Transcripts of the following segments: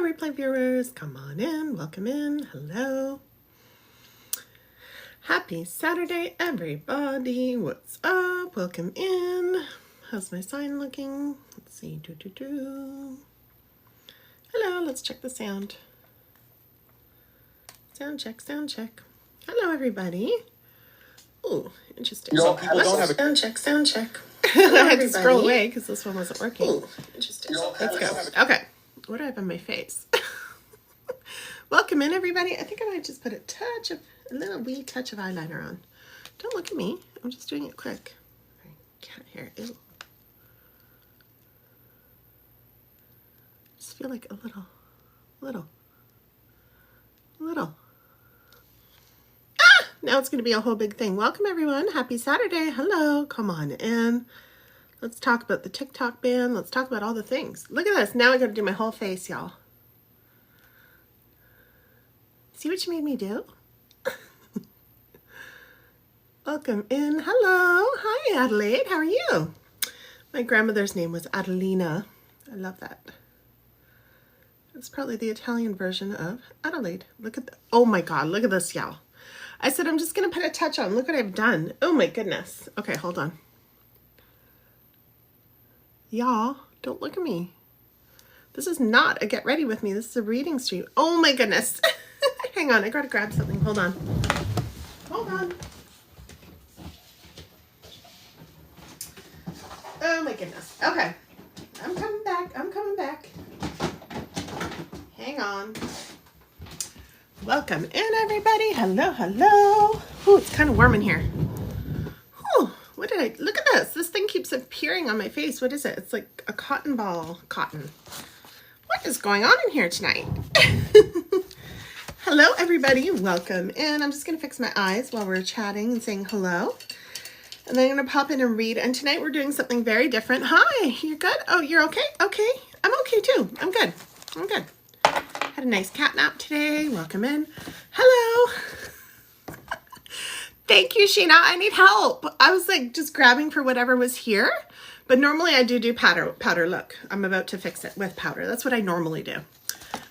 replay viewers, come on in, welcome in, hello. Happy Saturday, everybody. What's up? Welcome in. How's my sign looking? Let's see. Hello, let's check the sound. Sound check, sound check. Hello, everybody. Oh, interesting. Some people don't have a sound check. I had to scroll away because this one wasn't working. Ooh, interesting. Let's go. Okay. What do I have on my face? Welcome in, everybody. I think I might just put a little wee touch of eyeliner on. Don't look at me. I'm just doing it quick. Cat hair. Ew. Just feel like a little. Ah! Now it's going to be a whole big thing. Welcome, everyone. Happy Saturday. Hello. Come on in. Let's talk about the TikTok ban. Let's talk about all the things. Look at this. Now I got to do my whole face, y'all. See what you made me do? Welcome in. Hello. Hi, Adelaide. How are you? My grandmother's name was Adelina. I love that. It's probably the Italian version of Adelaide. Look at oh my God. Look at this, y'all. I said I'm just going to put a touch on. Look what I've done. Oh my goodness. Okay, hold on. Y'all, don't look at me. This is not a get ready with me. This is a reading stream. Oh my goodness. Hang on, I gotta grab something. Hold on. Oh my goodness. Okay. I'm coming back. Hang on. Welcome in, everybody. Hello. Ooh, it's kind of warm in here. Ooh, look at this. This thing keeps appearing on my face. What is it? It's like a cotton ball. What is going on in here tonight? Hello, everybody. Welcome in. I'm just going to fix my eyes while we're chatting and saying hello. And then I'm going to pop in and read. And tonight we're doing something very different. Hi, you're good? Oh, you're okay? Okay. I'm okay, too. I'm good. Had a nice cat nap today. Welcome in. Hello. Thank you, Sheena. I need help. I was like just grabbing for whatever was here. But normally I do powder. Look, I'm about to fix it with powder. That's what I normally do.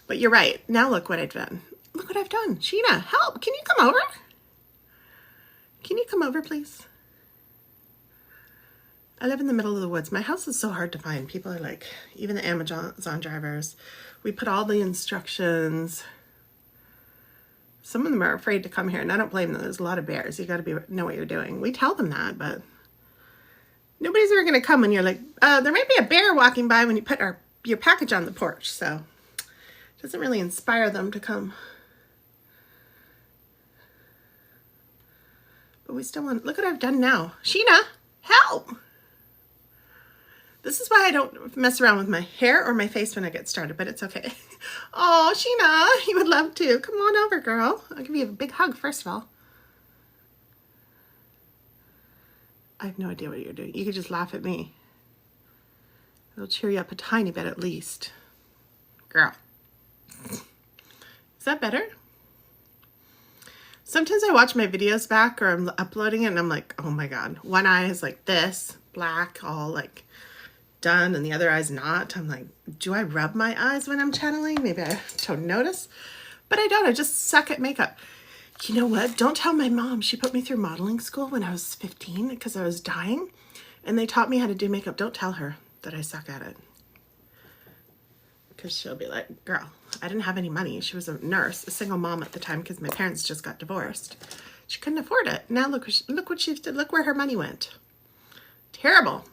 But you're right. Now look what I've done. Look what I've done. Sheena, help. Can you come over? Can you come over, please? I live in the middle of the woods. My house is so hard to find. People are like, even the Amazon drivers, we put all the instructions. Some of them are afraid to come here, and I don't blame them. There's a lot of bears. You got to know what you're doing. We tell them that, but nobody's ever going to come when you're like, there might be a bear walking by when you put your package on the porch. So it doesn't really inspire them to come. But we still want, look what I've done now. Sheena, help. This is why I don't mess around with my hair or my face when I get started, but it's okay. Oh, Sheena, you would love to. Come on over, girl. I'll give you a big hug, first of all. I have no idea what you're doing. You could just laugh at me. It'll cheer you up a tiny bit at least. Girl. Is that better? Sometimes I watch my videos back or I'm uploading it and I'm like, oh my God. One eye is like this, black, all like done, and the other eye's not. I'm like, do I rub my eyes when I'm channeling? Maybe I don't notice, but I don't. I just suck at makeup. You know what? Don't tell my mom. She put me through modeling school when I was 15 because I was dying, and they taught me how to do makeup. Don't tell her that I suck at it, because she'll be like, girl, I didn't have any money. She was a nurse, a single mom at the time because my parents just got divorced. She couldn't afford it. Now look what she did. Look where her money went. Terrible.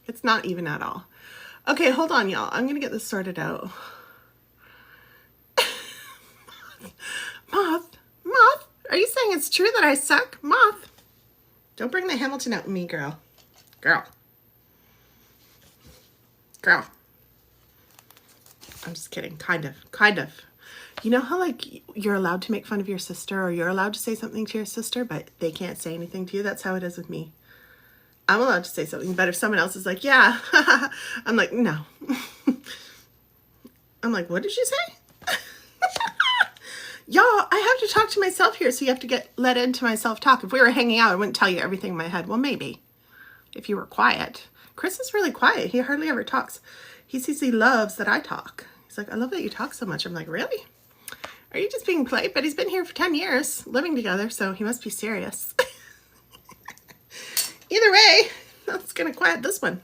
It's not even at all. Okay, hold on, y'all. I'm going to get this sorted out. Moth, are you saying it's true that I suck? Moth, don't bring the Hamilton out with me, girl. I'm just kidding. Kind of. You know how like you're allowed to make fun of your sister or you're allowed to say something to your sister, but they can't say anything to you? That's how it is with me. I'm allowed to say something, but if someone else is like, yeah, I'm like, no. I'm like, what did you say? Y'all, I have to talk to myself here, so you have to get let into my self-talk. If we were hanging out, I wouldn't tell you everything in my head. Well, maybe, if you were quiet. Chris is really quiet. He hardly ever talks. He says he loves that I talk. He's like, I love that you talk so much. I'm like, really? Are you just being polite? But he's been here for 10 years living together, so he must be serious. Either way, that's going to quiet this one.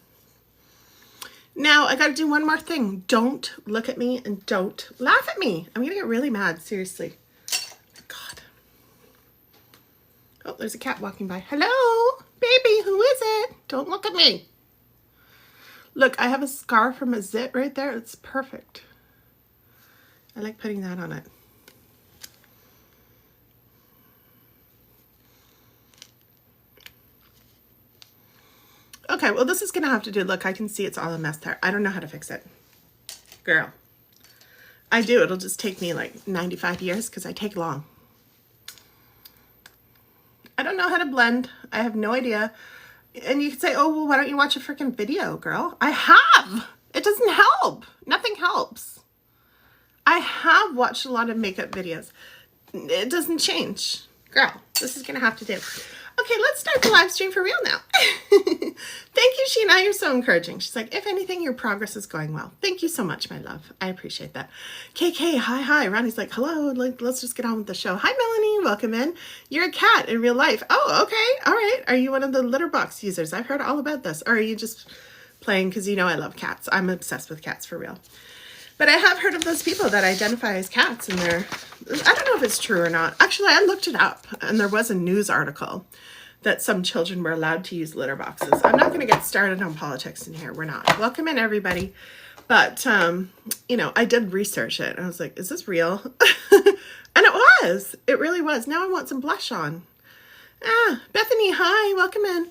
Now, I got to do one more thing. Don't look at me and don't laugh at me. I'm going to get really mad, seriously. God. Oh, there's a cat walking by. Hello, baby, who is it? Don't look at me. Look, I have a scar from a zit right there. It's perfect. I like putting that on it. Okay, well, this is going to have to do. Look, I can see it's all a mess there. I don't know how to fix it. Girl. I do. It'll just take me like 95 years because I take long. I don't know how to blend. I have no idea. And you could say, oh, well, why don't you watch a freaking video, girl? I have. It doesn't help. Nothing helps. I have watched a lot of makeup videos. It doesn't change. Girl, this is going to have to do. Okay, let's start the live stream for real now. Thank you, Sheena. You're so encouraging. She's like, if anything, your progress is going well. Thank you so much, my love. I appreciate that. KK, hi. Ronnie's like, hello. Let's just get on with the show. Hi, Melanie. Welcome in. You're a cat in real life. Oh, okay. All right. Are you one of the litter box users? I've heard all about this. Or are you just playing because you know I love cats? I'm obsessed with cats for real. But I have heard of those people that identify as cats and they're, I don't know if it's true or not. Actually, I looked it up and there was a news article that some children were allowed to use litter boxes. I'm not going to get started on politics in here. We're not. Welcome in, everybody. But, you know, I did research it. I was like, is this real? And it was. It really was. Now I want some blush on. Bethany, hi. Welcome in.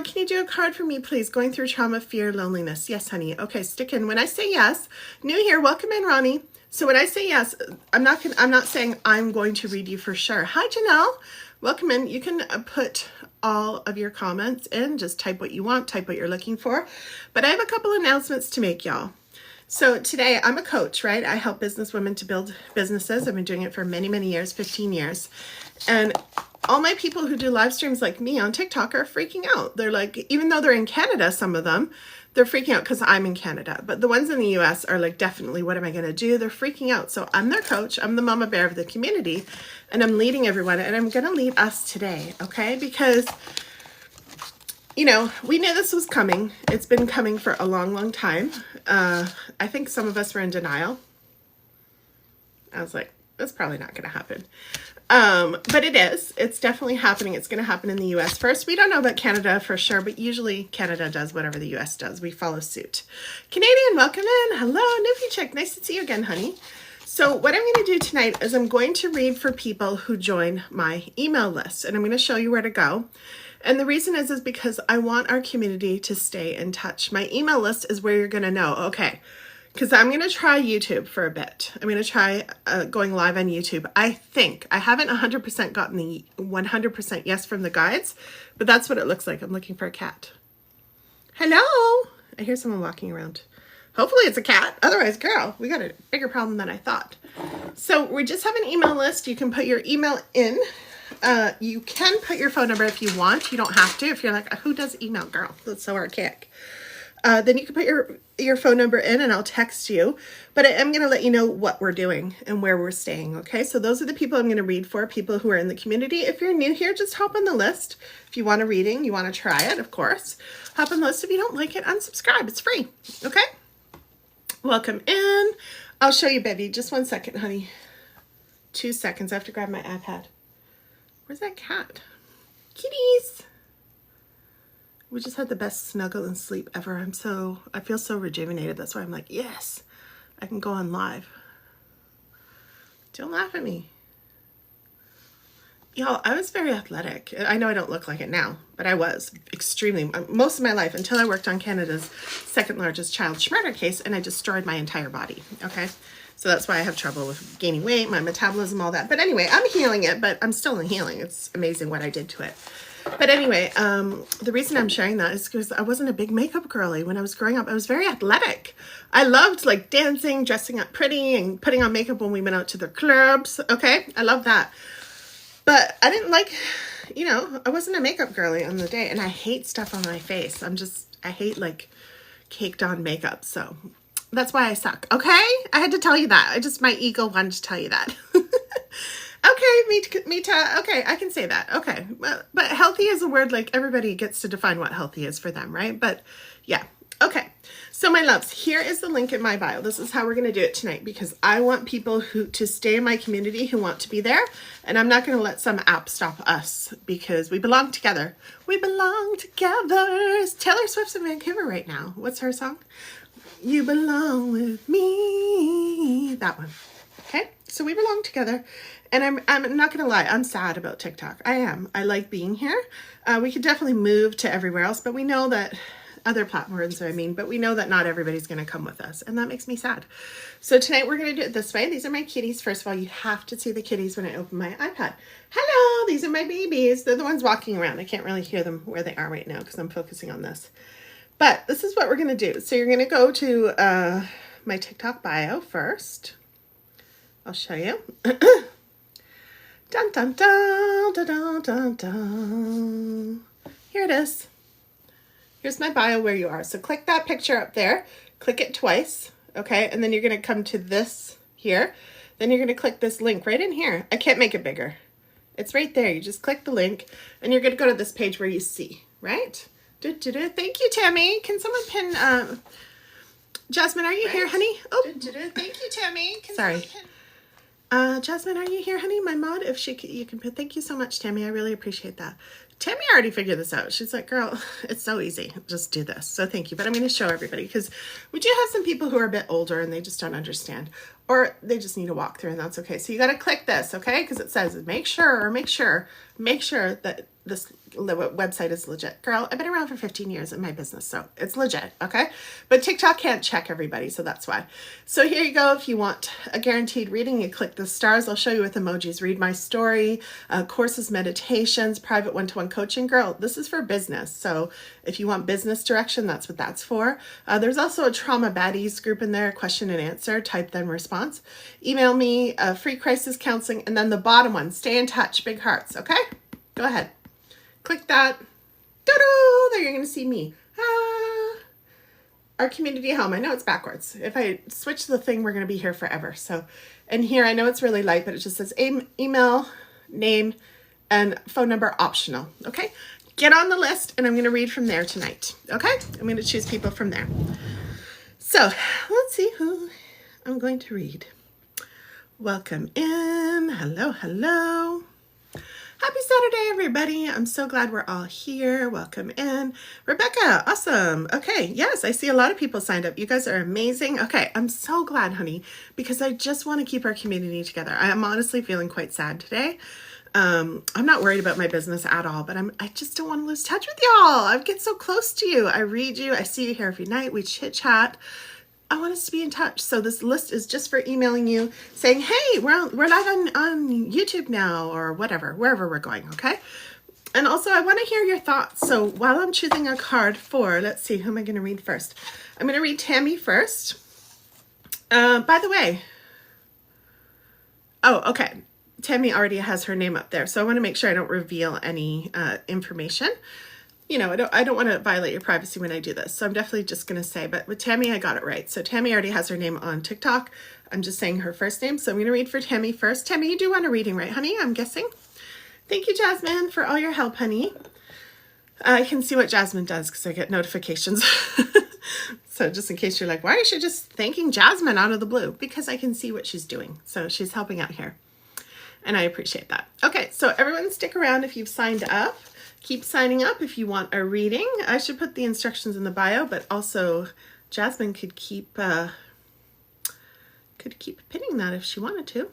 Can you do a card for me, please? Going through trauma, fear, loneliness. Yes, honey. Okay, stick in. When I say yes, new here, welcome in, Ronnie. So when I say yes, I'm not saying I'm going to read you for sure. Hi, Janelle. Welcome in. You can put all of your comments in. Just type what you want, type what you're looking for. But I have a couple announcements to make, y'all. So today, I'm a coach, right? I help business women to build businesses. I've been doing it for many, many years, 15 years. And all my people who do live streams like me on TikTok are freaking out. They're like, even though they're in Canada, some of them, they're freaking out because I'm in Canada. But the ones in the US are like, definitely, what am I going to do? They're freaking out. So I'm their coach. I'm the mama bear of the community. And I'm leading everyone. And I'm going to lead us today, okay? Because, you know, we knew this was coming. It's been coming for a long, long time. I think some of us were in denial. I was like, that's probably not going to happen. But it is. It's definitely happening. It's going to happen in the US first. We don't know about Canada for sure, but usually Canada does whatever the US does. We follow suit. Canadian, welcome in. Hello, Newfie Chick. Nice to see you again, honey. So what I'm going to do tonight is I'm going to read for people who join my email list, and I'm going to show you where to go. And the reason is because I want our community to stay in touch. My email list is where you're going to know, okay, because I'm going to try YouTube for a bit. I'm going to try going live on YouTube. I think I haven't 100% gotten the 100% yes from the guides, but that's what it looks like. I'm looking for a cat. Hello. I hear someone walking around. Hopefully it's a cat. Otherwise, girl, we got a bigger problem than I thought. So we just have an email list. You can put your email in. You can put your phone number if you want. You don't have to. If you're like, who does email, girl? That's so archaic. Then you can put your phone number in and I'll text you. But I'm going to let you know what we're doing and where we're staying, okay? So those are the people I'm going to read for, people who are in the community. If you're new here, just hop on the list. If you want a reading, you want to try it, of course. Hop on the list. If you don't like it, unsubscribe. It's free, okay? Welcome in. I'll show you, baby. Just 1 second, honey. 2 seconds. I have to grab my iPad. Where's that cat? Kitties. We just had the best snuggle and sleep ever. I feel so rejuvenated. That's why I'm like, yes, I can go on live. Don't laugh at me. Y'all, I was very athletic. I know I don't look like it now, but I was extremely, most of my life until I worked on Canada's second largest child murder case and I destroyed my entire body, okay? So that's why I have trouble with gaining weight, my metabolism, all that. But anyway, I'm healing it, but I'm still in healing. It's amazing what I did to it. But anyway, the reason I'm sharing that is because I wasn't a big makeup girly. When I was growing up, I was very athletic. I loved like dancing, dressing up pretty, and putting on makeup when we went out to the clubs, okay? I love that. But I didn't like, you know, I wasn't a makeup girly on the day, and I hate stuff on my face. I hate like caked on makeup. So That's why I suck. Okay? I had to tell you that. My ego wanted to tell you that. Okay, Mita. Okay, I can say that. Okay. But healthy is a word, like everybody gets to define what healthy is for them, right? But yeah. Okay. So my loves, here is the link in my bio. This is how we're going to do it tonight, because I want people to stay in my community who want to be there. And I'm not going to let some app stop us, because we belong together. We belong together. Taylor Swift's in Vancouver right now. What's her song? You belong with me. That one. Okay. So we belong together. And I'm not going to lie, I'm sad about TikTok. I am. I like being here. We could definitely move to everywhere else, but we know that other platforms, but we know that not everybody's going to come with us. And that makes me sad. So tonight we're going to do it this way. These are my kitties. First of all, you have to see the kitties when I open my iPad. Hello, these are my babies. They're the ones walking around. I can't really hear them where they are right now because I'm focusing on this. But this is what we're going to do. So you're going to go to my TikTok bio first. I'll show you. Dun, dun, dun, dun, dun, dun, dun. Here it is. Here's my bio where you are. So click that picture up there. Click it twice. Okay. And then you're going to come to this here. Then you're going to click this link right in here. I can't make it bigger. It's right there. You just click the link and you're going to go to this page where you see, right? Thank you, Tammy. Can someone pin, Jasmine, are you here, honey? Oh, thank you, Tammy. Sorry. Jasmine, are you here, honey? My mod, if you can put, thank you so much, Tammy. I really appreciate that. Tammy already figured this out. She's like, girl, it's so easy. Just do this. So thank you. But I'm going to show everybody, because we do have some people who are a bit older and they just don't understand, or they just need to walk through, and that's okay. So you got to click this, okay? Because it says, make sure that this website is legit. Girl, I've been around for 15 years in my business, so it's legit, okay? But TikTok can't check everybody, so that's why. So here you go. If you want a guaranteed reading, you click the stars. I'll show you with emojis. Read my story, courses, meditations, private one-to-one coaching. Girl, this is for business. So if you want business direction, that's what that's for. There's also a trauma baddies group in there, question and answer, type then response. Email me, free crisis counseling, and then the bottom one, stay in touch, big hearts, okay? Go ahead. Click that. Do-do! There you're going to see me. Our community home. I know it's backwards. If I switch the thing, we're going to be here forever. So, and here, I know it's really light, but it just says email, name, and phone number optional. Okay? Get on the list, and I'm going to read from there tonight. Okay? I'm going to choose people from there. So, let's see who I'm going to read. Welcome in. Hello, hello. Happy Saturday, everybody. I'm so glad we're all here. Welcome in. Rebecca, awesome. Okay, yes, I see a lot of people signed up. You guys are amazing. Okay, I'm so glad, honey, because I just want to keep our community together. I am honestly feeling quite sad today. I'm not worried about my business at all, but I just don't want to lose touch with y'all. I get so close to you. I read you. I see you here every night. We chit chat. I want us to be in touch. So this list is just for emailing you saying, hey, we're live on YouTube now, or whatever, wherever we're going, okay? And also I want to hear your thoughts. So while I'm choosing a card for, let's see, who am I going to read first? I'm going to read Tammy first. By the way, oh, okay. Tammy already has her name up there. So I want to make sure I don't reveal any information. You know, I don't want to violate your privacy when I do this. So I'm definitely just going to say, but with Tammy, I got it right. So Tammy already has her name on TikTok. I'm just saying her first name. So I'm going to read for Tammy first. Tammy, you do want a reading, right, honey? I'm guessing. Thank you, Jasmine, for all your help, honey. I can see what Jasmine does because I get notifications. So just in case you're like, why is she just thanking Jasmine out of the blue? Because I can see what she's doing. So she's helping out here. And I appreciate that. Okay, so everyone stick around if you've signed up. Keep signing up if you want a reading. I should put the instructions in the bio, but also Jasmine could keep pinning that if she wanted to.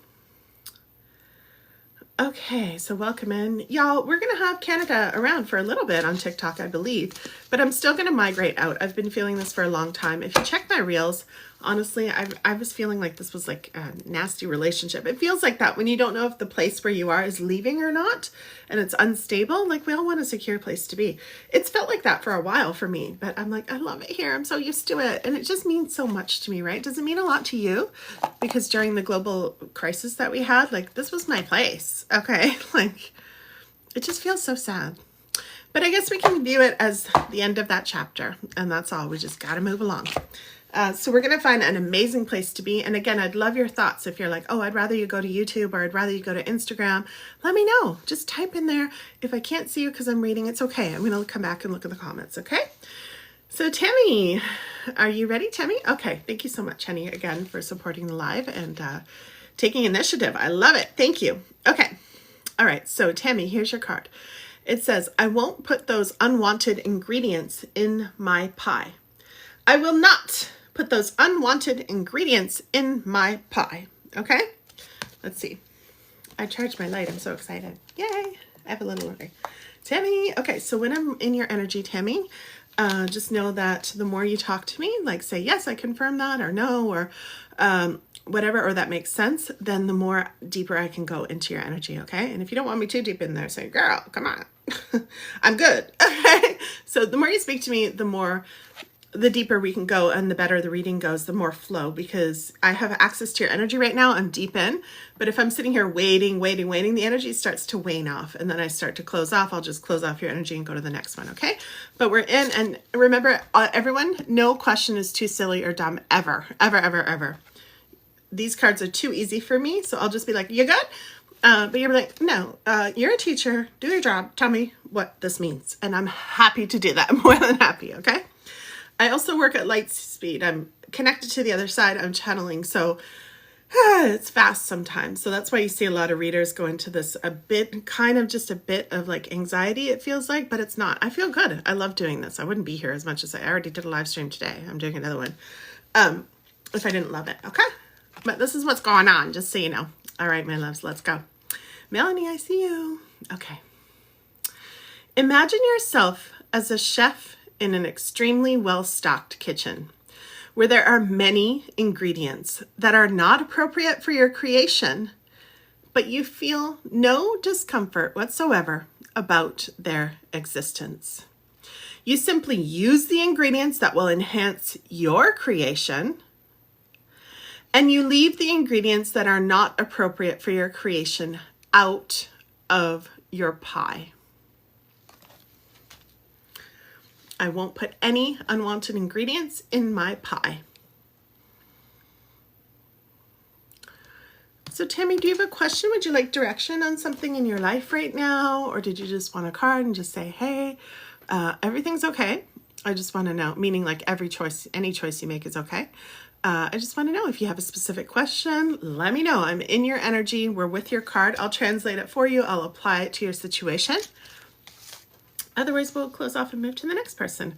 Okay, so welcome in. Y'all, we're going to have Canada around for a little bit on TikTok, I believe, but I'm still going to migrate out. I've been feeling this for a long time. If you check my reels, honestly, I was feeling like this was like a nasty relationship. It feels like that when you don't know if the place where you are is leaving or not, and it's unstable. Like, we all want a secure place to be. It's felt like that for a while for me, but I'm like, I love it here. I'm so used to it. And it just means so much to me, right? Does it mean a lot to you? Because during the global crisis that we had, like, this was my place. Okay. Like, it just feels so sad. But I guess we can view it as the end of that chapter, and that's all. We just got to move along. So we're going to find an amazing place to be. And again, I'd love your thoughts. If you're like, oh, I'd rather you go to YouTube or I'd rather you go to Instagram, let me know. Just type in there. If I can't see you because I'm reading, it's okay. I'm going to come back and look at the comments, okay? So Tammy, are you ready, Tammy? Okay, thank you so much, Henny, again, for supporting the live and taking initiative. I love it. Thank you. Okay. All right, so Tammy, here's your card. It says, I won't put those unwanted ingredients in my pie. I will not put those unwanted ingredients in my pie. Okay? Let's see. I charged my light. I'm so excited. Yay. I have a little worry. Tammy. Okay, so when I'm in your energy, Tammy, just know that the more you talk to me, like say, yes, I confirm that, or no, or whatever, or that makes sense, then the more deeper I can go into your energy, okay? And if you don't want me too deep in there, say, girl, come on. I'm good. Okay? So the more you speak to me, the deeper we can go, and the better the reading goes, the more flow, because I have access to your energy right now. I'm deep in, but if I'm sitting here waiting, the energy starts to wane off, and then I start to close off. I'll just close off your energy and go to the next one, okay? But we're in, and remember, everyone, no question is too silly or dumb, ever, ever, ever, ever. These cards are too easy for me, so I'll just be like, you good? But you're like, no, you're a teacher, do your job, tell me what this means, and I'm happy to do that. I'm more than happy, okay? I also work at light speed. I'm connected to the other side. I'm channeling. So it's fast sometimes. So that's why you see a lot of readers go into this just a bit of like anxiety, it feels like, but it's not. I feel good. I love doing this. I wouldn't be here as much as I already did a live stream today. I'm doing another one. If I didn't love it. Okay. But this is what's going on, just so you know. All right, my loves, let's go. Melanie, I see you. Okay. Imagine yourself as a chef in an extremely well-stocked kitchen where there are many ingredients that are not appropriate for your creation, but you feel no discomfort whatsoever about their existence. You simply use the ingredients that will enhance your creation, and you leave the ingredients that are not appropriate for your creation out of your pie. I won't put any unwanted ingredients in my pie. So Tammy, do you have a question? Would you like direction on something in your life right now? Or did you just want a card and just say, hey, everything's okay. I just want to know, meaning like any choice you make is okay. I just want to know if you have a specific question, let me know. I'm in your energy. We're with your card. I'll translate it for you. I'll apply it to your situation. Otherwise, we'll close off and move to the next person.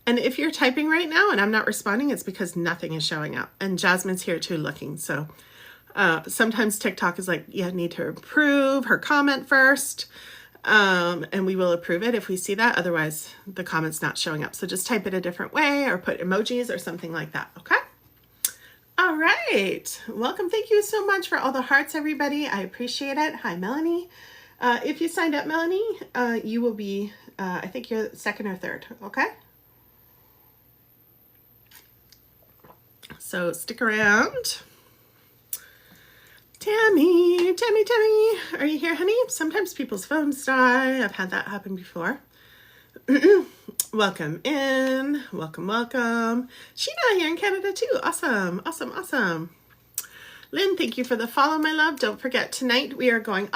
And if you're typing right now and I'm not responding, it's because nothing is showing up. And Jasmine's here too looking. So sometimes TikTok is like, you need to approve her comment first. And we will approve it if we see that. Otherwise, the comment's not showing up. So just type it a different way or put emojis or something like that. Okay? All right. Welcome. Thank you so much for all the hearts, everybody. I appreciate it. Hi, Melanie. If you signed up, Melanie, you will be, I think you're second or third, okay? So stick around. Tammy, are you here, honey? Sometimes people's phones die. I've had that happen before. Welcome in. Welcome. Sheena here in Canada too. Awesome. Lynn, thank you for the follow, my love. Don't forget, tonight we are going,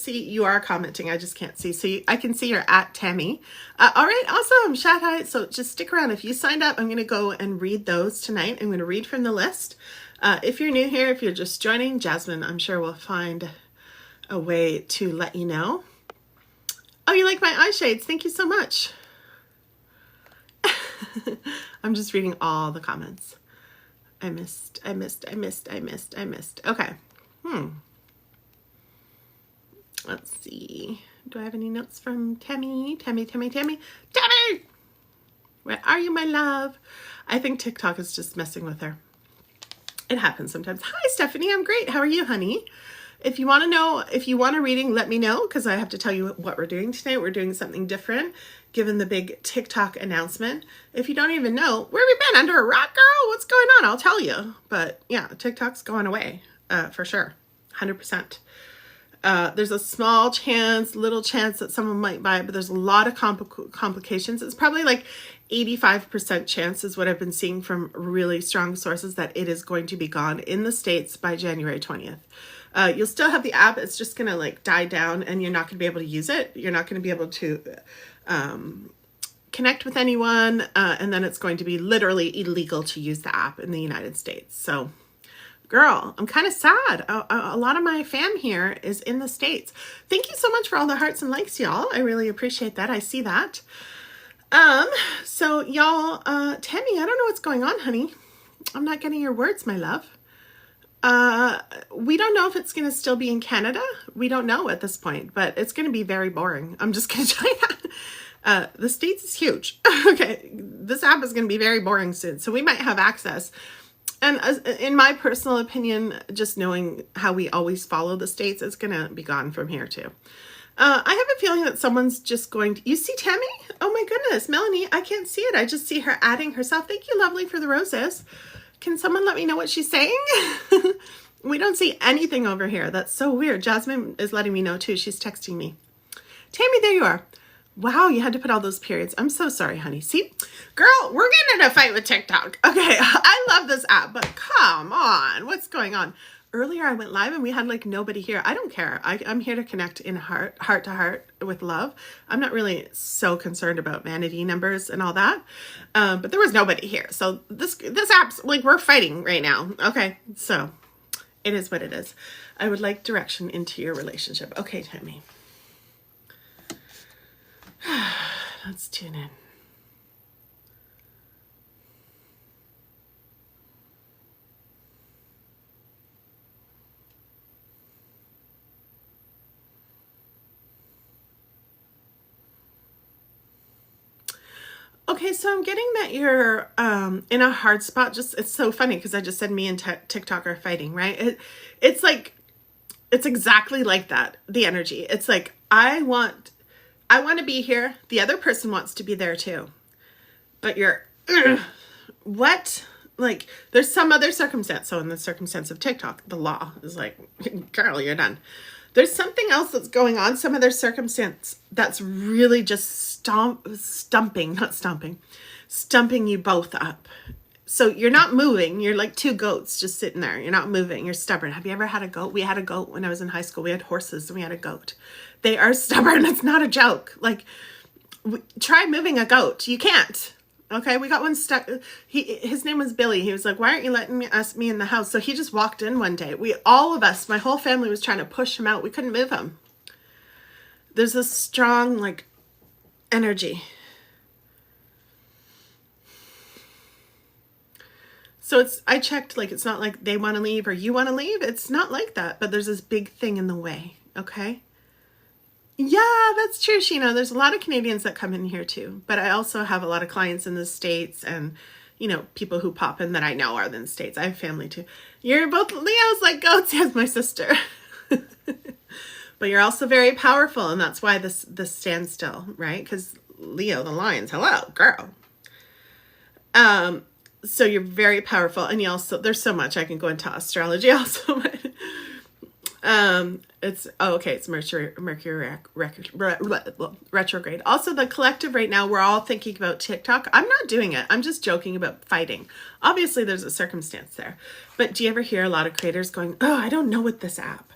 you are commenting. I just can't see. So I can see you're at Tammy. All right, awesome. Shout out. So just stick around. If you signed up, I'm going to go and read those tonight. I'm going to read from the list. If you're new here, if you're just joining, Jasmine, I'm sure we'll find a way to let you know. Oh, you like my eye shades. Thank you so much. I'm just reading all the comments. I missed. Okay. Let's see. Do I have any notes from Tammy? Tammy! Where are you, my love? I think TikTok is just messing with her. It happens sometimes. Hi, Stephanie. I'm great. How are you, honey? If you want a reading, let me know, because I have to tell you what we're doing today. We're doing something different, given the big TikTok announcement. If you don't even know, where have you been? Under a rock, girl? What's going on? I'll tell you. But yeah, TikTok's going away, for sure. 100%. There's a small chance, little chance that someone might buy it, but there's a lot of complications. It's probably like 85% chance is what I've been seeing from really strong sources that it is going to be gone in the States by January 20th. You'll still have the app. It's just going to like die down and you're not going to be able to use it. You're not going to be able to connect with anyone. And then it's going to be literally illegal to use the app in the United States. So girl, I'm kind of sad. A lot of my fam here is in the States. Thank you so much for all the hearts and likes, y'all. I really appreciate that. I see that. So y'all, Tammy, I don't know what's going on, honey. I'm not getting your words, my love. We don't know if it's going to still be in Canada. We don't know at this point, but it's going to be very boring. I'm just going to tell you that. The States is huge. Okay. This app is going to be very boring soon. So we might have access. And in my personal opinion, just knowing how we always follow the States, it's going to be gone from here too. I have a feeling that someone's just going to, you see Tammy? Oh my goodness, Melanie, I can't see it. I just see her adding herself. Thank you, lovely, for the roses. Can someone let me know what she's saying? We don't see anything over here. That's so weird. Jasmine is letting me know too. She's texting me. Tammy, there you are. Wow, you had to put all those periods. I'm so sorry, honey. See, girl, we're getting in a fight with TikTok. Okay, I love this app, but come on. What's going on? Earlier, I went live and we had like nobody here. I don't care. I'm here to connect in heart to heart with love. I'm not really so concerned about vanity numbers and all that. But there was nobody here. So this app's like, we're fighting right now. Okay, so it is what it is. I would like direction into your relationship. Okay, Tammy. Let's tune in. Okay, so I'm getting that you're in a hard spot. Just, it's so funny because I just said me and TikTok are fighting, right? It's like, it's exactly like that, the energy. It's like, I want to be here. The other person wants to be there too. But you're, what? Like, there's some other circumstance. So in the circumstance of TikTok, the law is like, girl, you're done. There's something else that's going on, some other circumstance that's really just stumping you both up. So you're not moving. You're like two goats just sitting there. You're not moving. You're stubborn. Have you ever had a goat? We had a goat when I was in high school. We had horses and we had a goat. They are stubborn. It's not a joke. Like, try moving a goat. You can't. Okay, we got one stuck. His name was Billy. He was like, why aren't you letting me in the house? So he just walked in one day. All of us, my whole family was trying to push him out. We couldn't move him. There's this strong, like, energy. So I checked, like, it's not like they want to leave or you want to leave. It's not like that, but there's this big thing in the way, okay? Yeah, that's true, Sheena. There's a lot of Canadians that come in here too, but I also have a lot of clients in the States and, you know, people who pop in that I know are in the States. I have family too. You're both Leos like goats, as my sister. But you're also very powerful, and that's why this stands still, right? Because Leo, the lions, hello, girl. So you're very powerful, and you also, there's so much I can go into astrology also. It's Mercury retrograde. Also, the collective right now, we're all thinking about TikTok. I'm not doing it. I'm just joking about fighting. Obviously, there's a circumstance there. But do you ever hear a lot of creators going, oh, I don't know what this app,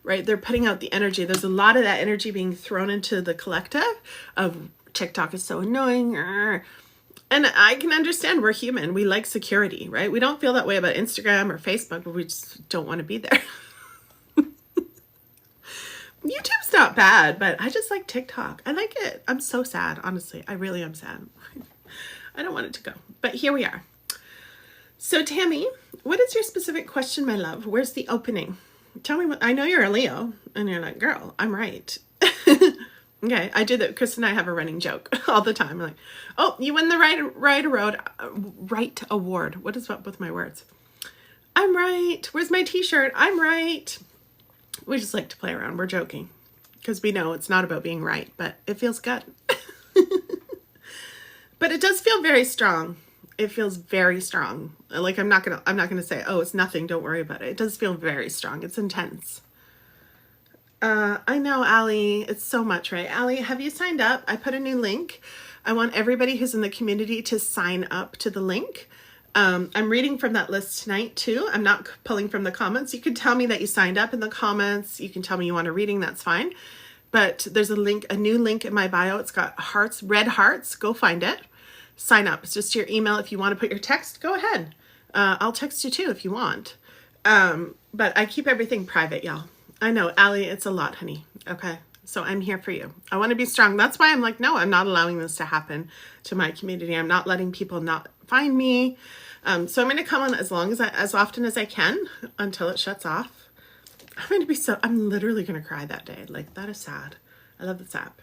right? They're putting out the energy. There's a lot of that energy being thrown into the collective of TikTok is so annoying. And I can understand, we're human. We like security, right? We don't feel that way about Instagram or Facebook, but we just don't want to be there. YouTube's not bad, but I just like TikTok. I like it. I'm so sad, honestly. I really am sad. I don't want it to go, but here we are. So Tammy, what is your specific question, my love? Where's the opening? Tell me what, I know you're a Leo and you're like, girl, I'm right. Okay, I do that. Chris and I have a running joke all the time. I'm like, oh, you win the right award. What is up with my words? I'm right. Where's my t-shirt? I'm right. We just like to play around. We're joking because we know it's not about being right, but it feels good. But it does feel very strong. It feels very strong. Like I'm not gonna say, oh, it's nothing. Don't worry about it. It does feel very strong. It's intense. I know, Allie. It's so much, right? Allie, have you signed up? I put a new link. I want everybody who's in the community to sign up to the link. I'm reading from that list tonight too. I'm not pulling from the comments. You can tell me that you signed up in the comments. You can tell me you want a reading. That's fine. But there's a link, a new link in my bio. It's got hearts, red hearts. Go find it. Sign up. It's just your email. If you want to put your text, go ahead. I'll text you too if you want. But I keep everything private, y'all. I know, Allie, it's a lot, honey. Okay. So I'm here for you. I want to be strong. That's why I'm like, no, I'm not allowing this to happen to my community. I'm not letting people not find me. So I'm going to come on as often as I can until it shuts off. I'm literally going to cry that day. Like, that is sad. I love this app.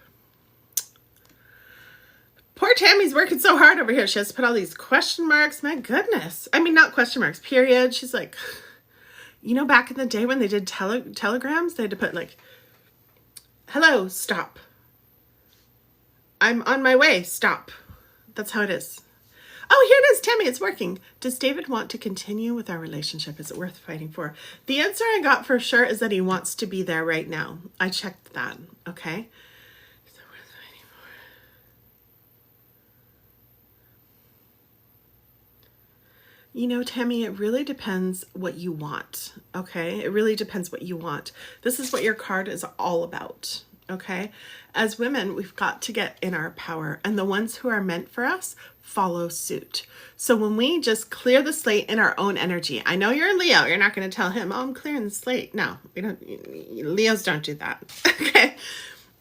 Poor Tammy's working so hard over here. She has to put all these question marks. My goodness. I mean, not question marks, period. She's like, you know, back in the day when they did telegrams, they had to put like, hello, stop. I'm on my way, stop. That's how it is. Oh, here it is, Tammy, it's working. Does David want to continue with our relationship? Is it worth fighting for? The answer I got for sure is that he wants to be there right now. I checked that, okay? Is it worth fighting for? You know, Tammy, it really depends what you want, okay? It really depends what you want. This is what your card is all about, okay? As women, we've got to get in our power, and the ones who are meant for us follow suit. So when we just clear the slate in our own energy, I know you're a Leo, you're not going to tell him, oh, I'm clearing the slate. No, we don't. Leos don't do that, okay?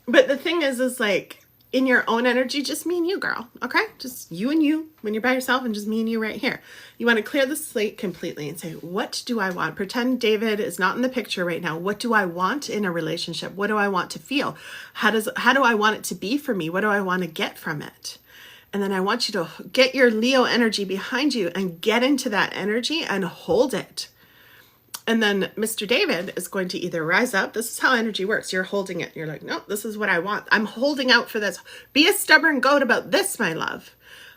But the thing is like, in your own energy, just me and you, girl, okay? Just you and you when you're by yourself, and just me and you right here. You want to clear the slate completely and say, what do I want? Pretend David is not in the picture right now. What do I want in a relationship? What do I want to feel? How do I want it to be for me? What do I want to get from it? And then I want you to get your Leo energy behind you and get into that energy and hold it. And then Mr. David is going to either rise up. This is how energy works. You're holding it. You're like, no, this is what I want. I'm holding out for this. Be a stubborn goat about this, my love.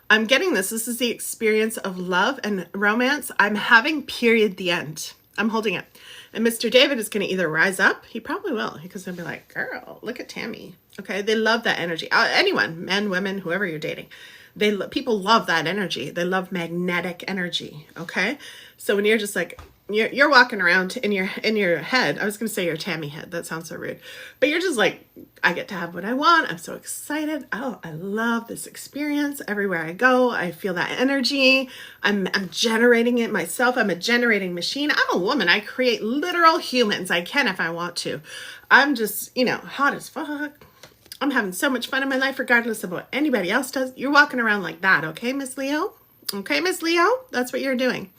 I'm getting this. This is the experience of love and romance I'm having, period, the end. I'm holding it. And Mr. David is going to either rise up. He probably will. Because they'll be like, girl, look at Tammy. Okay. They love that energy. Anyone, men, women, whoever you're dating. People love that energy. They love magnetic energy. Okay. So when you're just like, you're walking around in your head. I was going to say your Tammy head. That sounds so rude. But you're just like, I get to have what I want. I'm so excited. Oh, I love this experience. Everywhere I go, I feel that energy. I'm generating it myself. I'm a generating machine. I'm a woman. I create literal humans. I can if I want to. I'm just, hot as fuck. I'm having so much fun in my life regardless of what anybody else does. You're walking around like that. Okay, Miss Leo? Okay, Miss Leo? That's what you're doing.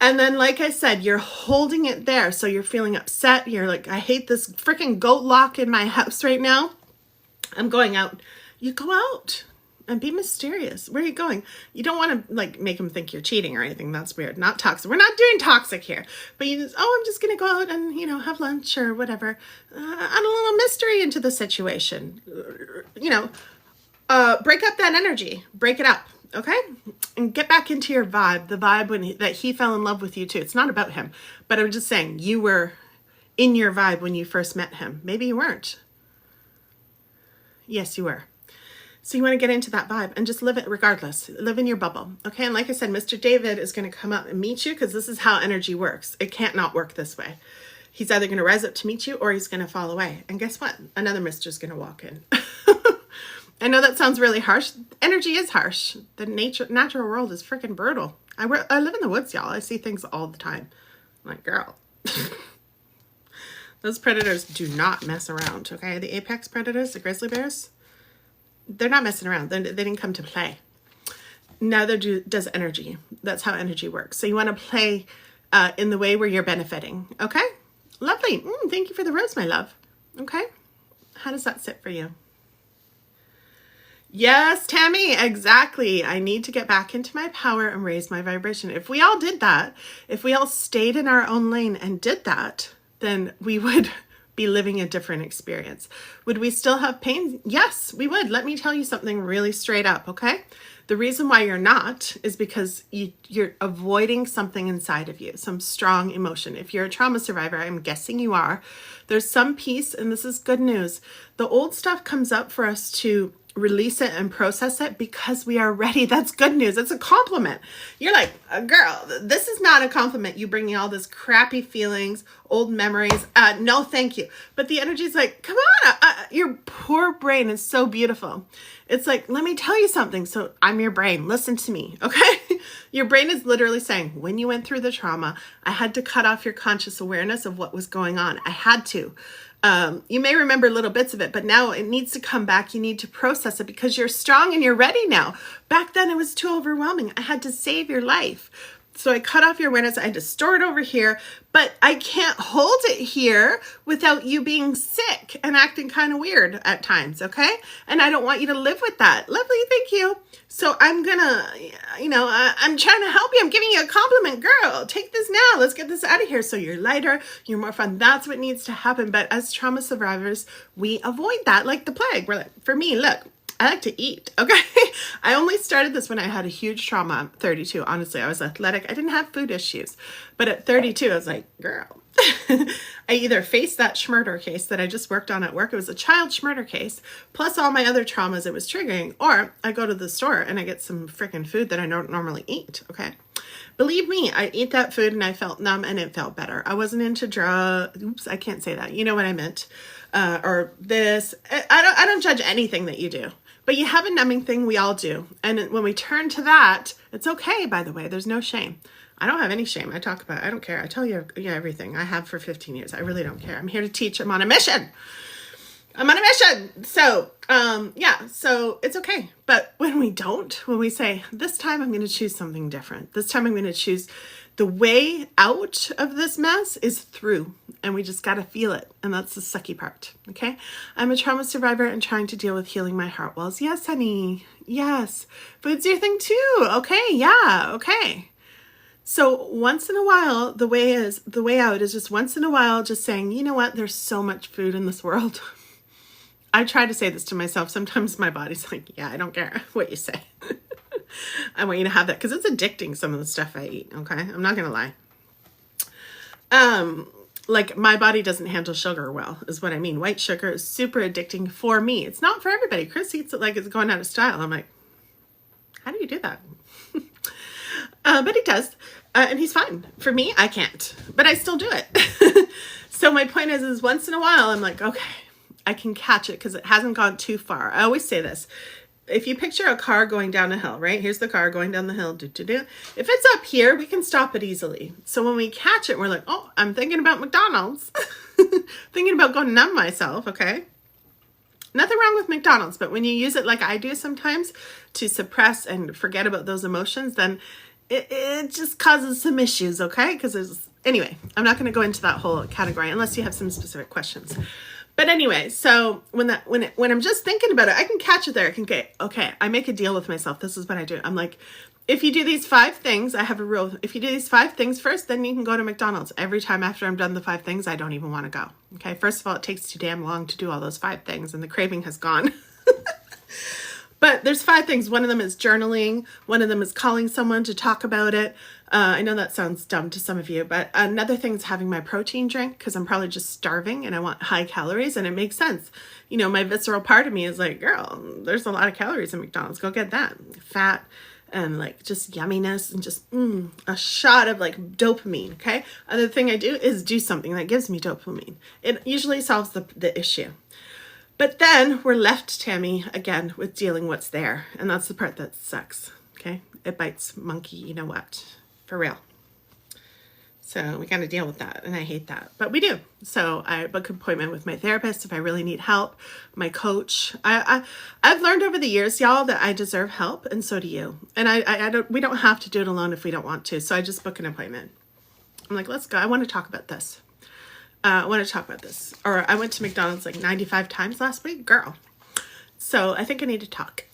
And then, like I said, you're holding it there. So you're feeling upset. You're like, I hate this freaking goat lock in my house right now. I'm going out. You go out and be mysterious. Where are you going? You don't want to like make them think you're cheating or anything. That's weird. Not toxic. We're not doing toxic here. But you just, I'm just going to go out and, have lunch or whatever. Add a little mystery into the situation. Break up that energy. Break it up. Okay? And get back into your vibe, the vibe that he fell in love with you too. It's not about him, but I'm just saying you were in your vibe when you first met him. Maybe you weren't. Yes, you were. So you want to get into that vibe and just live it regardless. Live in your bubble. Okay? And like I said, Mr. David is going to come up and meet you because this is how energy works. It can't not work this way. He's either going to rise up to meet you or he's going to fall away. And guess what? Another mister's going to walk in. I know that sounds really harsh. Energy is harsh. The natural world is freaking brutal. I live in the woods, y'all. I see things all the time. I'm like, girl. Those predators do not mess around, okay? The apex predators, the grizzly bears, they're not messing around. They didn't come to play. Neither does energy. That's how energy works. So you want to play in the way where you're benefiting, okay? Lovely. Thank you for the rose, my love. Okay? How does that sit for you? Yes, Tammy, exactly. I need to get back into my power and raise my vibration. If we all did that, if we all stayed in our own lane and did that, then we would be living a different experience. Would we still have pain? Yes, we would. Let me tell you something really straight up, okay? The reason why you're not is because you're avoiding something inside of you, some strong emotion. If you're a trauma survivor, I'm guessing you are, there's some piece, and this is good news. The old stuff comes up for us to release it and process it because we are ready. That's good news. It's a compliment. You're like, girl, this is not a compliment. You bring me all this crappy feelings, old memories. No, thank you. But the energy is like, come on, your poor brain is so beautiful. It's like, let me tell you something. So I'm your brain. Listen to me. Okay. Your brain is literally saying, when you went through the trauma, I had to cut off your conscious awareness of what was going on. I had to. You may remember little bits of it, but now it needs to come back. You need to process it because you're strong and you're ready now. Back then it was too overwhelming. I had to save your life. So I cut off your awareness. I had to store it over here, but I can't hold it here without you being sick and acting kind of weird at times. Okay. And I don't want you to live with that. Lovely. Thank you. So I'm gonna, I'm trying to help you. I'm giving you a compliment, girl. Take this now. Let's get this out of here. So you're lighter, you're more fun. That's what needs to happen. But as trauma survivors, we avoid that like the plague. We're like, for me, look, I like to eat. Okay. I only started this when I had a huge trauma. I'm 32. Honestly, I was athletic. I didn't have food issues, but at 32, I was like, girl, I either faced that Schmurder case that I just worked on at work. It was a child Schmurder case, plus all my other traumas it was triggering, or I go to the store and I get some freaking food that I don't normally eat. Okay. Believe me, I ate that food and I felt numb and it felt better. I wasn't into drugs. Oops, I can't say that. You know what I meant. Or this. I don't judge anything that you do. But you have a numbing thing, we all do. And when we turn to that, it's okay, by the way. There's no shame. I don't have any shame. I talk about it. I don't care. I tell you everything. I have for 15 years. I really don't care. I'm here to teach. I'm on a mission. I'm on a mission. So, so it's okay. But when we don't, when we say, this time I'm going to choose something different. This time I'm going to choose the way out of this mess is through, and we just got to feel it. And that's the sucky part. Okay. I'm a trauma survivor and trying to deal with healing my heart walls. Yes, honey. Yes. Food's your thing too. Okay. Yeah. Okay. So once in a while, the way out is just once in a while, just saying, you know what? There's so much food in this world. I try to say this to myself. Sometimes my body's like, yeah, I don't care what you say. I want you to have that because it's addicting, some of the stuff I eat. Okay. I'm not going to lie. Like my body doesn't handle sugar well is what I mean. White sugar is super addicting for me. It's not for everybody. Chris eats it like it's going out of style. I'm like, how do you do that? But he does. And he's fine. For me, I can't, but I still do it. So my point is once in a while, I'm like, okay, I can catch it because it hasn't gone too far. I always say this. If you picture a car going down a hill, right? Here's the car going down the hill. If it's up here, we can stop it easily. So when we catch it, we're like, oh, I'm thinking about McDonald's. Thinking about going numb myself, okay? Nothing wrong with McDonald's, but when you use it like I do sometimes to suppress and forget about those emotions, then it just causes some issues, okay? Anyway, I'm not going to go into that whole category unless you have some specific questions. But anyway, so when I'm just thinking about it, I can catch it there. I can get, okay, I make a deal with myself. This is what I do. I'm like, if you do these 5 things, I have a rule. If you do these 5 things first, then you can go to McDonald's. Every time after I'm done the 5 things, I don't even want to go. Okay. First of all, it takes too damn long to do all those 5 things and the craving has gone. But there's 5 things. One of them is journaling. One of them is calling someone to talk about it. I know that sounds dumb to some of you, but another thing is having my protein drink because I'm probably just starving and I want high calories, and it makes sense. You know, my visceral part of me is like, girl, there's a lot of calories in McDonald's. Go get that. Fat and like just yumminess and just a shot of like dopamine. Okay. Other thing I do is do something that gives me dopamine. It usually solves the issue. But then we're left, Tammy, again, with dealing what's there. And that's the part that sucks, okay? It bites monkey, you know what, for real. So we got to deal with that, and I hate that. But we do. So I book an appointment with my therapist if I really need help, my coach. I've learned over the years, y'all, that I deserve help, and so do you. And we don't have to do it alone if we don't want to. So I just book an appointment. I'm like, let's go. I want to talk about this. Or I went to McDonald's like 95 times last week. Girl. So I think I need to talk.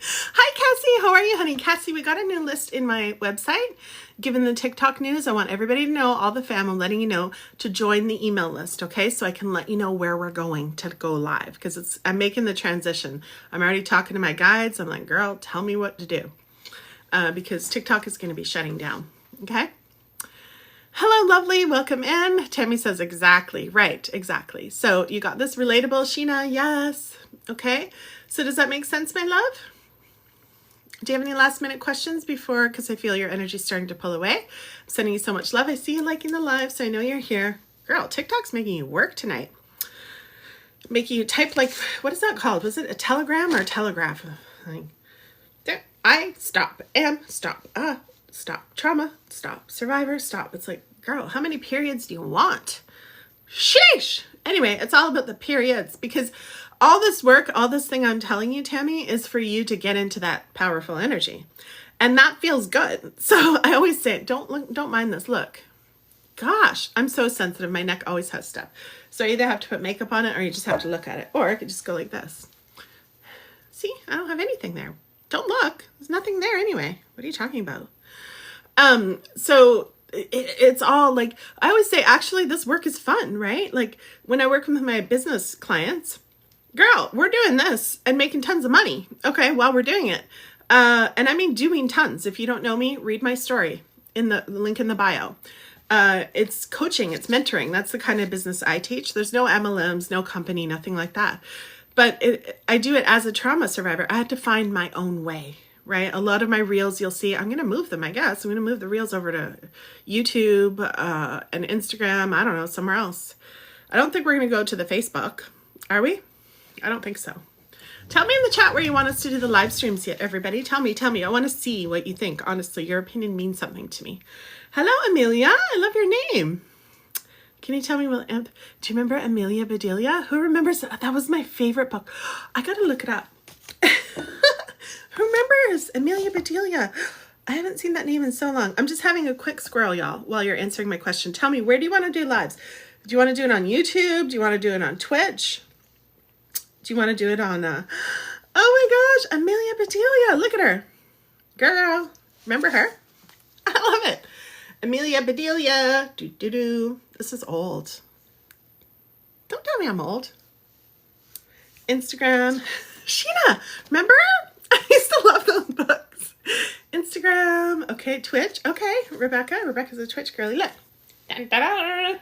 Hi, Cassie. How are you, honey? Cassie, we got a new list in my website. Given the TikTok news, I want everybody to know, all the fam, I'm letting you know to join the email list, okay? So I can let you know where we're going to go live because I'm making the transition. I'm already talking to my guides. I'm like, girl, tell me what to do because TikTok is going to be shutting down, okay? Hello, lovely. Welcome in. Tammy says exactly. Right, exactly. So you got this relatable, Sheena? Yes. Okay. So does that make sense, my love? Do you have any last minute questions before, because I feel your energy starting to pull away? I'm sending you so much love. I see you liking the live, so I know you're here. Girl, TikTok's making you work tonight. Making you type like, what is that called? Was it a telegram or a telegraph? Stop, stop, trauma, stop, survivor, stop. It's like, girl, how many periods do you want? Sheesh. Anyway, it's all about the periods because all this work, all this thing I'm telling you, Tammy, is for you to get into that powerful energy. And that feels good. So I always say, don't mind this. Look, gosh, I'm so sensitive. My neck always has stuff. So I either have to put makeup on it or you just have to look at it. Or I could just go like this. See, I don't have anything there. Don't look. There's nothing there anyway. What are you talking about? So it's all like, I always say, actually, this work is fun, right? Like when I work with my business clients, girl, we're doing this and making tons of money. Okay, while we're doing it. And I mean doing tons. If you don't know me, read my story in the link in the bio. It's coaching, it's mentoring. That's the kind of business I teach. There's no MLMs, no company, nothing like that. But I do it as a trauma survivor. I had to find my own way, right? A lot of my reels, you'll see, I'm going to move them, I guess. I'm going to move the reels over to YouTube and Instagram. I don't know, somewhere else. I don't think we're going to go to the Facebook. Are we? I don't think so. Tell me in the chat where you want us to do the live streams yet, everybody. Tell me. I want to see what you think. Honestly, your opinion means something to me. Hello, Amelia. I love your name. Can you tell me what, do you remember Amelia Bedelia? Who remembers that? That was my favorite book. I got to look it up. Who remembers Amelia Bedelia? I haven't seen that name in so long. I'm just having a quick squirrel, y'all, while you're answering my question. Tell me, where do you want to do lives? Do you want to do it on YouTube? Do you want to do it on Twitch? Do you want to do it on, oh my gosh, Amelia Bedelia. Look at her. Girl, remember her? I love it. Amelia Bedelia. This is old. Don't tell me I'm old. Instagram. Sheena, remember? I used to love those books. Instagram. Okay, Twitch. Okay, Rebecca. Rebecca's a Twitch girly. Look. Da-da-da.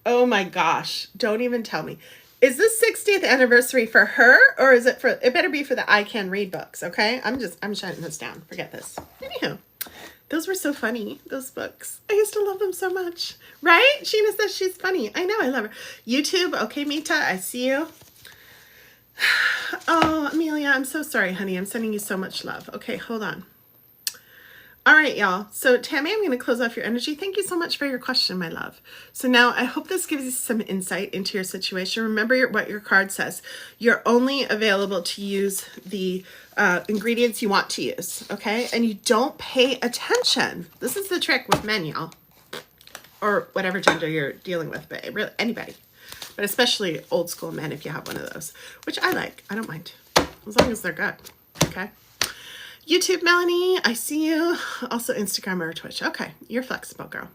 Oh my gosh. Don't even tell me. Is this 60th anniversary for her or is it for, it better be for the I Can Read books, okay? I'm shutting this down. Forget this. Anywho, those were so funny, those books. I used to love them so much, right? Sheena says she's funny. I know, I love her. YouTube, okay, Mita, I see you. Oh, Amelia, I'm so sorry, honey. I'm sending you so much love. Okay, hold on. All right, y'all. So Tammy, I'm going to close off your energy. Thank you so much for your question, my love. So now I hope this gives you some insight into your situation. Remember what your card says. You're only available to use the ingredients you want to use, okay? And you don't pay attention. This is the trick with men, y'all. Or whatever gender you're dealing with, but really anybody. But especially old school men if you have one of those, which I like. I don't mind. As long as they're good, okay? YouTube, Melanie, I see you. Also Instagram or Twitch. Okay, you're flexible, girl.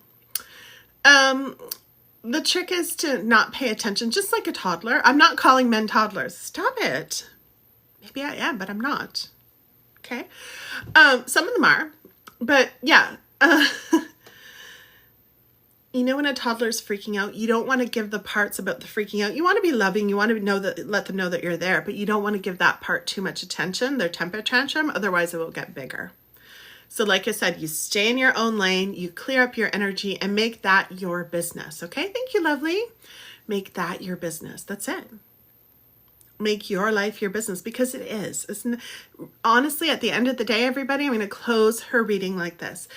The trick is to not pay attention, just like a toddler. I'm not calling men toddlers. Stop it. Maybe I am, but I'm not. Okay? Some of them are. But yeah. You know when a toddler's freaking out, you don't want to give the parts about the freaking out. You want to be loving. You want to know that, let them know that you're there, but you don't want to give that part too much attention, their temper tantrum, otherwise it will get bigger. So like I said, you stay in your own lane, you clear up your energy and make that your business. Okay, thank you, lovely. Make that your business. That's it. Make your life your business because it is. Honestly, at the end of the day, everybody, I'm going to close her reading like this.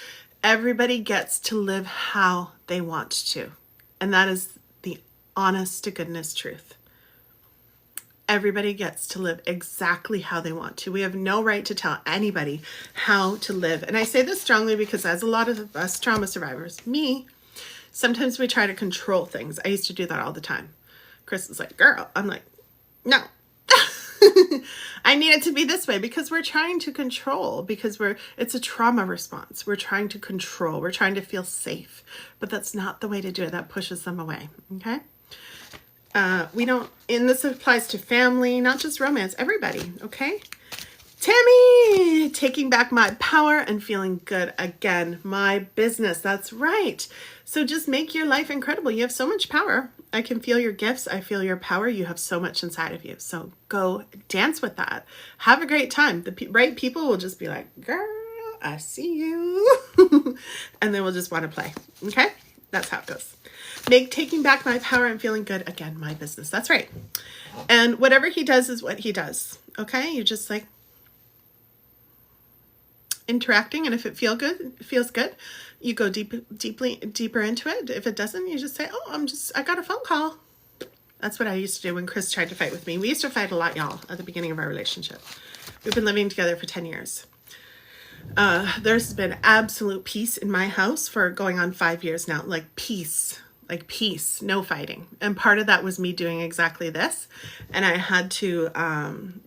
Everybody gets to live how they want to. And that is the honest to goodness truth. Everybody gets to live exactly how they want to. We have no right to tell anybody how to live. And I say this strongly because as a lot of us trauma survivors, me, sometimes we try to control things. I used to do that all the time. Chris is like, girl. I'm like, no. I need it to be this way because we're trying to control, because it's a trauma response. We're trying to control. We're trying to feel safe, but that's not the way to do it. That pushes them away. Okay. We don't, and this applies to family, not just romance, everybody. Okay. Tammy, taking back my power and feeling good again. My business. That's right. So just make your life incredible. You have so much power. I can feel your gifts. I feel your power. You have so much inside of you. So go dance with that. Have a great time. The right people will just be like, girl, I see you. And they will just want to play. Okay? That's how it goes. Make taking back my power and feeling good again my business. That's right. And whatever he does is what he does. Okay? You just like interacting, and if it feels good, you go deeper into it. If it doesn't, you just say, oh, I got a phone call. That's what I used to do when Chris tried to fight with me. We used to fight a lot, y'all, at the beginning of our relationship. We've been living together for 10 years. There's been absolute peace in my house for going on 5 years now. Like peace, no fighting. And part of that was me doing exactly this. And I had to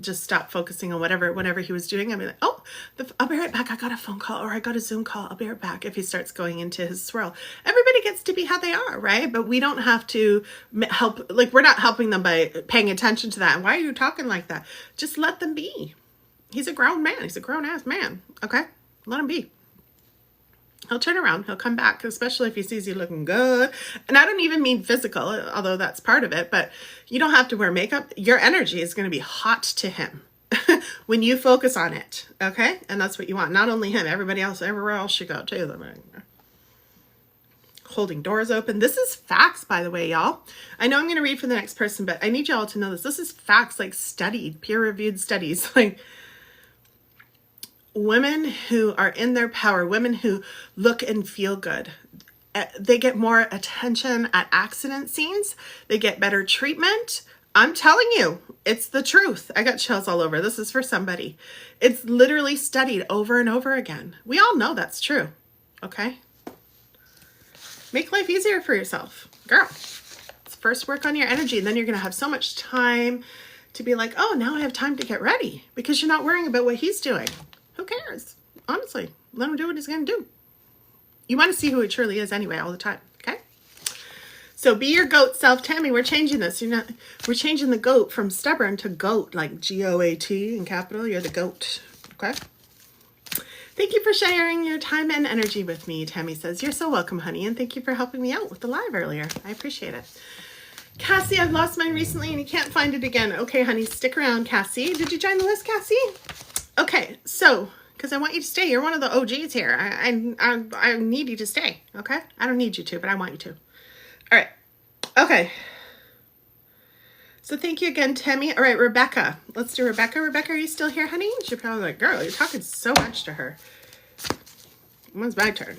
just stop focusing on whatever he was doing. I'd be like, oh, I'll be right back. I got a phone call or I got a Zoom call. I'll be right back. If he starts going into his swirl, everybody gets to be how they are, right? But we don't have to help. Like, we're not helping them by paying attention to that. And why are you talking like that? Just let them be. He's a grown man. He's a grown ass man. Okay. Let him be. He'll turn around. He'll come back, especially if he sees you looking good. And I don't even mean physical, although that's part of it. But you don't have to wear makeup. Your energy is going to be hot to him when you focus on it. Okay? And that's what you want. Not only him, everybody else, everywhere else you go too. Holding doors open. This is facts, by the way, y'all. I know I'm going to read for the next person, but I need y'all to know this. This is facts, like studied, peer-reviewed studies. Like, women who are in their power, women who look and feel good, they get more attention at accident scenes. They get better treatment. I'm telling you, it's the truth. I got chills all over. This is for somebody. It's literally studied over and over again. We all know that's true. Okay? Make life easier for yourself. Girl, let's first work on your energy, and then you're going to have so much time to be like, oh, now I have time to get ready, because you're not worrying about what he's doing. Who cares? Honestly, let him do what he's going to do. You want to see who he truly is anyway, all the time. Okay? So be your goat self. Tammy, we're changing this. We're changing the goat from stubborn to goat, like G-O-A-T in capital. You're the goat. Okay? Thank you for sharing your time and energy with me, Tammy says. You're so welcome, honey. And thank you for helping me out with the live earlier. I appreciate it. Cassie, I've lost mine recently and you can't find it again. Okay, honey, stick around, Cassie. Did you join the list, Cassie? Okay, so, because I want you to stay. You're one of the OGs here. I need you to stay, okay? I don't need you to, but I want you to. All right. Okay. So thank you again, Tammy. All right, Rebecca. Let's do Rebecca. Rebecca, are you still here, honey? She's probably like, girl, you're talking so much to her. When's my turn?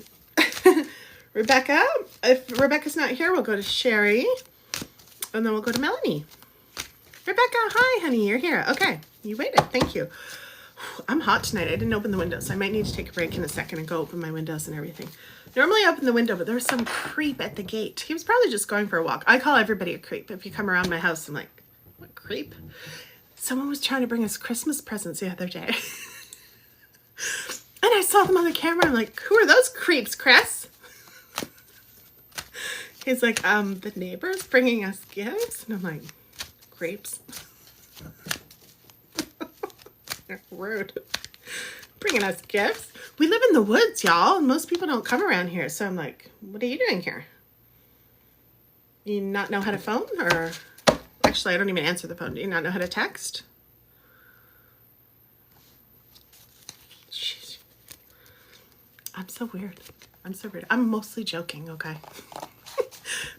Rebecca. If Rebecca's not here, we'll go to Sherry. And then we'll go to Melanie. Rebecca, hi, honey. You're here. Okay. You waited. Thank you. I'm hot tonight. I didn't open the windows. So I might need to take a break in a second and go open my windows and everything. Normally I open the window, but there was some creep at the gate. He was probably just going for a walk. I call everybody a creep. If you come around my house, I'm like, what creep? Someone was trying to bring us Christmas presents the other day. And I saw them on the camera. I'm like, who are those creeps, Chris? He's like, the neighbors bringing us gifts. And I'm like, grapes. Rude. Bringing us gifts. We live in the woods, y'all, and most people don't come around here. So I'm like, what are you doing here? You not know how to phone? Or actually, I don't even answer the phone. Do you not know how to text? Jeez. I'm so weird. I'm so weird. I'm mostly joking, okay?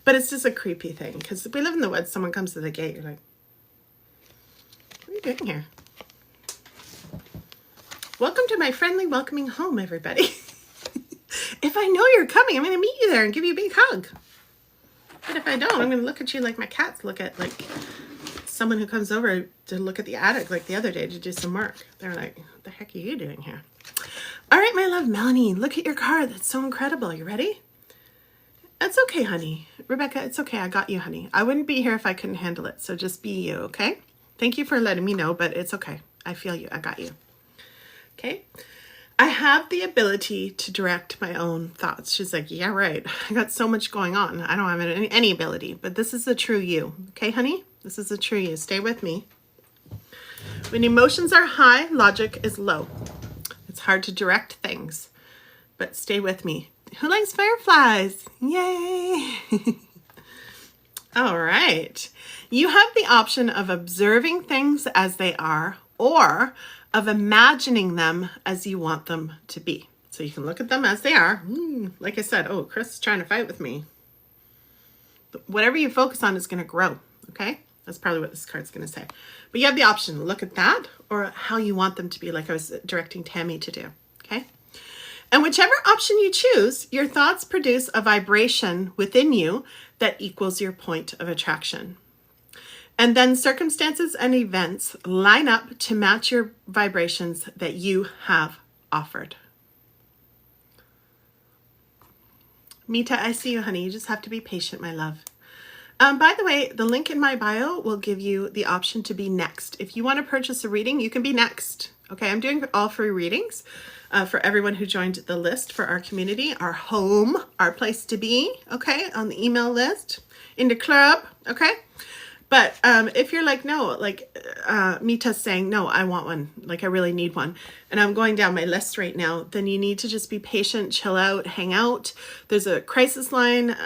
But it's just a creepy thing, because if we live in the woods, someone comes to the gate, you're like, what are you doing here? Welcome to my friendly, welcoming home, everybody. If I know you're coming, I'm going to meet you there and give you a big hug. But if I don't, I'm going to look at you like my cats look at, like, someone who comes over to look at the attic, like the other day, to do some work. They're like, what the heck are you doing here? All right, my love, Melanie, look at your card. That's so incredible. You ready? It's okay, honey. Rebecca, it's okay. I got you, honey. I wouldn't be here if I couldn't handle it. So just be you, okay? Thank you for letting me know, but it's okay. I feel you. I got you. Okay. I have the ability to direct my own thoughts. She's like, yeah, right. I got so much going on. I don't have any ability, but this is the true you. Okay, honey? This is the true you. Stay with me. When emotions are high, logic is low. It's hard to direct things, but stay with me. Who likes fireflies? Yay! All right. You have the option of observing things as they are or of imagining them as you want them to be. So you can look at them as they are. Like I said, oh, Chris is trying to fight with me. But whatever you focus on is going to grow, okay? That's probably what this card's going to say. But you have the option to look at that or how you want them to be, like I was directing Tammy to do, okay? And whichever option you choose, your thoughts produce a vibration within you that equals your point of attraction. And then circumstances and events line up to match your vibrations that you have offered. Mita, I see you, honey. You just have to be patient, my love. By the way, the link in my bio will give you the option to be next. If you want to purchase a reading, you can be next. Okay, I'm doing all free readings for everyone who joined the list for our community, our home, our place to be, okay, on the email list, in the club, okay? But if you're like, no, like Mita's saying, no, I want one, like I really need one, and I'm going down my list right now, then you need to just be patient, chill out, hang out. There's a crisis line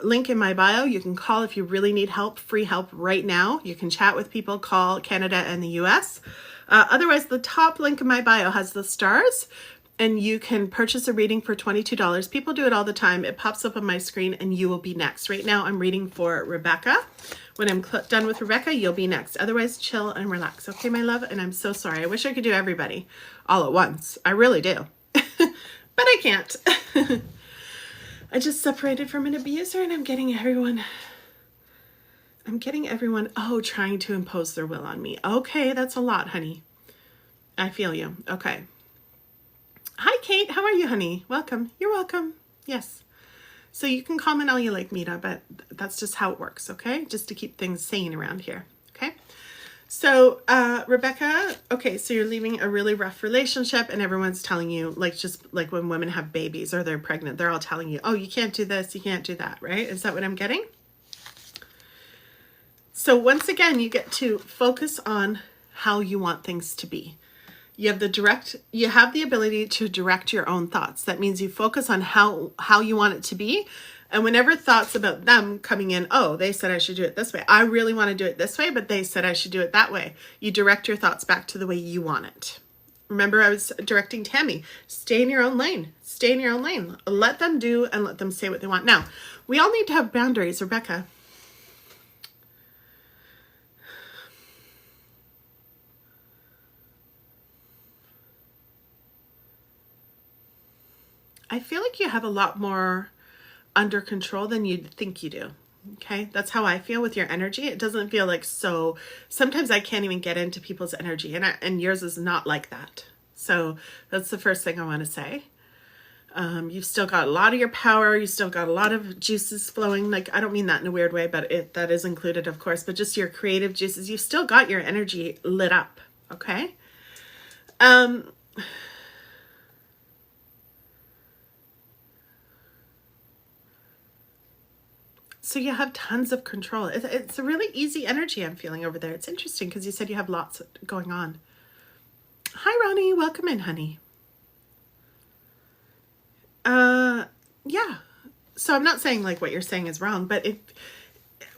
link in my bio. You can call if you really need help, free help right now. You can chat with people, call Canada and the US. Otherwise, the top link in my bio has the stars, and you can purchase a reading for $22. People do it all the time. It pops up on my screen and you will be next. Right now, I'm reading for Rebecca. When I'm done with Rebecca, you'll be next. Otherwise, chill and relax. Okay, my love? And I'm so sorry. I wish I could do everybody all at once. I really do. But I can't. I just separated from an abuser and I'm getting everyone, trying to impose their will on me. Okay, that's a lot, honey. I feel you. Okay. Hi, Kate. How are you, honey? Welcome. You're welcome. Yes. So you can comment all you like, Mita, but that's just how it works, okay? Just to keep things sane around here, okay? So, Rebecca, okay, so you're leaving a really rough relationship and everyone's telling you, like, just like when women have babies or they're pregnant, they're all telling you, oh, you can't do this, you can't do that, right? Is that what I'm getting? So once again, you get to focus on how you want things to be. You have the ability to direct your own thoughts. That means you focus on how you want it to be. And whenever thoughts about them coming in, oh, they said I should do it this way. I really want to do it this way, but they said I should do it that way. You direct your thoughts back to the way you want it. Remember, I was directing Tammy. Stay in your own lane. Stay in your own lane. Let them do and let them say what they want. Now, we all need to have boundaries, Rebecca. I feel like you have a lot more under control than you'd think you do. Okay, that's how I feel with your energy. It doesn't feel like so. Sometimes I can't even get into people's energy, and yours is not like that. So that's the first thing I want to say. You've still got a lot of your power. You still got a lot of juices flowing. Like, I don't mean that in a weird way, but that is included, of course. But just your creative juices. You've still got your energy lit up. Okay. So you have tons of control. It's a really easy energy I'm feeling over there. It's interesting because you said you have lots going on. Hi, Ronnie. Welcome in, honey. Yeah. So I'm not saying like what you're saying is wrong, but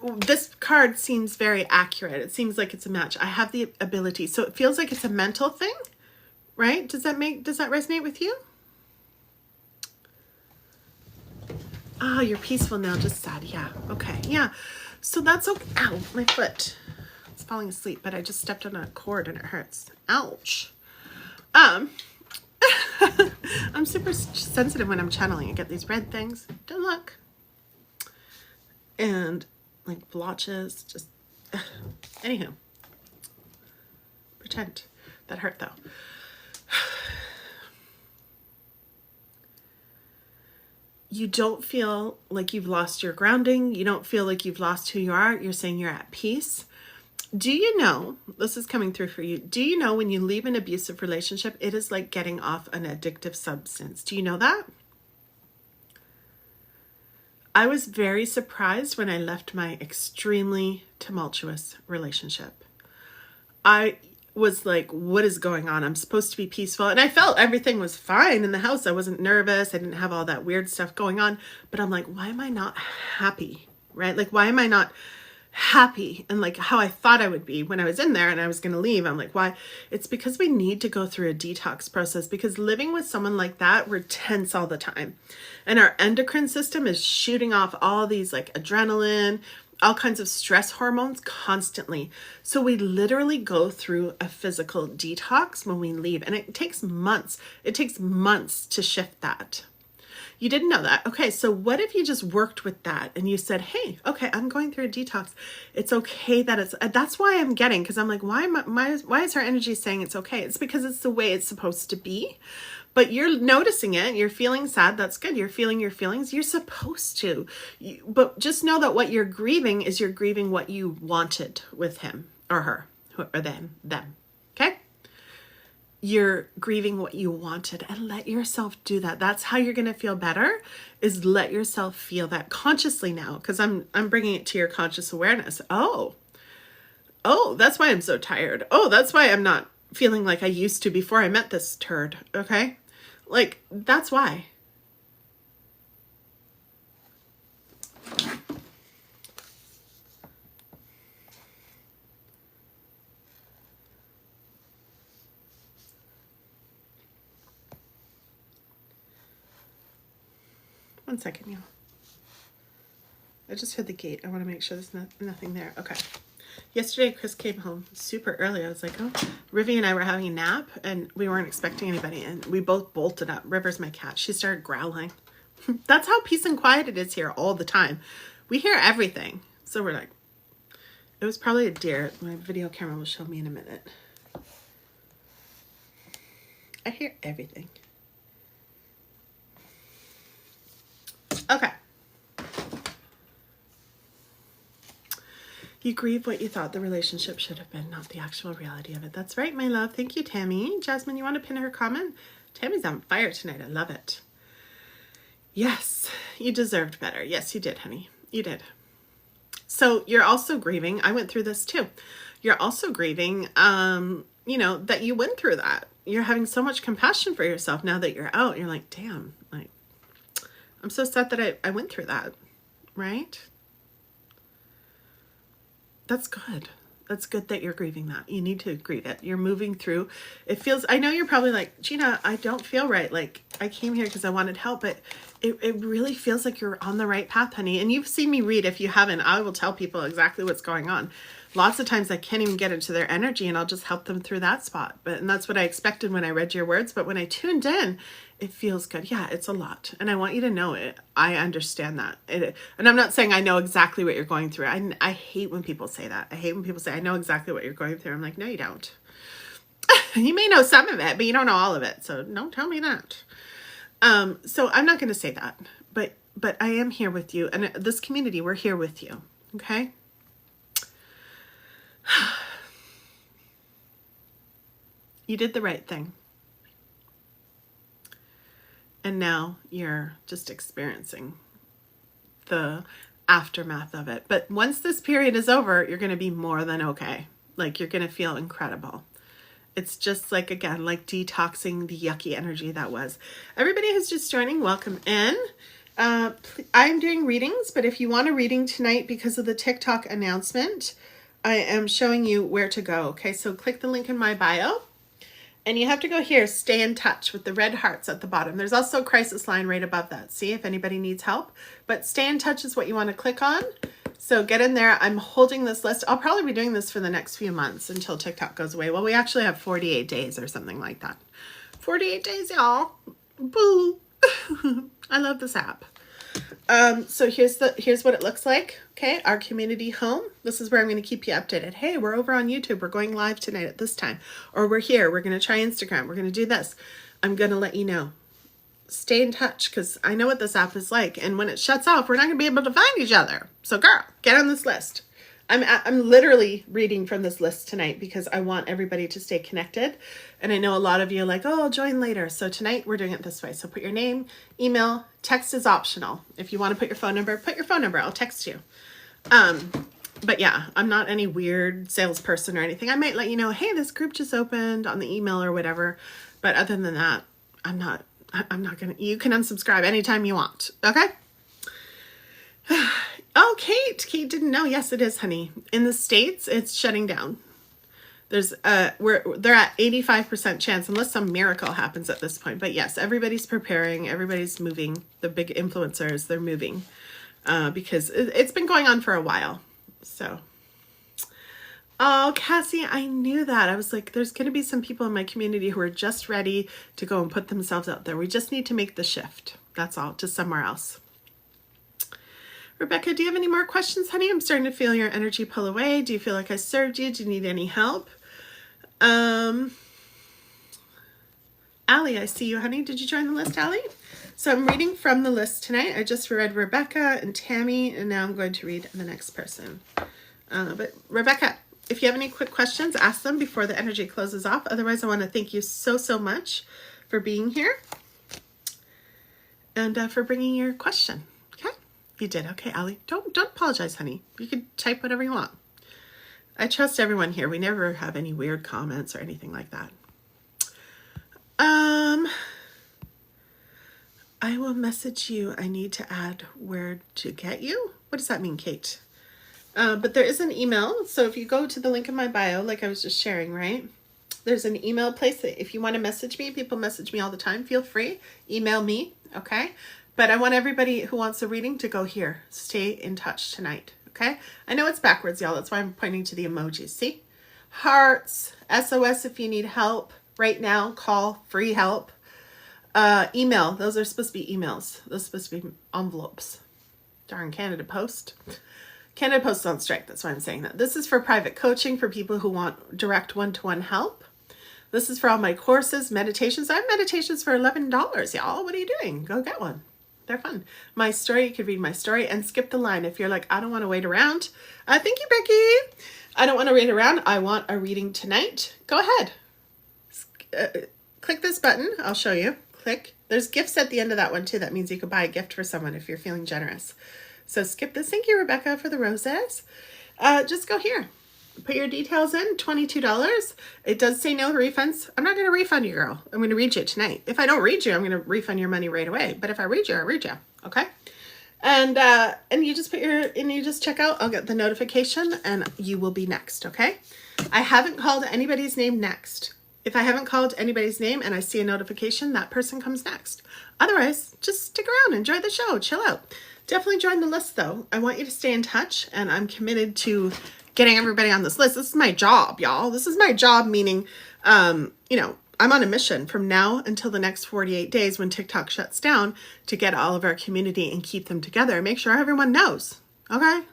this card seems very accurate. It seems like it's a match. I have the ability. So it feels like it's a mental thing, right? Does that resonate with you? Oh, you're peaceful now, just sad. Yeah. Okay. Yeah. So that's okay. Ow, my foot. It's falling asleep, but I just stepped on a cord and it hurts. Ouch. I'm super sensitive when I'm channeling. I get these red things. Don't look. And like blotches. Just. Anywho. Pretend. That hurt though. You don't feel like you've lost your grounding. You don't feel like you've lost who you are. You're saying you're at peace. Do you know, this is coming through for you, do you know when you leave an abusive relationship, it is like getting off an addictive substance? Do you know that? I was very surprised when I left my extremely tumultuous relationship. I was like, what is going on? I'm supposed to be peaceful. And I felt everything was fine in the house. I wasn't nervous. I didn't have all that weird stuff going on. But I'm like, why am I not happy? Right? Like, why am I not happy and like how I thought I would be when I was in there and I was going to leave? I'm like, why? It's because we need to go through a detox process, because living with someone like that, we're tense all the time. And our endocrine system is shooting off all these like adrenaline, all kinds of stress hormones constantly. So we literally go through a physical detox when we leave, and it takes months. It takes months to shift that. You didn't know that. Okay, so what if you just worked with that and you said, hey, okay, I'm going through a detox. It's okay that it's, that's why I'm getting, because I'm like, why is her energy saying it's okay? It's because it's the way it's supposed to be. But you're noticing it. You're feeling sad. That's good. You're feeling your feelings. You're supposed to. But just know that what you're grieving is you're grieving what you wanted with him or her or them. Okay? You're grieving what you wanted, and let yourself do that. That's how you're going to feel better, is let yourself feel that consciously now, because I'm bringing it to your conscious awareness. Oh, that's why I'm so tired. Oh, that's why I'm not feeling like I used to before I met this turd. Okay? Like, that's why. One second, y'all. I just heard the gate. I want to make sure there's nothing there. Okay. Yesterday, Chris came home super early. I was like, oh, Rivy and I were having a nap, and we weren't expecting anybody, and we both bolted up. River's my cat. She started growling. That's how peace and quiet it is here all the time. We hear everything. So we're like, it was probably a deer. My video camera will show me in a minute. I hear everything. Okay. You grieve what you thought the relationship should have been, not the actual reality of it. That's right, my love. Thank you, Tammy. Jasmine, you want to pin her comment? Tammy's on fire tonight. I love it. Yes, you deserved better. Yes, you did, honey. You did. So you're also grieving. I went through this too. You're also grieving, that you went through that. You're having so much compassion for yourself now that you're out. You're like, damn, like, I'm so sad that I went through that, right? That's good. That's good that you're grieving that. You need to grieve it. You're moving through. It feels, I know you're probably like, Gina, I don't feel right. Like, I came here because I wanted help, but it really feels like you're on the right path, honey. And you've seen me read. If you haven't, I will tell people exactly what's going on. Lots of times I can't even get into their energy, and I'll just help them through that spot. And that's what I expected when I read your words. But when I tuned in, it feels good. Yeah, it's a lot. And I want you to know it. I understand that. And I'm not saying I know exactly what you're going through. I hate when people say that. I hate when people say, I know exactly what you're going through. I'm like, no, you don't. You may know some of it, but you don't know all of it. So don't tell me that. So I'm not going to say that. But I am here with you. And this community, we're here with you. Okay? You did the right thing. And now you're just experiencing the aftermath of it. But once this period is over, you're going to be more than okay. Like, you're going to feel incredible. It's just like, again, like detoxing the yucky energy that was. Everybody who's just joining, welcome in. I'm doing readings, but if you want a reading tonight because of the TikTok announcement, I am showing you where to go. Okay, so click the link in my bio. And you have to go here, stay in touch, with the red hearts at the bottom. There's also a crisis line right above that. See if anybody needs help. But stay in touch is what you want to click on. So get in there. I'm holding this list. I'll probably be doing this for the next few months until TikTok goes away. Well, we actually have 48 days or something like that. 48 days, y'all. Boo. I love this app. So here's what it looks like. Okay, our community home. This is where I'm going to keep you updated. Hey, we're over on YouTube. We're going live tonight at this time. Or we're here. We're going to try Instagram. We're going to do this. I'm going to let you know. Stay in touch, because I know what this app is like. And when it shuts off, we're not going to be able to find each other. So girl, get on this list. I'm literally reading from this list tonight because I want everybody to stay connected. And I know a lot of you are like, oh, I'll join later. So tonight we're doing it this way. So put your name, email, text is optional. If you want to put your phone number, put your phone number. I'll text you. But yeah, I'm not any weird salesperson or anything. I might let you know, hey, this group just opened on the email or whatever. But other than that, I'm not going to, you can unsubscribe anytime you want. Okay. Oh, Kate didn't know. Yes, it is, honey. In the States, it's shutting down. They're at 85% chance, unless some miracle happens at this point. But yes, everybody's preparing. Everybody's moving. The big influencers, they're moving because it's been going on for a while. So, oh, Cassie, I knew that. I was like, there's going to be some people in my community who are just ready to go and put themselves out there. We just need to make the shift. That's all, to somewhere else. Rebecca, do you have any more questions, honey? I'm starting to feel your energy pull away. Do you feel like I served you? Do you need any help? Allie, I see you, honey. Did you join the list, Allie? So I'm reading from the list tonight. I just read Rebecca and Tammy, and now I'm going to read the next person. But Rebecca, if you have any quick questions, ask them before the energy closes off. Otherwise, I want to thank you so much for being here and for bringing your question. You did. Okay, Allie. Don't apologize, honey. You can type whatever you want. I trust everyone here. We never have any weird comments or anything like that. I will message you. I need to add where to get you. What does that mean, Kate? But there is an email. So if you go to the link in my bio, like I was just sharing, right? There's an email place that if you want to message me, people message me all the time. Feel free. Email me. Okay. But I want everybody who wants a reading to go here. Stay in touch tonight, okay? I know it's backwards, y'all. That's why I'm pointing to the emojis. See? Hearts, SOS if you need help. Right now, call, free help. Email. Those are supposed to be emails. Those are supposed to be envelopes. Darn Canada Post. Canada Post is on strike. That's why I'm saying that. This is for private coaching for people who want direct one-to-one help. This is for all my courses, meditations. I have meditations for $11, y'all. What are you doing? Go get one. They're fun. My story, you could read my story and skip the line if you're like, I don't want to wait around. Thank you, Becky. I don't want to wait around. I want a reading tonight. Go ahead. Click this button. I'll show you. Click. There's gifts at the end of that one too. That means you could buy a gift for someone if you're feeling generous. So skip this. Thank you, Rebecca, for the roses. Just go here. Put your details in, $22. It does say no refunds. I'm not going to refund you, girl. I'm going to read you tonight. If I don't read you, I'm going to refund your money right away. But if I read you, I read you. Okay? And you just you just check out. I'll get the notification and you will be next. Okay? I haven't called anybody's name next. If I haven't called anybody's name and I see a notification, that person comes next. Otherwise, just stick around, enjoy the show, chill out. Definitely join the list though. I want you to stay in touch and I'm committed to getting everybody on this list. This is my job, y'all. This is my job, meaning, I'm on a mission from now until the next 48 days when TikTok shuts down to get all of our community and keep them together and make sure everyone knows, okay,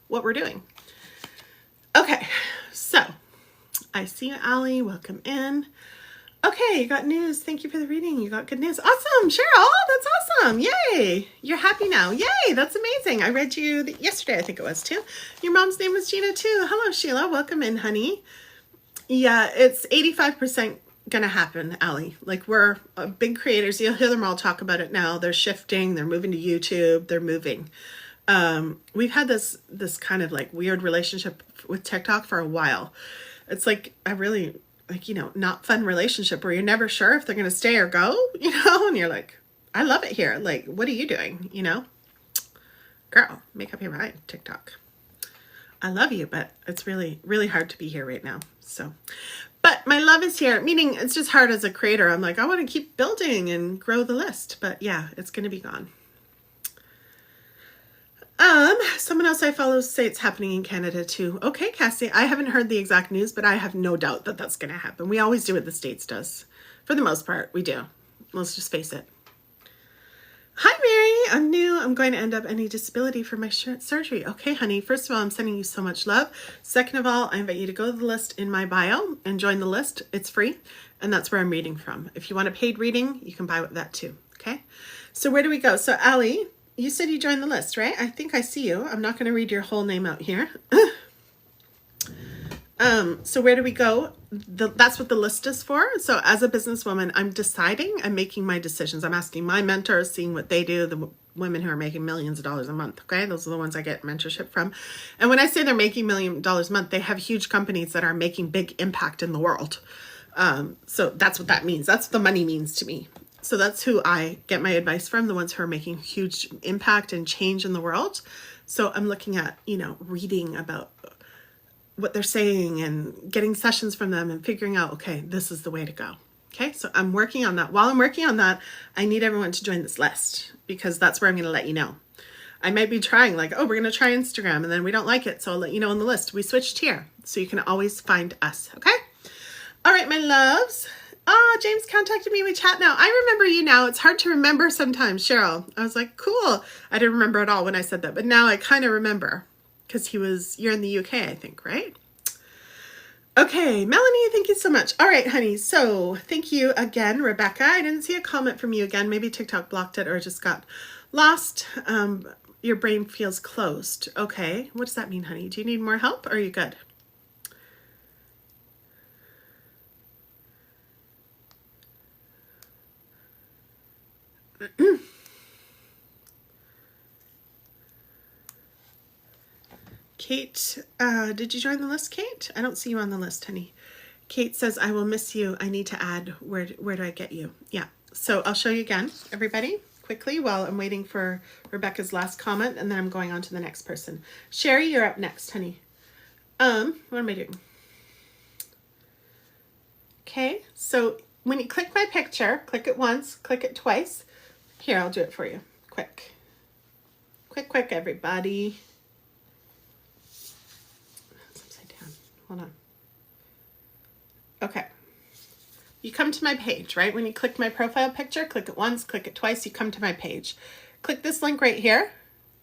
what we're doing. Okay, so I see you, Allie. Welcome in. Okay, you got news. Thank you for the reading. You got good news. Awesome, Cheryl. That's awesome. Yay. You're happy now. Yay, that's amazing. I read you yesterday, I think it was too. Your mom's name was Gina too. Hello, Sheila. Welcome in, honey. Yeah, it's 85% gonna happen, Allie. Like we're big creators. You'll hear them all talk about it now. They're shifting. They're moving to YouTube. They're moving. We've had this kind of like weird relationship with TikTok for a while. It's like a really not fun relationship where you're never sure if they're going to stay or go, and you're like, I love it here. Like, what are you doing? Girl, make up your mind, TikTok. I love you, but it's really, really hard to be here right now. So, but my love is here, meaning it's just hard as a creator. I'm like, I want to keep building and grow the list, but yeah, it's going to be gone. Someone else I follow say it's happening in Canada too. Okay, Cassie, I haven't heard the exact news, but I have no doubt that that's going to happen. We always do what the States does. For the most part, we do. Let's just face it. Hi, Mary. I'm new. I'm going to end up any disability for my surgery. Okay, honey. First of all, I'm sending you so much love. Second of all, I invite you to go to the list in my bio and join the list. It's free, and that's where I'm reading from. If you want a paid reading, you can buy that too. Okay? So where do we go? So, Allie, you said you joined the list, right? I think I see you. I'm not going to read your whole name out here. So where do we go? That's what the list is for. So as a businesswoman, I'm deciding, I'm making my decisions. I'm asking my mentors, seeing what they do, the women who are making millions of dollars a month. Okay. Those are the ones I get mentorship from. And when I say they're making $1 million a month, they have huge companies that are making big impact in the world. So that's what that means. That's what the money means to me. So that's who I get my advice from, the ones who are making huge impact and change in the world. So I'm looking at, reading about what they're saying and getting sessions from them and figuring out, okay, this is the way to go. Okay, so I'm working on that. While I'm working on that, I need everyone to join this list because that's where I'm going to let you know. I might be trying we're going to try Instagram and then we don't like it. So I'll let you know on the list. We switched here so you can always find us. Okay. All right, my loves. Oh, James contacted me. We chat now. I remember you now. It's hard to remember sometimes, Cheryl. I was like, cool. I didn't remember at all when I said that, but now I kind of remember. Because you're in the UK, I think, right? Okay, Melanie, thank you so much. All right, honey. So thank you again, Rebecca. I didn't see a comment from you again. Maybe TikTok blocked it or just got lost. Your brain feels closed. Okay, what does that mean, honey? Do you need more help or are you good? Kate, did you join the list, Kate? I don't see you on the list, honey. Kate says, I will miss you. I need to add, where do I get you? Yeah, so I'll show you again, everybody, quickly while I'm waiting for Rebecca's last comment, and then I'm going on to the next person. Sherry, you're up next, honey. What am I doing? Okay, so when you click my picture, click it once, click it twice. Here, I'll do it for you. Quick, everybody. Hold on. Okay. You come to my page, right? When you click my profile picture, click it once, click it twice, you come to my page. Click this link right here.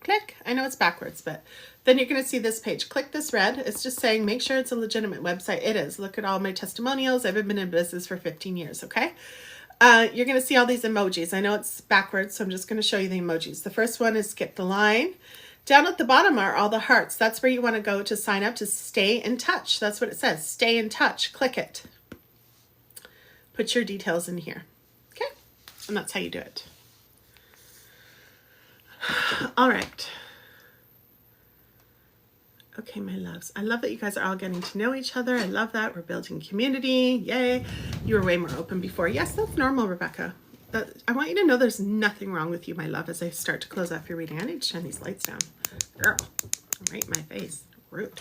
Click. I know it's backwards, but then you're going to see this page. Click this red. It's just saying, make sure it's a legitimate website. It is. Look at all my testimonials. I've been in business for 15 years, okay? You're going to see all these emojis. I know it's backwards, so I'm just going to show you the emojis. The first one is skip the line. Down at the bottom are all the hearts. That's where you want to go to sign up to stay in touch. That's what it says. Stay in touch. Click it. Put your details in here. Okay? And that's how you do it. All right. Okay, my loves. I love that you guys are all getting to know each other. I love that. We're building community. Yay. You were way more open before. Yes, that's normal, Rebecca. I want you to know there's nothing wrong with you, my love, as I start to close off your reading. I need to turn these lights down. Girl, right in my face. Rude.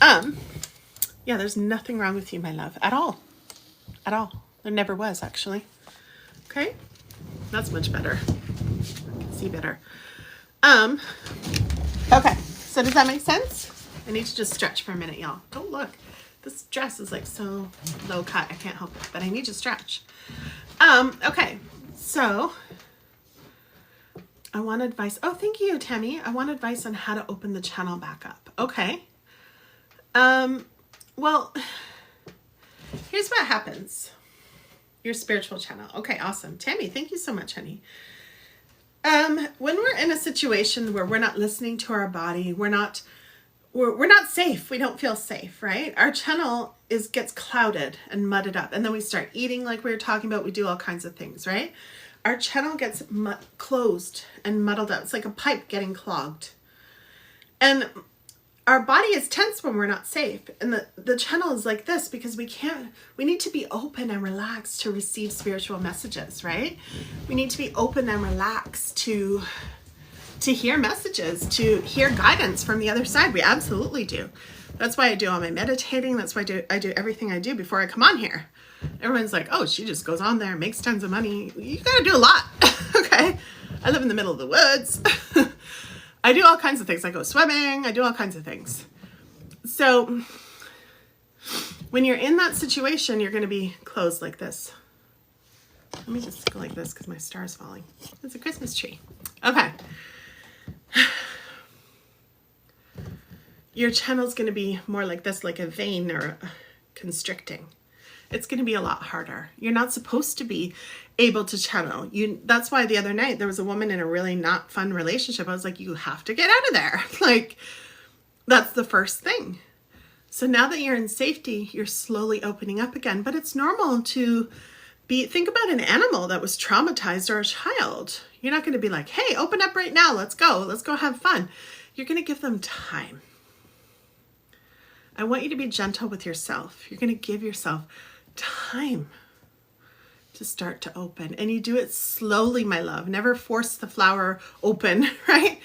Yeah, there's nothing wrong with you, my love, at all. At all. There never was, actually. Okay? That's much better. I can see better. Okay. So does that make sense? I need to just stretch for a minute, y'all. Don't look. This dress is like so low cut. I can't help it, but I need to stretch. Okay, so I want advice. Oh, thank you, Tammy. I want advice on how to open the channel back up. Okay. Well, here's what happens. Your spiritual channel. Okay, awesome. Tammy, thank you so much, honey. When we're in a situation where we're not listening to our body, we're not safe. We don't feel safe, right? Our channel gets clouded and mudded up. And then we start eating like we were talking about. We do all kinds of things, right? Our channel gets closed and muddled up. It's like a pipe getting clogged. And our body is tense when we're not safe. And the channel is like this because we need to be open and relaxed to receive spiritual messages, right? We need to be open and relaxed to hear messages, to hear guidance from the other side. We absolutely do. That's why I do all my meditating. That's why I do everything I do before I come on here. Everyone's like, oh, she just goes on there, makes tons of money. You got to do a lot. Okay. I live in the middle of the woods. I do all kinds of things. I go swimming. I do all kinds of things. So when you're in that situation, you're going to be closed like this. Let me just go like this because my star is falling. It's a Christmas tree. Okay. Your channel's going to be more like this, like a vein or constricting. it's going to be a lot harder. You're not supposed to be able to channel. That's why the other night there was a woman in a really not fun relationship. I was like, you have to get out of there. Like, that's the first thing. So now that you're in safety, you're slowly opening up again. But it's normal to think about an animal that was traumatized or a child. You're not going to be like, hey, open up right now. Let's go have fun. You're going to give them time. I want you to be gentle with yourself. You're going to give yourself time to start to open. And you do it slowly, my love. Never force the flower open, right?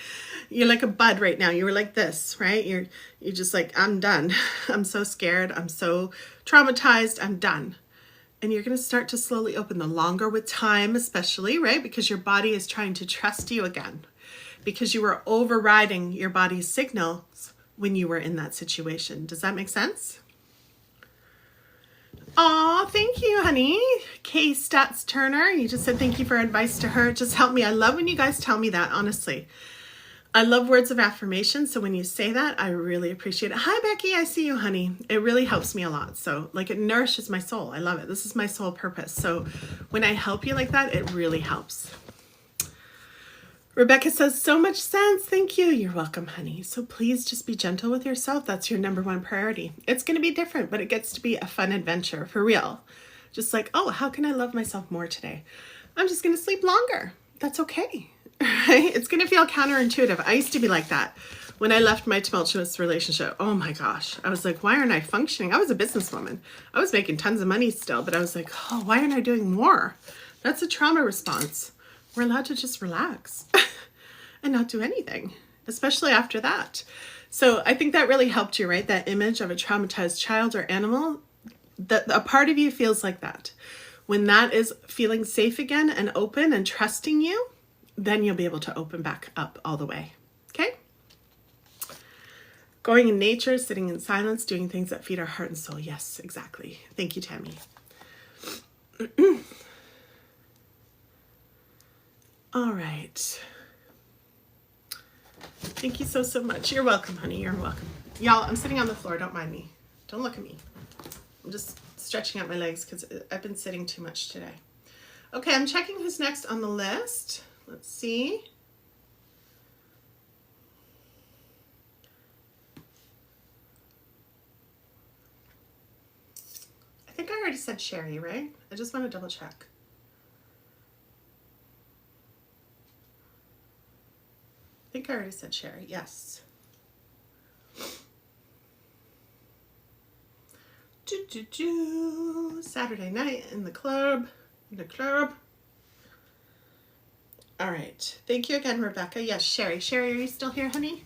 You're like a bud right now. You were like this, right? You're just like, I'm done. I'm so scared. I'm so traumatized. I'm done. And you're going to start to slowly open, the longer with time, especially, right? Because your body is trying to trust you again. Because you were overriding your body's signals when you were in that situation. Does that make sense? Oh, thank you, honey. K Stats Turner, you just said thank you for advice to her. It just helped me. I love when you guys tell me that, honestly. I love words of affirmation, so when you say that, I really appreciate it. Hi, Becky, I see you, honey. It really helps me a lot. So, like, it nourishes my soul. I love it. This is my soul purpose. So when I help you like that, it really helps. Rebecca says, so much sense. Thank you. You're welcome, honey. So please just be gentle with yourself. That's your number one priority. It's going to be different, but it gets to be a fun adventure for real. Just like, oh, how can I love myself more today? I'm just going to sleep longer. That's okay. Right? It's going to feel counterintuitive. I used to be like that when I left my tumultuous relationship. Oh my gosh. I was like, why aren't I functioning? I was a businesswoman. I was making tons of money still, but I was like, oh, why aren't I doing more? That's a trauma response. We're allowed to just relax and not do anything, especially after that. So I think that really helped you, right? That image of a traumatized child or animal, that a part of you feels like that. When that is feeling safe again and open and trusting you, then you'll be able to open back up all the way. Okay? Going in nature, sitting in silence, doing things that feed our heart and soul. Yes, exactly. Thank you, Tammy. All right. Thank you so much. You're welcome, honey. You're welcome. Y'all, I'm sitting on the floor. Don't mind me. Don't look at me. I'm just stretching out my legs because I've been sitting too much today. Okay, I'm checking who's next on the list. Let's see. I think I already said Sherry, right? I just want to double check. I think I already said Sherry. Yes. Saturday night in the club. All right. Thank you again, Rebecca. Yes, Sherry. Sherry, are you still here, honey?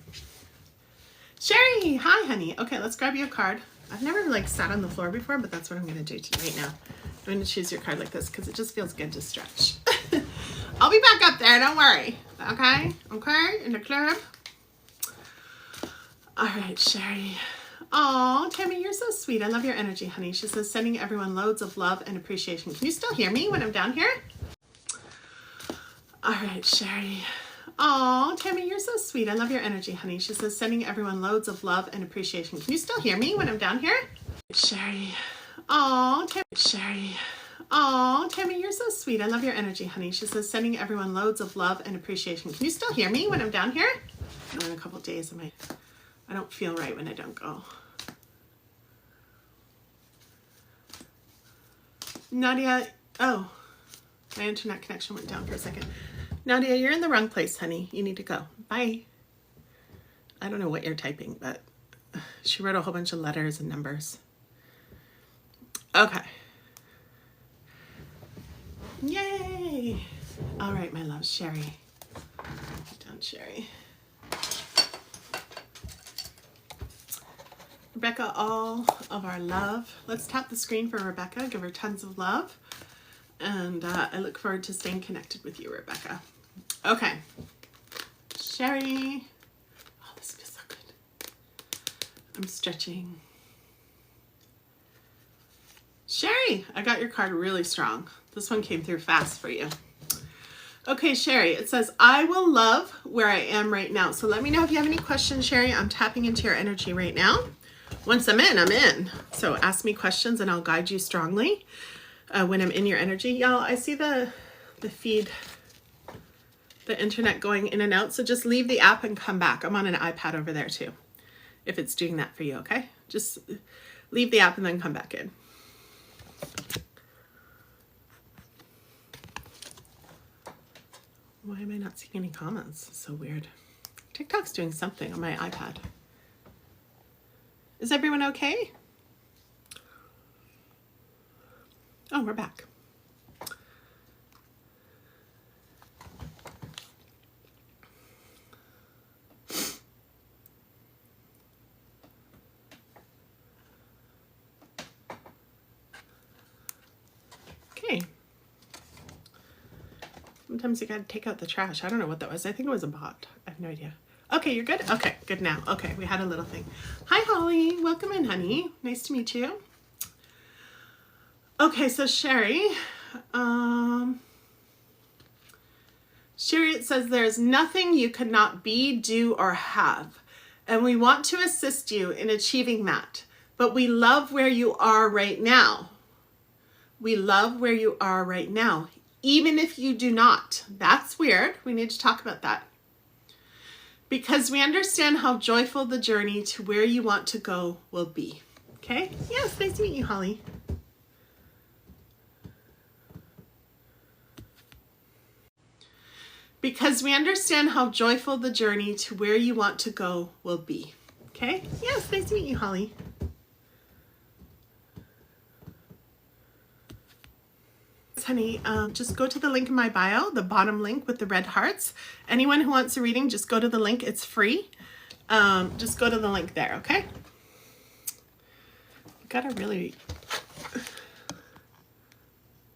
Sherry, hi, honey. Okay, let's grab you a card. I've never sat on the floor before, but that's what I'm going to do right now. I'm going to choose your card like this because it just feels good to stretch. I'll be back up there. Don't worry. Okay? Okay? In the club. All right, Sherry. Oh, Tammy, you're so sweet. I love your energy, honey. She says, sending everyone loads of love and appreciation. Can you still hear me when I'm down here? All right, Sherry. Oh, Tammy, you're so sweet. I love your energy, honey. She says, sending everyone loads of love and appreciation. Can you still hear me when I'm down here? Sherry. Oh, Tammy. Sherry. Oh, Tammy, you're so sweet. I love your energy, honey. She says, sending everyone loads of love and appreciation. Can you still hear me when I'm down here? In a couple of days, I don't feel right when I don't go. Nadia, oh, my internet connection went down for a second. Nadia, you're in the wrong place, honey. You need to go. Bye. I don't know what you're typing, but she wrote a whole bunch of letters and numbers. Okay. Yay. All right, my love, Sherry. Get down, Sherry. Rebecca, all of our love. Let's tap the screen for Rebecca. Give her tons of love. And I look forward to staying connected with you, Rebecca. Okay. Sherry. Oh, this feels so good. I'm stretching. Sherry, I got your card really strong. This one came through fast for you. Okay, Sherry, it says, I will love where I am right now. So let me know if you have any questions, Sherry. I'm tapping into your energy right now. Once I'm in, I'm in. So ask me questions and I'll guide you strongly when I'm in your energy. Y'all, I see the feed, the internet going in and out. So just leave the app and come back. I'm on an iPad over there too, if it's doing that for you, okay? Just leave the app and then come back in. Why am I not seeing any comments? So weird. TikTok's doing something on my iPad. Is everyone okay? Oh, we're back. Okay. Sometimes you gotta take out the trash. I don't know what that was. I think it was a bot. I have no idea. Okay, you're good? Okay, good now. Okay, we had a little thing. Hi, Holly. Welcome in, honey. Nice to meet you. Okay, so Sherry. Sherry, it says there's nothing you cannot be, do, or have. And we want to assist you in achieving that. But we love where you are right now. We love where you are right now, even if you do not. That's weird. We need to talk about that. Because we understand how joyful the journey to where you want to go will be. Okay? Yes, nice to meet you, Holly. Because we understand how joyful the journey to where you want to go will be. Okay? Yes, nice to meet you, Holly. Honey, just go to the link in my bio, the bottom link with the red hearts. Anyone who wants a reading, just go to the link. It's free. Just go to the link there, okay? Gotta really...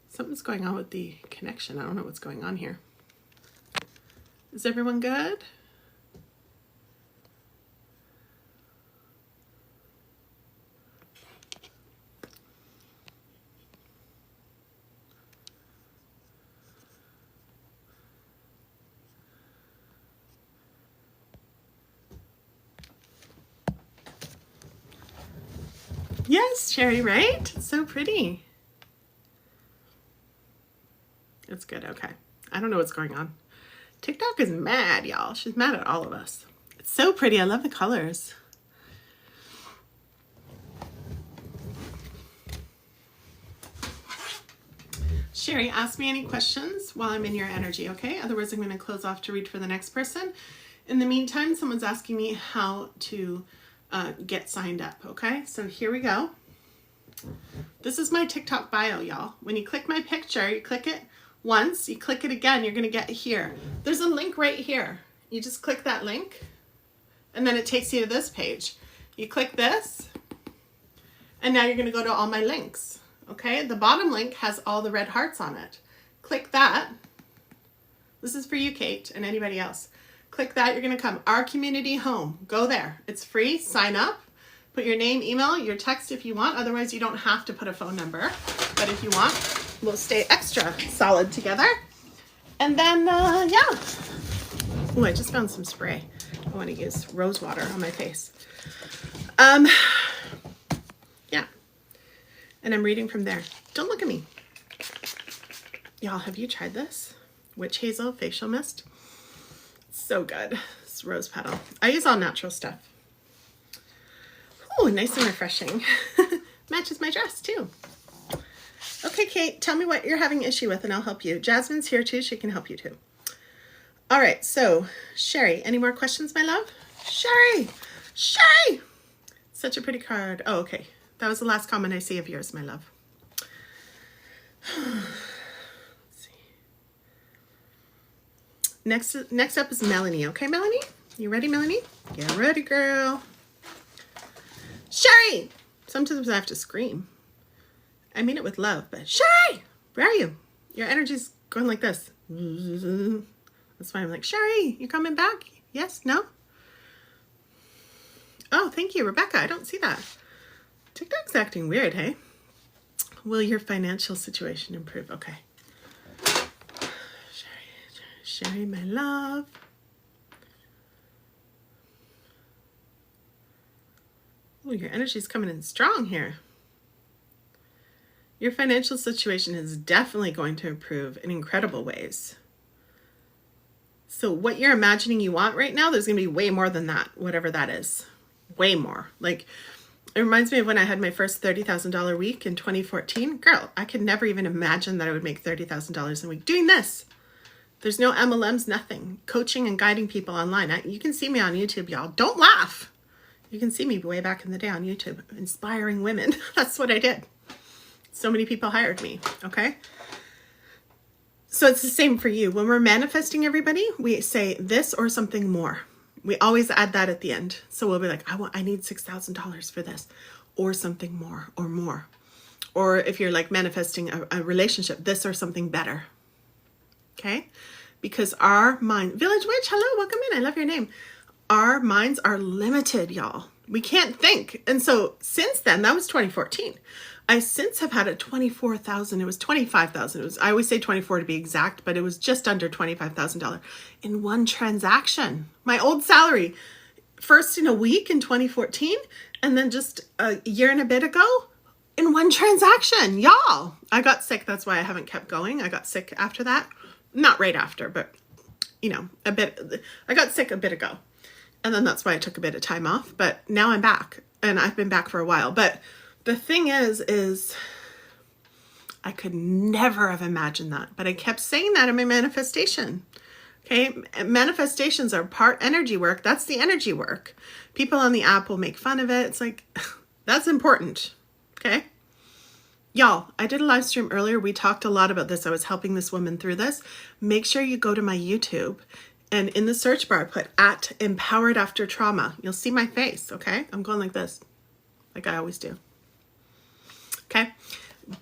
Something's going on with the connection. I don't know what's going on here. Is everyone good? Yes, Sherry, right? It's so pretty. It's good, okay. I don't know what's going on. TikTok is mad, y'all. She's mad at all of us. It's so pretty. I love the colors. Sherry, ask me any questions while I'm in your energy, okay? Otherwise, I'm going to close off to read for the next person. In the meantime, someone's asking me how to get signed up, okay? So here we go. This is my TikTok bio, y'all. When you click my picture, you click it once, you click it again, you're going to get here. There's a link right here. You just click that link, and then it takes you to this page. You click this, and now you're going to go to all my links. Okay, the bottom link has all the red hearts on it. Click that. This is for you, Kate, and anybody else. Click that, you're gonna come, Our Community Home. Go there, it's free, sign up. Put your name, email, your text if you want. Otherwise, you don't have to put a phone number. But if you want, we'll stay extra solid together. And then, yeah. Oh, I just found some spray. I wanna use rose water on my face. Yeah. And I'm reading from there. Don't look at me. Y'all, have you tried this? Witch Hazel Facial Mist. It's so good. It's rose petal. I use all natural stuff. Oh, nice and refreshing. Matches my dress too. Okay, Kate, tell me what you're having issue with and I'll help you. Jasmine's here too. She can help you too. All right, so Sherry, any more questions, my love? Sherry! Sherry! Such a pretty card. Oh, okay. That was the last comment I see of yours, my love. Let's see. Next up is Melanie. Okay, Melanie? You ready, Melanie? Get ready, girl. Sherry! Sometimes I have to scream. I mean it with love, but Sherry! Where are you? Your energy's going like this. That's why I'm like, Sherry, you coming back? Yes? No? Oh, thank you, Rebecca. I don't see that. TikTok's acting weird, hey? Will your financial situation improve? Okay. Sherry, my love. Oh, your energy's coming in strong here. Your financial situation is definitely going to improve in incredible ways. So what you're imagining you want right now, there's going to be way more than that, whatever that is. Way more. Like, it reminds me of when I had my first $30,000 week in 2014. Girl, I could never even imagine that I would make $30,000 a week doing this. There's no MLMs, nothing. Coaching and guiding people online. You can see me on YouTube, y'all. Don't laugh. You can see me way back in the day on YouTube, inspiring women. That's what I did. So many people hired me, okay? So it's the same for you. When we're manifesting, everybody, we say this or something more. We always add that at the end. So we'll be like, I need $6,000 for this, or something more, or more. Or if you're like manifesting a relationship, this or something better. Okay? Because our mind, Village Witch, hello, welcome in. I love your name. Our minds are limited, y'all. We can't think. And so since then, that was 2014. I since have had a 24,000. It was 25,000. It was, I always say 24 to be exact, but it was just under $25,000 in one transaction. My old salary, first in a week in 2014, and then just a year and a bit ago in one transaction. Y'all, I got sick. That's why I haven't kept going. I got sick after that. Not right after, but you know, I got sick a bit ago. And then that's why I took a bit of time off, but now I'm back, and I've been back for a while. But the thing is I could never have imagined that, but I kept saying that in my manifestation. Okay. Manifestations are part energy work. That's the energy work. People on the app will make fun of it. It's like, that's important. Okay. Y'all, I did a live stream earlier. We talked a lot about this. I was helping this woman through this. Make sure you go to my YouTube, and in the search bar, put @EmpoweredAfterTrauma. You'll see my face, okay? I'm going like this, like I always do. Okay?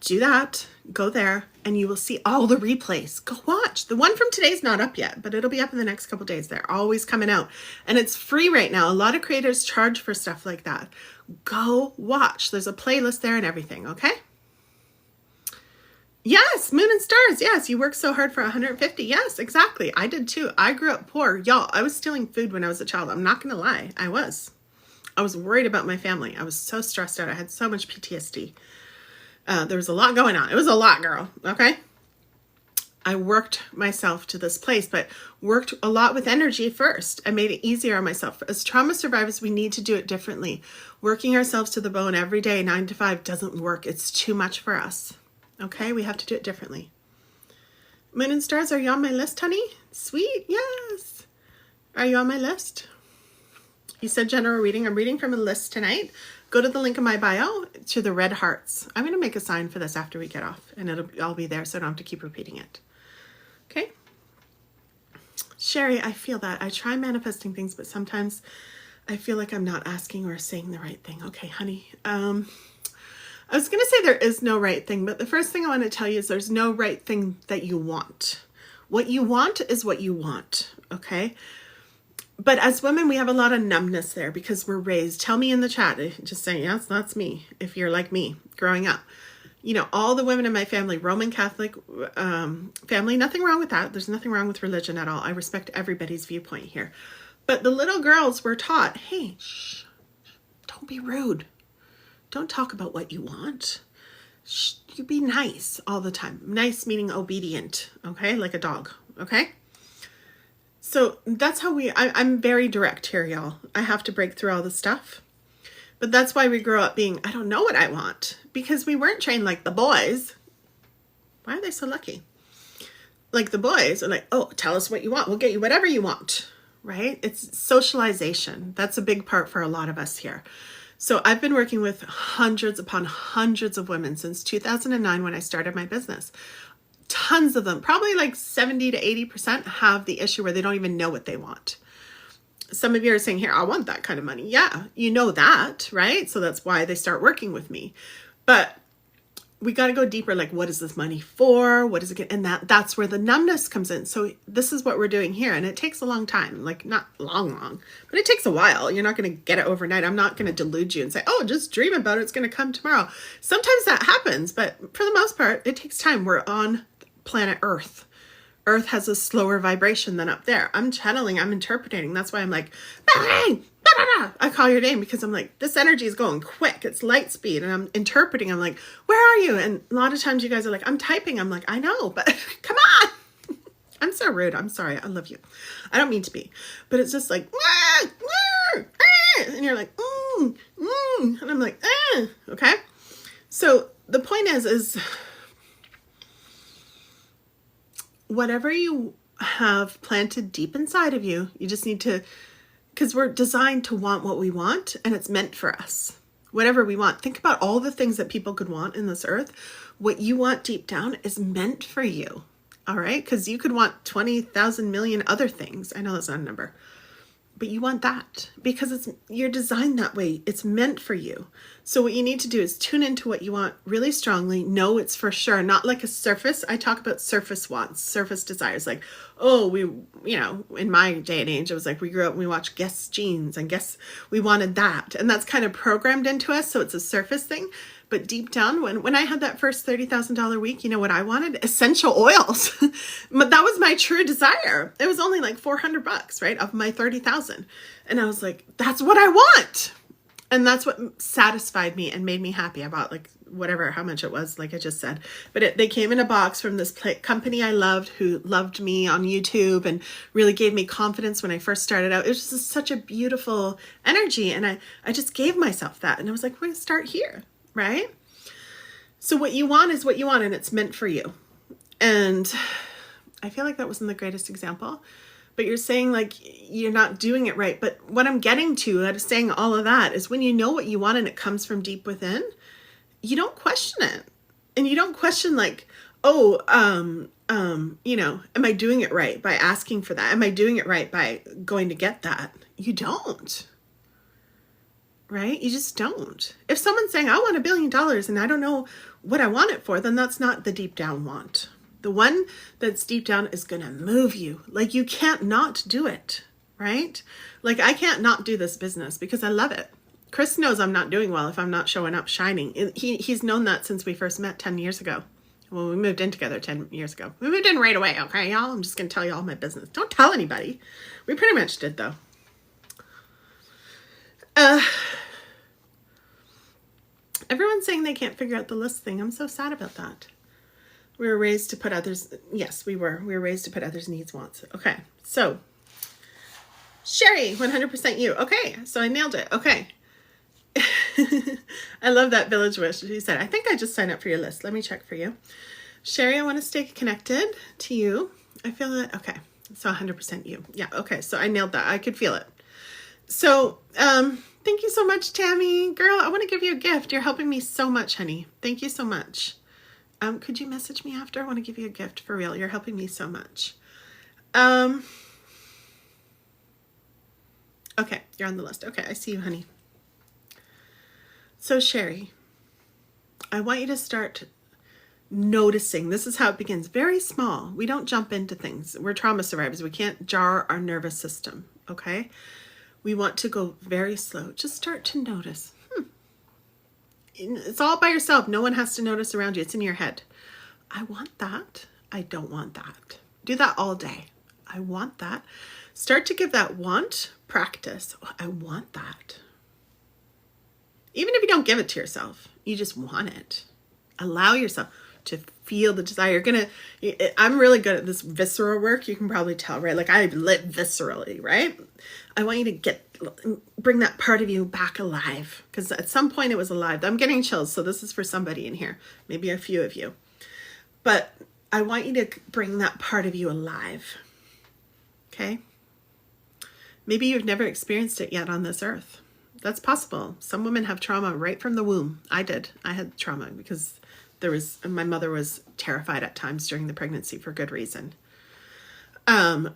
Do that. Go there, and you will see all the replays. Go watch. The one from today's not up yet, but it'll be up in the next couple days. They're always coming out. And it's free right now. A lot of creators charge for stuff like that. Go watch. There's a playlist there and everything, okay? Yes, Moon and Stars. Yes, you work so hard for 150. Yes, exactly. I did too. I grew up poor. Y'all, I was stealing food when I was a child. I'm not going to lie. I was worried about my family. I was so stressed out. I had so much PTSD. There was a lot going on. It was a lot, girl. Okay. I worked myself to this place, but worked a lot with energy first. I made it easier on myself. As trauma survivors, we need to do it differently. Working ourselves to the bone every day, 9 to 5, doesn't work. It's too much for us. Okay, we have to do it differently. Moon and Stars, are you on my list, honey? Sweet, yes. Are you on my list? You said general reading. I'm reading from a list tonight. Go to the link in my bio to the red hearts. I'm going to make a sign for this after we get off, and I'll be there so I don't have to keep repeating it. Okay? Sherry, I feel that. I try manifesting things, but sometimes I feel like I'm not asking or saying the right thing. Okay, honey. I was going to say there is no right thing, but the first thing I want to tell you is there's no right thing that you want. What you want is what you want, okay? But as women, we have a lot of numbness there because we're raised. Tell me in the chat, just saying, yes, that's me, if you're like me growing up. You know, all the women in my family, Roman Catholic family, nothing wrong with that. There's nothing wrong with religion at all. I respect everybody's viewpoint here. But the little girls were taught, hey, shh, don't be rude. Don't talk about what you want. You be nice all the time. Nice meaning obedient, okay? Like a dog, okay? So that's how I'm very direct here, y'all. I have to break through all the stuff. But that's why we grow up being, I don't know what I want. Because we weren't trained like the boys. Why are they so lucky? Like the boys are like, oh, tell us what you want. We'll get you whatever you want, right? It's socialization. That's a big part for a lot of us here. So I've been working with hundreds upon hundreds of women since 2009 when I started my business. Tons of them, probably like 70 to 80% have the issue where they don't even know what they want. Some of you are saying, here, I want that kind of money. Yeah, you know that, right? So that's why they start working with me. But we got to go deeper. Like, what is this money for? What is it? And that's where the numbness comes in. So this is what we're doing here. And it takes a long time, like not long, but it takes a while. You're not going to get it overnight. I'm not going to delude you and say, oh, just dream about it. It's going to come tomorrow. Sometimes that happens, but for the most part, it takes time. We're on planet Earth. Earth has a slower vibration than up there. I'm channeling, I'm interpreting. That's why I'm like, bang, I call your name because I'm like, this energy is going quick. It's light speed. And I'm interpreting. I'm like, where are you? And a lot of times you guys are like, I'm typing. I'm like, I know, but come on. I'm so rude. I'm sorry. I love you. I don't mean to be, but it's just like, and you're like, and I'm like, okay. So the point is whatever you have planted deep inside of you, you just need to, because we're designed to want what we want, and it's meant for us. Whatever we want. Think about all the things that people could want in this earth. What you want deep down is meant for you. All right? Because you could want 20,000 million other things. I know that's not a number. But you want that because you're designed that way. It's meant for you. So what you need to do is tune into what you want really strongly. Know it's for sure, not like a surface. I talk about surface wants, surface desires. Like, oh, in my day and age, it was like we grew up and we watched Guess Jeans and Guess we wanted that. And that's kind of programmed into us. So it's a surface thing. But deep down, when I had that first $30,000 week, you know what I wanted? Essential oils. But that was my true desire. It was only like $400, right? Of my 30,000. And I was like, that's what I want. And that's what satisfied me and made me happy. I bought like whatever, how much it was, like I just said. But they came in a box from this company I loved, who loved me on YouTube and really gave me confidence when I first started out. It was just such a beautiful energy. And I just gave myself that. And I was like, we're going to start here. Right? So what you want is what you want, and it's meant for you. And I feel like that wasn't the greatest example, but you're saying like you're not doing it right. But what I'm getting to, that is saying all of that, is when you know what you want and it comes from deep within, you don't question it. And you don't question like, oh, am I doing it right by asking for that? Am I doing it right by going to get that? You don't. Right? You just don't. If someone's saying, I want $1 billion and I don't know what I want it for, then that's not the deep down want. The one that's deep down is going to move you. Like you can't not do it, right? Like I can't not do this business because I love it. Chris knows I'm not doing well if I'm not showing up shining. He's known that since we first met 10 years ago. Well, we moved in together 10 years ago. We moved in right away, okay, y'all? I'm just going to tell you all my business. Don't tell anybody. We pretty much did, though. Everyone's saying they can't figure out the list thing. I'm so sad about that. We were raised to put others, yes, we were raised to put others' needs, wants. Okay, so Sherry, 100% you. Okay, so I nailed it. Okay. I love that Village Wish. She said, I think I just signed up for your list. Let me check for you. Sherry, I want to stay connected to you. I feel that, okay, so 100% you. Yeah, okay, so I nailed that. I could feel it. So, thank you so much, Tammy. Girl, I want to give you a gift. You're helping me so much, honey. Thank you so much. Could you message me after? I want to give you a gift for real. You're helping me so much. Okay, you're on the list. Okay, I see you, honey. So, Sherry, I want you to start noticing. This is how it begins. Very small. We don't jump into things. We're trauma survivors. We can't jar our nervous system, okay? We want to go very slow. Just start to notice. It's all by yourself. No one has to notice around you. It's in your head. I want that. I don't want that. Do that all day. I want that. Start to give that want practice. I want that. Even if you don't give it to yourself, you just want it. Allow yourself to feel the desire. I'm really good at this visceral work. You can probably tell, right? Like I live viscerally, right? I want you to bring that part of you back alive, because at some point it was alive. I'm getting chills, so this is for somebody in here, maybe a few of you. But I want you to bring that part of you alive, okay? Maybe you've never experienced it yet on this earth. That's possible. Some women have trauma right from the womb. I did. I had trauma because my mother was terrified at times during the pregnancy for good reason.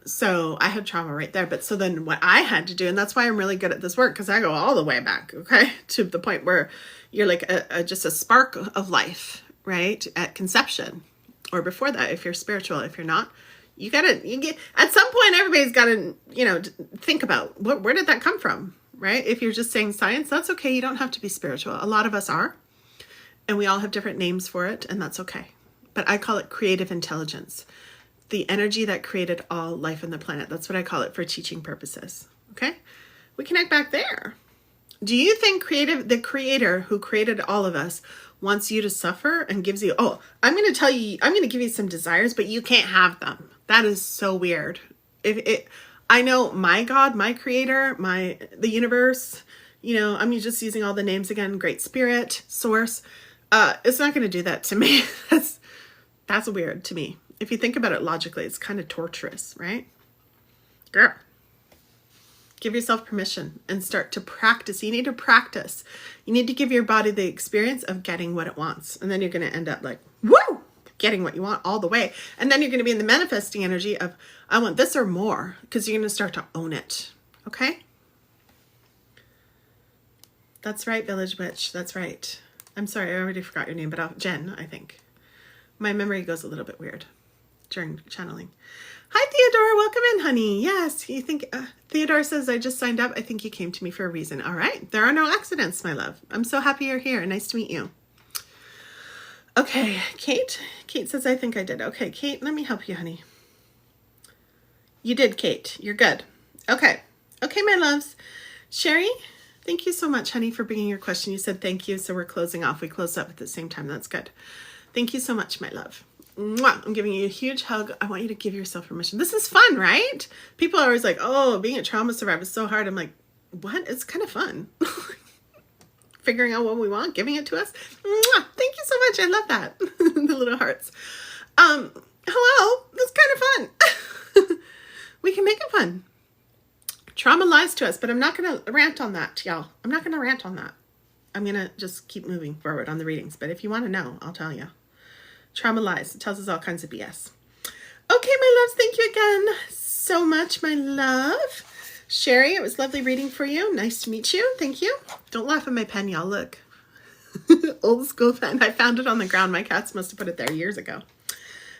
So I had trauma right there. But so then what I had to do, and that's why I'm really good at this work, because I go all the way back, okay, to the point where you're like just a spark of life, right, at conception, or before that, if you're spiritual. If you're not, you get at some point, everybody's got to, think about where did that come from, right? If you're just saying science, that's okay. You don't have to be spiritual. A lot of us are, and we all have different names for it, and that's okay. But I call it creative intelligence. The energy that created all life on the planet. That's what I call it for teaching purposes. Okay? We connect back there. Do you think the creator who created all of us wants you to suffer and gives you, oh, I'm going to give you some desires, but you can't have them. That is so weird. I know my God, my creator, the universe, I'm just using all the names again, great spirit, source. It's not going to do that to me. That's weird to me. If you think about it logically, it's kind of torturous, right? Girl. Give yourself permission and start to practice. You need to practice. You need to give your body the experience of getting what it wants. And then you're going to end up like, woo, getting what you want all the way. And then you're going to be in the manifesting energy of, I want this or more, because you're going to start to own it. Okay? That's right, Village Witch. That's right. I'm sorry, I already forgot your name, but Jen, I think. My memory goes a little bit weird during channeling. Hi, Theodore. Welcome in, honey. Yes, you think Theodore says, I just signed up. I think you came to me for a reason. All right. There are no accidents, my love. I'm so happy you're here. Nice to meet you. Okay, Kate. Kate says, I think I did. Okay, Kate, let me help you, honey. You did, Kate. You're good. Okay. Okay, my loves. Sherry, thank you so much, honey, for bringing your question. You said thank you, so we're closing off. We closed up at the same time. That's good. Thank you so much, my love. Mwah. I'm giving you a huge hug. I want you to give yourself permission. This is fun, right? People are always like, oh, being a trauma survivor is so hard. I'm like, what? It's kind of fun. Figuring out what we want, giving it to us. Mwah. Thank you so much. I love that. The little hearts. Hello. That's kind of fun. We can make it fun. Trauma lies to us, but I'm not going to rant on that, y'all. I'm not going to rant on that. I'm going to just keep moving forward on the readings. But if you want to know, I'll tell you. Trauma lies. It tells us all kinds of BS. Okay, my loves, thank you again so much, my love. Sherry, it was lovely reading for you. Nice to meet you. Thank you. Don't laugh at my pen, y'all. Look. Old school pen. I found it on the ground. My cats must have put it there years ago.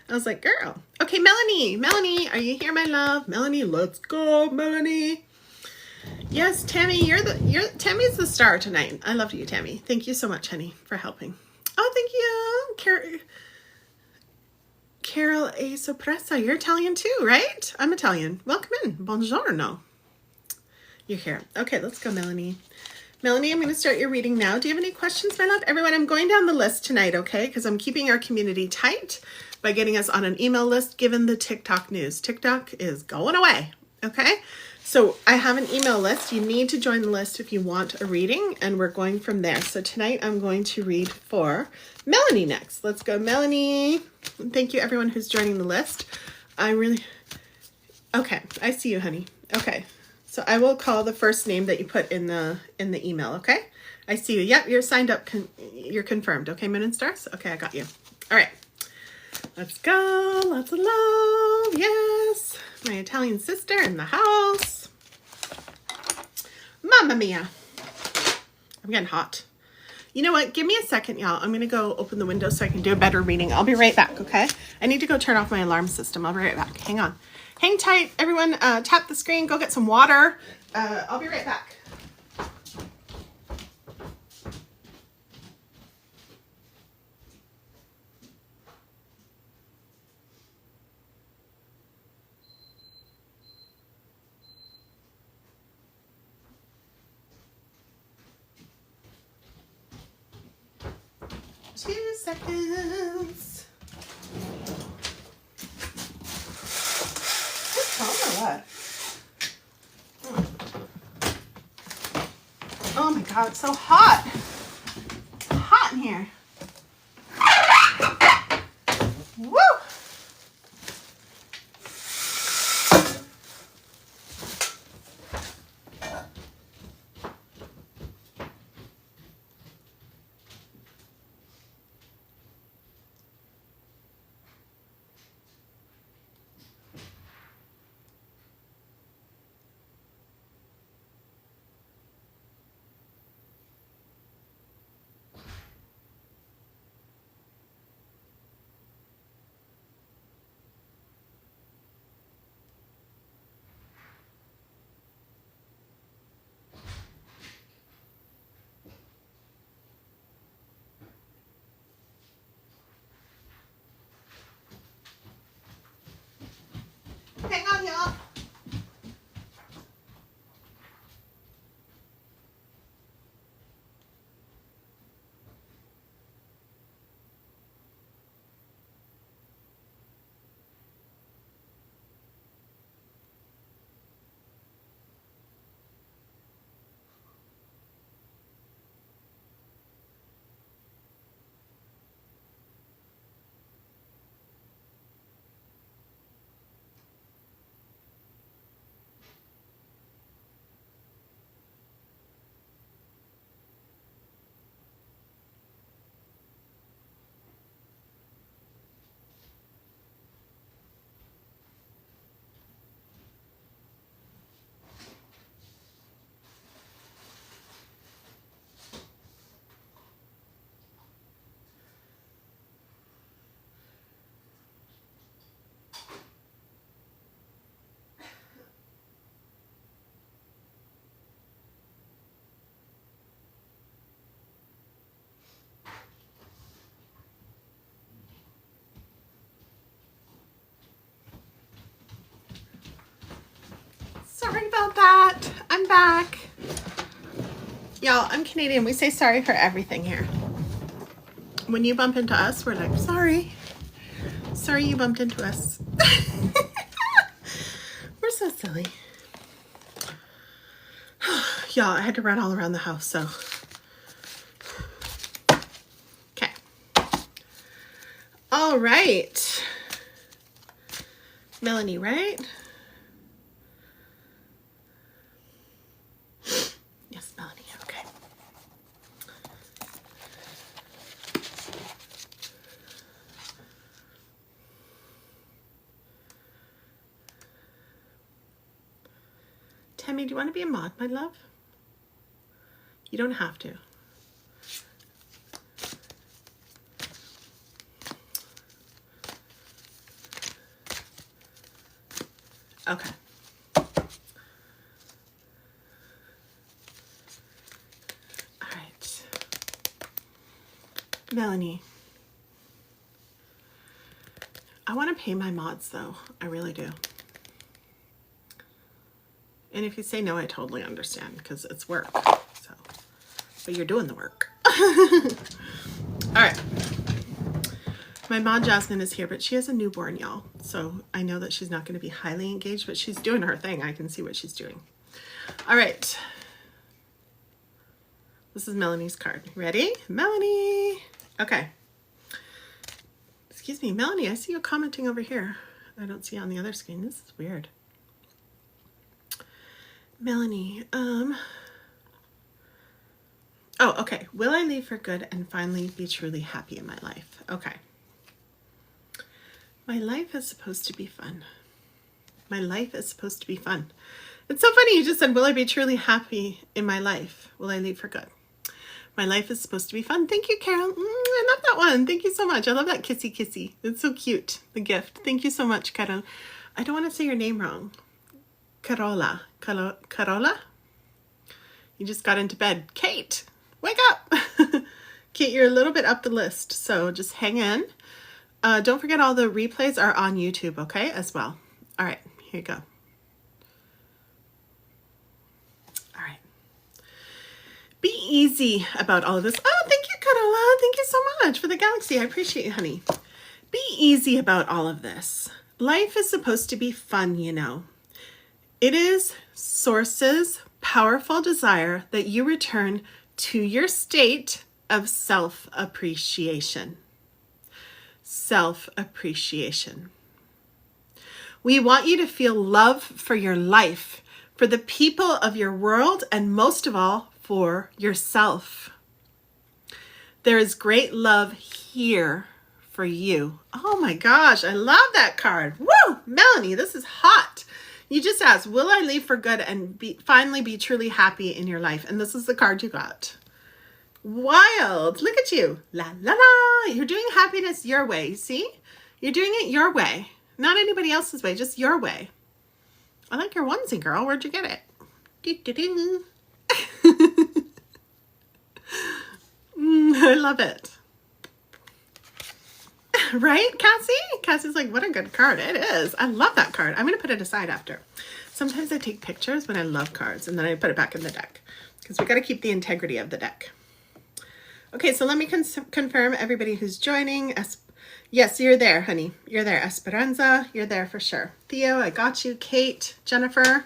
I was like, girl. Okay, Melanie. Melanie, are you here, my love? Melanie, let's go, Melanie. Yes, Tammy, Tammy's the star tonight. I love you, Tammy. Thank you so much, honey, for helping. Oh, thank you. Carol A. Sopressa, you're Italian too, right? I'm Italian. Welcome in. Buongiorno. You're here. Okay, let's go, Melanie. Melanie, I'm going to start your reading now. Do you have any questions, my love? Everyone, I'm going down the list tonight, okay? Because I'm keeping our community tight by getting us on an email list given the TikTok news. TikTok is going away, okay? So I have an email list. You need to join the list if you want a reading, and we're going from there. So tonight I'm going to read for Melanie next. Let's go, Melanie. Thank you, everyone who's joining the list. Okay, I see you, honey. Okay, so I will call the first name that you put in the email, okay? I see you. Yep, you're signed up. You're confirmed. Okay, Moon and Stars? Okay, I got you. All right. Let's go. Lots of love. Yes. My Italian sister in the house. Mamma mia. I'm getting hot. You know what? Give me a second, y'all. I'm going to go open the window so I can do a better reading. I'll be right back, okay? I need to go turn off my alarm system. I'll be right back. Hang on. Hang tight, everyone. Tap the screen. Go get some water. I'll be right back. Two seconds. What's wrong or what? Oh my God, it's so hot. It's hot in here. Woo! about that. I'm back. Y'all, I'm Canadian. We say sorry for everything here. When you bump into us, we're like, sorry. Sorry you bumped into us. We're so silly. Y'all, I had to run all around the house, so. Okay. All right. Melanie, right? Yes, Melanie, okay. Tammy, do you want to be a mod, my love? You don't have to. Okay. All right. Melanie. I want to pay my mods though. I really do. And if you say no, I totally understand because it's work. So, but you're doing the work. All right. My mod Jasmine is here, but she has a newborn, y'all. So I know that she's not going to be highly engaged, but she's doing her thing. I can see what she's doing. All right. This is Melanie's card. Ready? Melanie. Okay. Excuse me, Melanie, I see you commenting over here. I don't see you on the other screen. This is weird. Melanie, oh, okay. Will I leave for good and finally be truly happy in my life? Okay. My life is supposed to be fun. My life is supposed to be fun. It's so funny. You just said, will I be truly happy in my life? Will I leave for good? My life is supposed to be fun. Thank you, Carol. I love that one. Thank you so much. I love that kissy kissy. It's so cute. The gift. Thank you so much, Carol. I don't want to say your name wrong. Carola. Carola? You just got into bed. Kate, wake up. Kate, you're a little bit up the list, so just hang in. Don't forget all the replays are on YouTube, okay, as well. All right, here you go. All right. Be easy about all of this. Oh, thank you, Carola. Thank you so much for the galaxy. I appreciate you, honey. Be easy about all of this. Life is supposed to be fun, you know. It is Source's powerful desire that you return to your state of self-appreciation. Self-appreciation. We want you to feel love for your life, for the people of your world, and most of all, for yourself. There is great love here for you. Oh my gosh, I love that card. Woo! Melanie, this is hot. You just asked, will I leave for good and finally be truly happy in your life? And this is the card you got. Wild. Look at you. La, la, la. You're doing happiness your way. See? You're doing it your way. Not anybody else's way, just your way. I like your onesie, girl. Where'd you get it? Doo-doo-doo. I love it. Right, Cassie? Cassie's like, what a good card. It is. I love that card. I'm going to put it aside after. Sometimes I take pictures when I love cards, and then I put it back in the deck because we got to keep the integrity of the deck. Okay, so let me confirm everybody who's joining. Yes, you're there, honey. You're there. Esperanza, you're there for sure. Theo, I got you. Kate, Jennifer.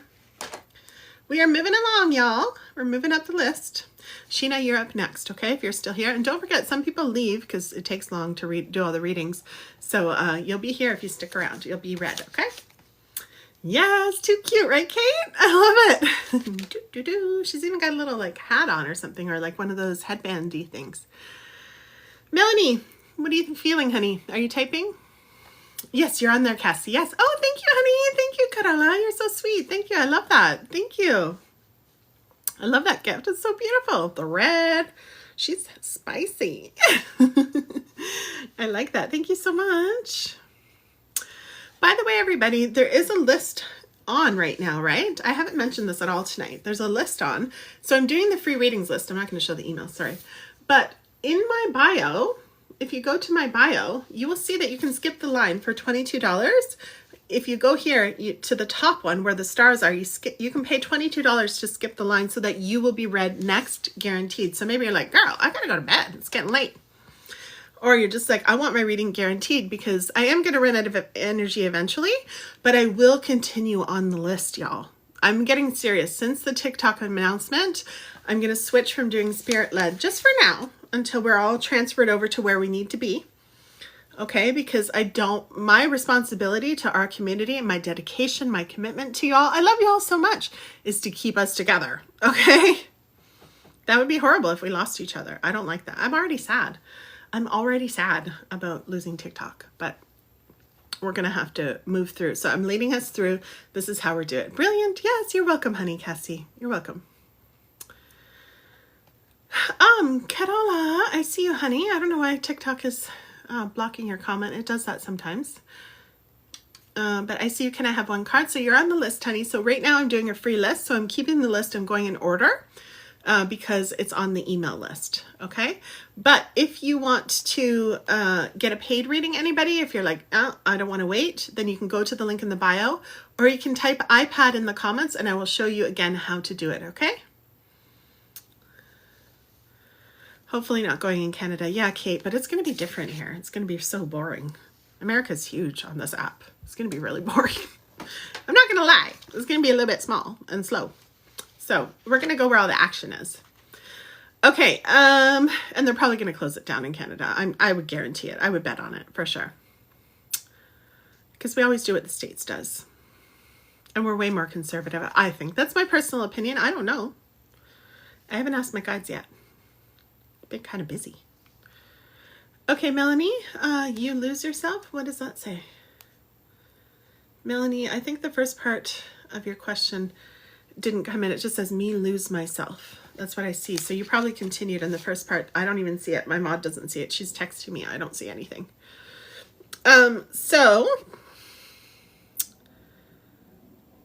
We are moving along, y'all. We're moving up the list. Sheena, you're up next, okay, if you're still here. And don't forget, some people leave because it takes long to do all the readings. So you'll be here if you stick around. You'll be read, okay? Yes, too cute, right, Kate? I love it. She's even got a little like hat on or something, or like one of those headbandy things. Melanie, what are you feeling, honey? Are you typing? Yes, you're on there, Cassie. Yes. Oh, thank you, honey. Thank you, Carola. You're so sweet. Thank you. I love that. Thank you. I love that gift. It's so beautiful. The red. She's spicy. I like that. Thank you so much. By the way, everybody, there is a list on right now, right? I haven't mentioned this at all tonight. There's a list on. So I'm doing the free readings list. I'm not going to show the email, sorry. But in my bio, if you go to my bio, you will see that you can skip the line for $22. if you go here to the top one where the stars are, you can pay $22 to skip the line so that you will be read next, guaranteed. So maybe you're like, girl, I gotta go to bed. It's getting late. Or you're just like, I want my reading guaranteed because I am going to run out of energy eventually, but I will continue on the list, y'all. I'm getting serious. Since the TikTok announcement, I'm going to switch from doing spirit-led just for now until we're all transferred over to where we need to be. Okay, because my responsibility to our community and my dedication, my commitment to y'all, I love you all so much, is to keep us together. Okay? That would be horrible if we lost each other. I don't like that. I'm already sad about losing TikTok, but we're going to have to move through. So I'm leading us through. This is how we're doing it. Brilliant. Yes, you're welcome, honey, Cassie. You're welcome. Carola, I see you, honey. I don't know why TikTok is blocking your comment. It does that sometimes. But I see you. Can I have one card? So you're on the list, honey. So right now I'm doing a free list. So I'm keeping the list. I'm going in order. Because it's on the email list, okay? But if you want to get a paid reading, anybody, if you're like, oh, I don't want to wait, then you can go to the link in the bio, or you can type iPad in the comments and I will show you again how to do it, okay? Hopefully not going in Canada. Yeah, Kate, but it's going to be different here. It's going to be so boring. America's huge on this app. It's going to be really boring. I'm not going to lie. It's going to be a little bit small and slow. So we're going to go where all the action is. Okay. And they're probably going to close it down in Canada. I would guarantee it. I would bet on it for sure. Because we always do what the States does. And we're way more conservative, I think. That's my personal opinion. I don't know. I haven't asked my guides yet. I've been kind of busy. Okay, Melanie, you lose yourself? What does that say? Melanie, I think the first part of your question didn't come in. It just says me lose myself. That's what I see. So you probably continued in the first part. I don't even see it. My mod doesn't see it. She's texting me. I don't see anything. So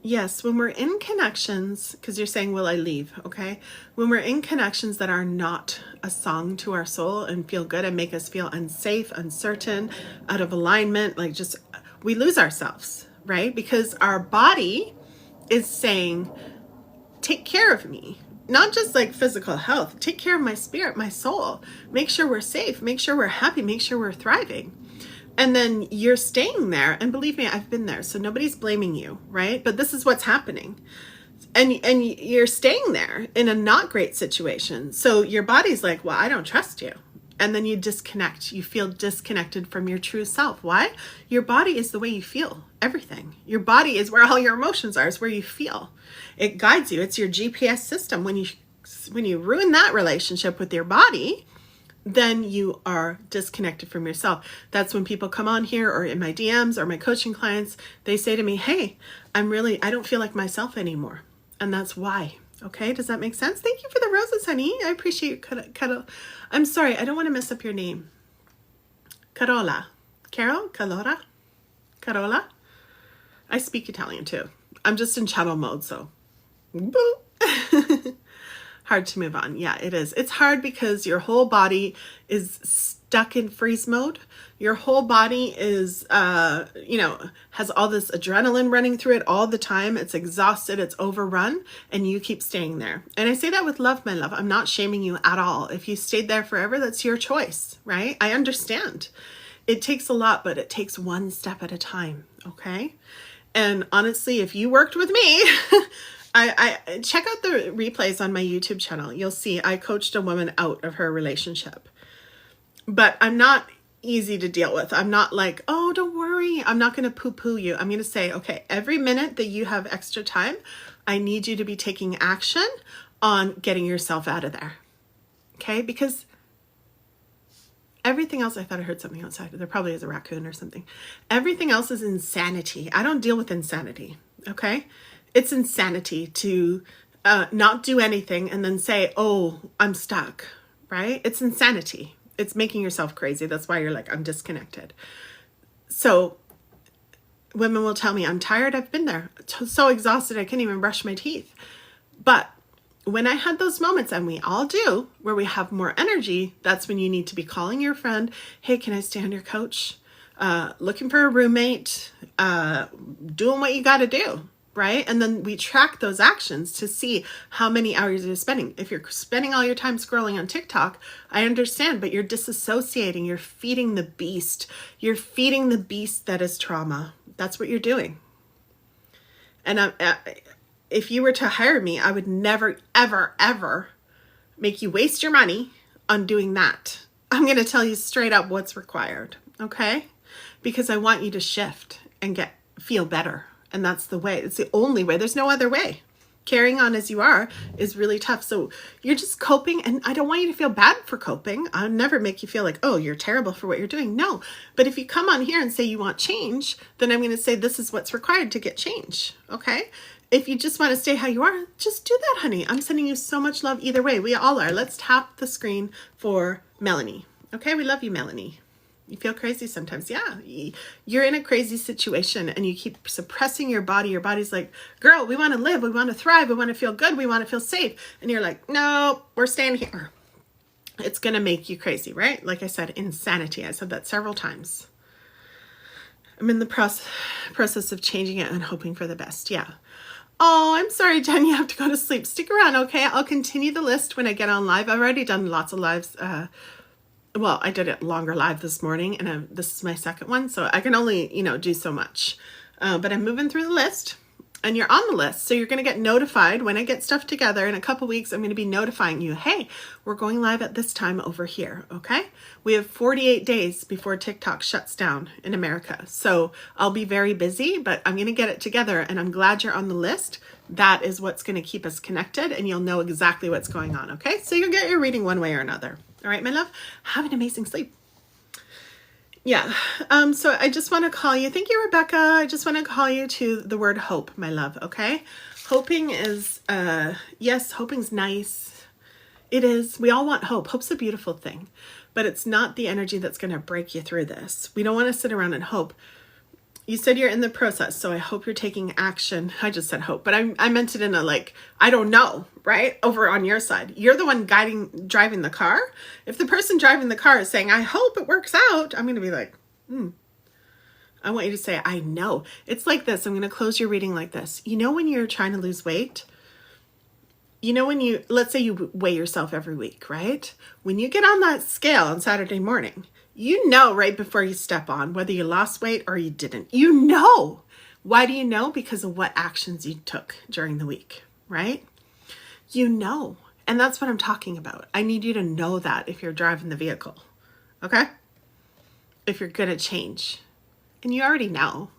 yes, when we're in connections, because you're saying, will I leave? Okay. When we're in connections that are not a song to our soul and feel good and make us feel unsafe, uncertain, out of alignment, like just, we lose ourselves, right? Because our body is saying, take care of me, not just like physical health, take care of my spirit, my soul, make sure we're safe, make sure we're happy, make sure we're thriving. And then you're staying there. And believe me, I've been there. So nobody's blaming you, right? But this is what's happening. And you're staying there in a not great situation. So your body's like, well, I don't trust you. And then you disconnect. You feel disconnected from your true self. Why? Your body is the way you feel everything. Your body is where all your emotions are. It's where you feel. It guides you. It's your GPS system. When you ruin that relationship with your body, then you are disconnected from yourself. That's when people come on here or in my DMs or my coaching clients, they say to me, hey, I don't feel like myself anymore. And that's why. Okay, does that make sense? Thank you for the roses, honey. I appreciate you. I'm sorry, I don't want to mess up your name. Carola. Carol? Calora? Carola? I speak Italian too. I'm just in channel mode, so. Hard to move on. Yeah, it is. It's hard because your whole body is stuck in freeze mode. Your whole body is, has all this adrenaline running through it all the time. It's exhausted. It's overrun. And you keep staying there. And I say that with love, my love. I'm not shaming you at all. If you stayed there forever, that's your choice, right? I understand. It takes a lot, but it takes one step at a time. Okay. And honestly, if you worked with me, I check out the replays on my YouTube channel. You'll see I coached a woman out of her relationship. But I'm not easy to deal with. I'm not like, oh, don't worry. I'm not going to poo-poo you. I'm going to say, okay, every minute that you have extra time, I need you to be taking action on getting yourself out of there. Okay? Because everything else, I thought I heard something outside. There probably is a raccoon or something. Everything else is insanity. I don't deal with insanity. Okay? It's insanity to not do anything and then say, oh, I'm stuck, right? It's insanity. It's making yourself crazy. That's why you're like, I'm disconnected. So women will tell me, I'm tired. I've been there. So exhausted. I can't even brush my teeth. But when I had those moments, and we all do, where we have more energy, that's when you need to be calling your friend. Hey, can I stay on your couch? looking for a roommate, doing what you got to do, right? And then we track those actions to see how many hours you're spending. If you're spending all your time scrolling on TikTok, I understand, but you're disassociating. You're feeding the beast. You're feeding the beast that is trauma. That's what you're doing. And if you were to hire me, I would never, ever, ever make you waste your money on doing that. I'm going to tell you straight up what's required, okay? Because I want you to shift and feel better. And that's the way. It's the only way. There's no other way. Carrying on as you are is really tough. So you're just coping, and I don't want you to feel bad for coping. I'll never make you feel like, oh, you're terrible for what you're doing. No. But if you come on here and say you want change, then I'm going to say this is what's required to get change, okay? If you just want to stay how you are, just do that, honey. I'm sending you so much love either way. We all are. Let's tap the screen for Melanie. Okay, we love you, Melanie. You feel crazy sometimes. Yeah, you're in a crazy situation and you keep suppressing your body. Your body's like, girl, we want to live. We want to thrive. We want to feel good. We want to feel safe. And you're like, no, we're staying here. It's going to make you crazy, right? Like I said, insanity. I said that several times. I'm in the process of changing it and hoping for the best. Yeah. Oh, I'm sorry, Jen, you have to go to sleep. Stick around, okay? I'll continue the list when I get on live. I've already done lots of lives. Well, I did it longer live this morning, and this is my second one, so I can only, do so much. But I'm moving through the list, and you're on the list, so you're going to get notified when I get stuff together. In a couple weeks, I'm going to be notifying you, hey, we're going live at this time over here, okay? We have 48 days before TikTok shuts down in America, so I'll be very busy, but I'm going to get it together, and I'm glad you're on the list. That is what's going to keep us connected, and you'll know exactly what's going on, okay? So you'll get your reading one way or another. All right, my love, have an amazing sleep. Yeah, so I just want to call you. Thank you, Rebecca. I just want to call you to the word hope, my love, okay? Hoping is, yes, hoping's nice. It is. We all want hope. Hope's a beautiful thing, but it's not the energy that's going to break you through this. We don't want to sit around and hope. You said you're in the process, so I hope you're taking action. I just said hope, but I meant it in a I don't know, right? Over on your side. You're the one driving the car. If the person driving the car is saying, I hope it works out, I'm going to be like, I want you to say, I know. It's like this. I'm going to close your reading like this. You know when you're trying to lose weight? You know when let's say you weigh yourself every week, right? When you get on that scale on Saturday morning, you know right before you step on whether you lost weight or you didn't. You know. Why do you know? Because of what actions you took during the week, right? You know. And that's what I'm talking about. I need you to know that if you're driving the vehicle, okay? If you're going to change. And you already know.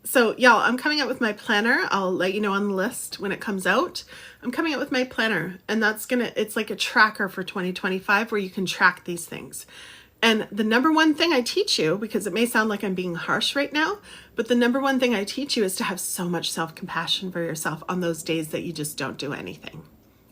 So y'all, I'm coming out with my planner. I'll let you know on the list when it comes out. I'm coming out with my planner, and it's like a tracker for 2025 where you can track these things. And the number one thing I teach you, because it may sound like I'm being harsh right now, but the number one thing I teach you is to have so much self-compassion for yourself on those days that you just don't do anything.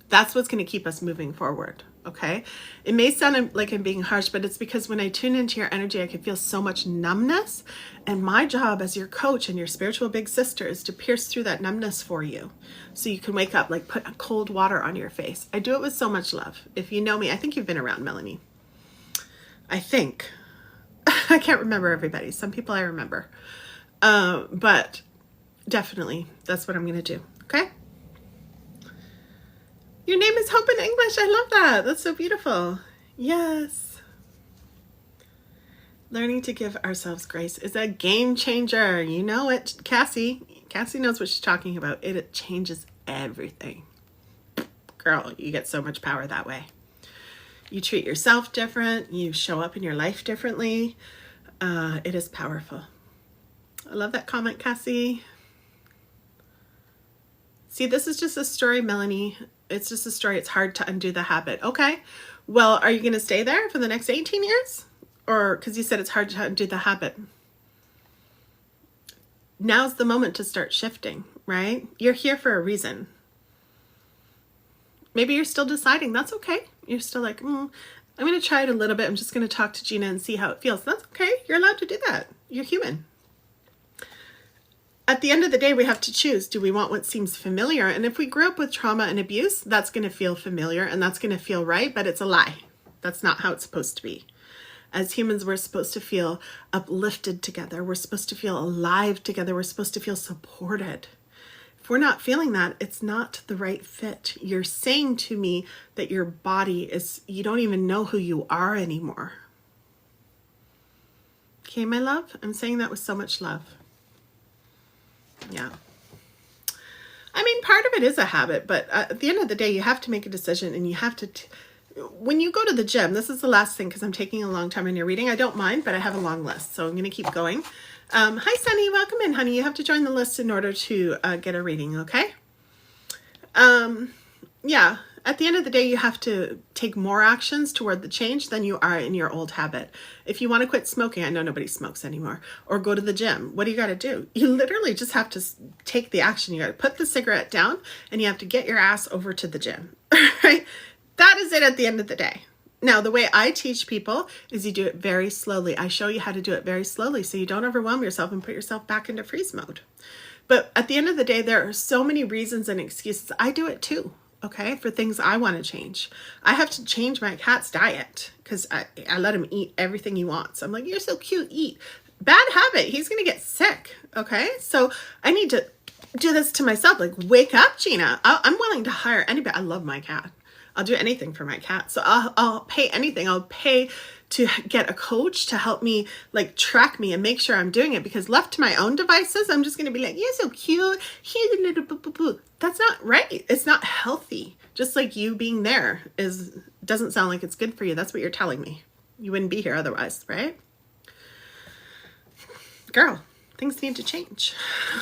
That's what's going to keep us moving forward, okay? It may sound like I'm being harsh, but it's because when I tune into your energy, I can feel so much numbness. And my job as your coach and your spiritual big sister is to pierce through that numbness for you so you can wake up, put cold water on your face. I do it with so much love. If you know me, I think you've been around, Melanie. I think. I can't remember everybody. Some people I remember. But definitely, that's what I'm going to do, okay? Your name is Hope in English. I love that. That's so beautiful. Yes. Learning to give ourselves grace is a game changer. You know it. Cassie knows what she's talking about. It changes everything. Girl, you get so much power that way. You treat yourself different. You show up in your life differently. It is powerful. I love that comment, Cassie. See, this is just a story, Melanie. It's just a story. It's hard to undo the habit. Okay. Well, are you going to stay there for the next 18 years? Or because you said it's hard to undo the habit. Now's the moment to start shifting, right? You're here for a reason. Maybe you're still deciding. That's okay. You're still like, I'm going to try it a little bit. I'm just going to talk to Gina and see how it feels. That's okay. You're allowed to do that. You're human. At the end of the day, we have to choose. Do we want what seems familiar? And if we grew up with trauma and abuse, that's going to feel familiar and that's going to feel right, but it's a lie. That's not how it's supposed to be. As humans, we're supposed to feel uplifted together. We're supposed to feel alive together. We're supposed to feel supported. If we're not feeling that, it's not the right fit. You're saying to me that your body is, you don't even know who you are anymore. Okay, my love? I'm saying that with so much love. Yeah. I mean, part of it is a habit, but at the end of the day, you have to make a decision, and you have to, when you go to the gym, this is the last thing because I'm taking a long time in your reading. I don't mind, but I have a long list, so I'm going to keep going. Hi, Sunny. Welcome in, honey. You have to join the list in order to get a reading, okay? Yeah. At the end of the day, you have to take more actions toward the change than you are in your old habit. If you want to quit smoking, I know nobody smokes anymore, or go to the gym, what do you got to do? You literally just have to take the action. You got to put the cigarette down, and you have to get your ass over to the gym, right? That is it at the end of the day. Now, the way I teach people is you do it very slowly. I show you how to do it very slowly so you don't overwhelm yourself and put yourself back into freeze mode. But at the end of the day, there are so many reasons and excuses. I do it too. Okay, for things I want to change. I have to change my cat's diet because I let him eat everything he wants. I'm like, you're so cute, eat. Bad habit. He's going to get sick. Okay, so I need to do this to myself. Like, wake up, Gina. I'm willing to hire anybody. I love my cat. I'll do anything for my cat. So I'll pay anything. I'll pay to get a coach to help me, like, track me and make sure I'm doing it, because left to my own devices, I'm just going to be like, you're so cute. He's a little boo boo boo. That's not right. It's not healthy. Just like you being there doesn't sound like it's good for you. That's what you're telling me. You wouldn't be here otherwise, right? Girl, things need to change.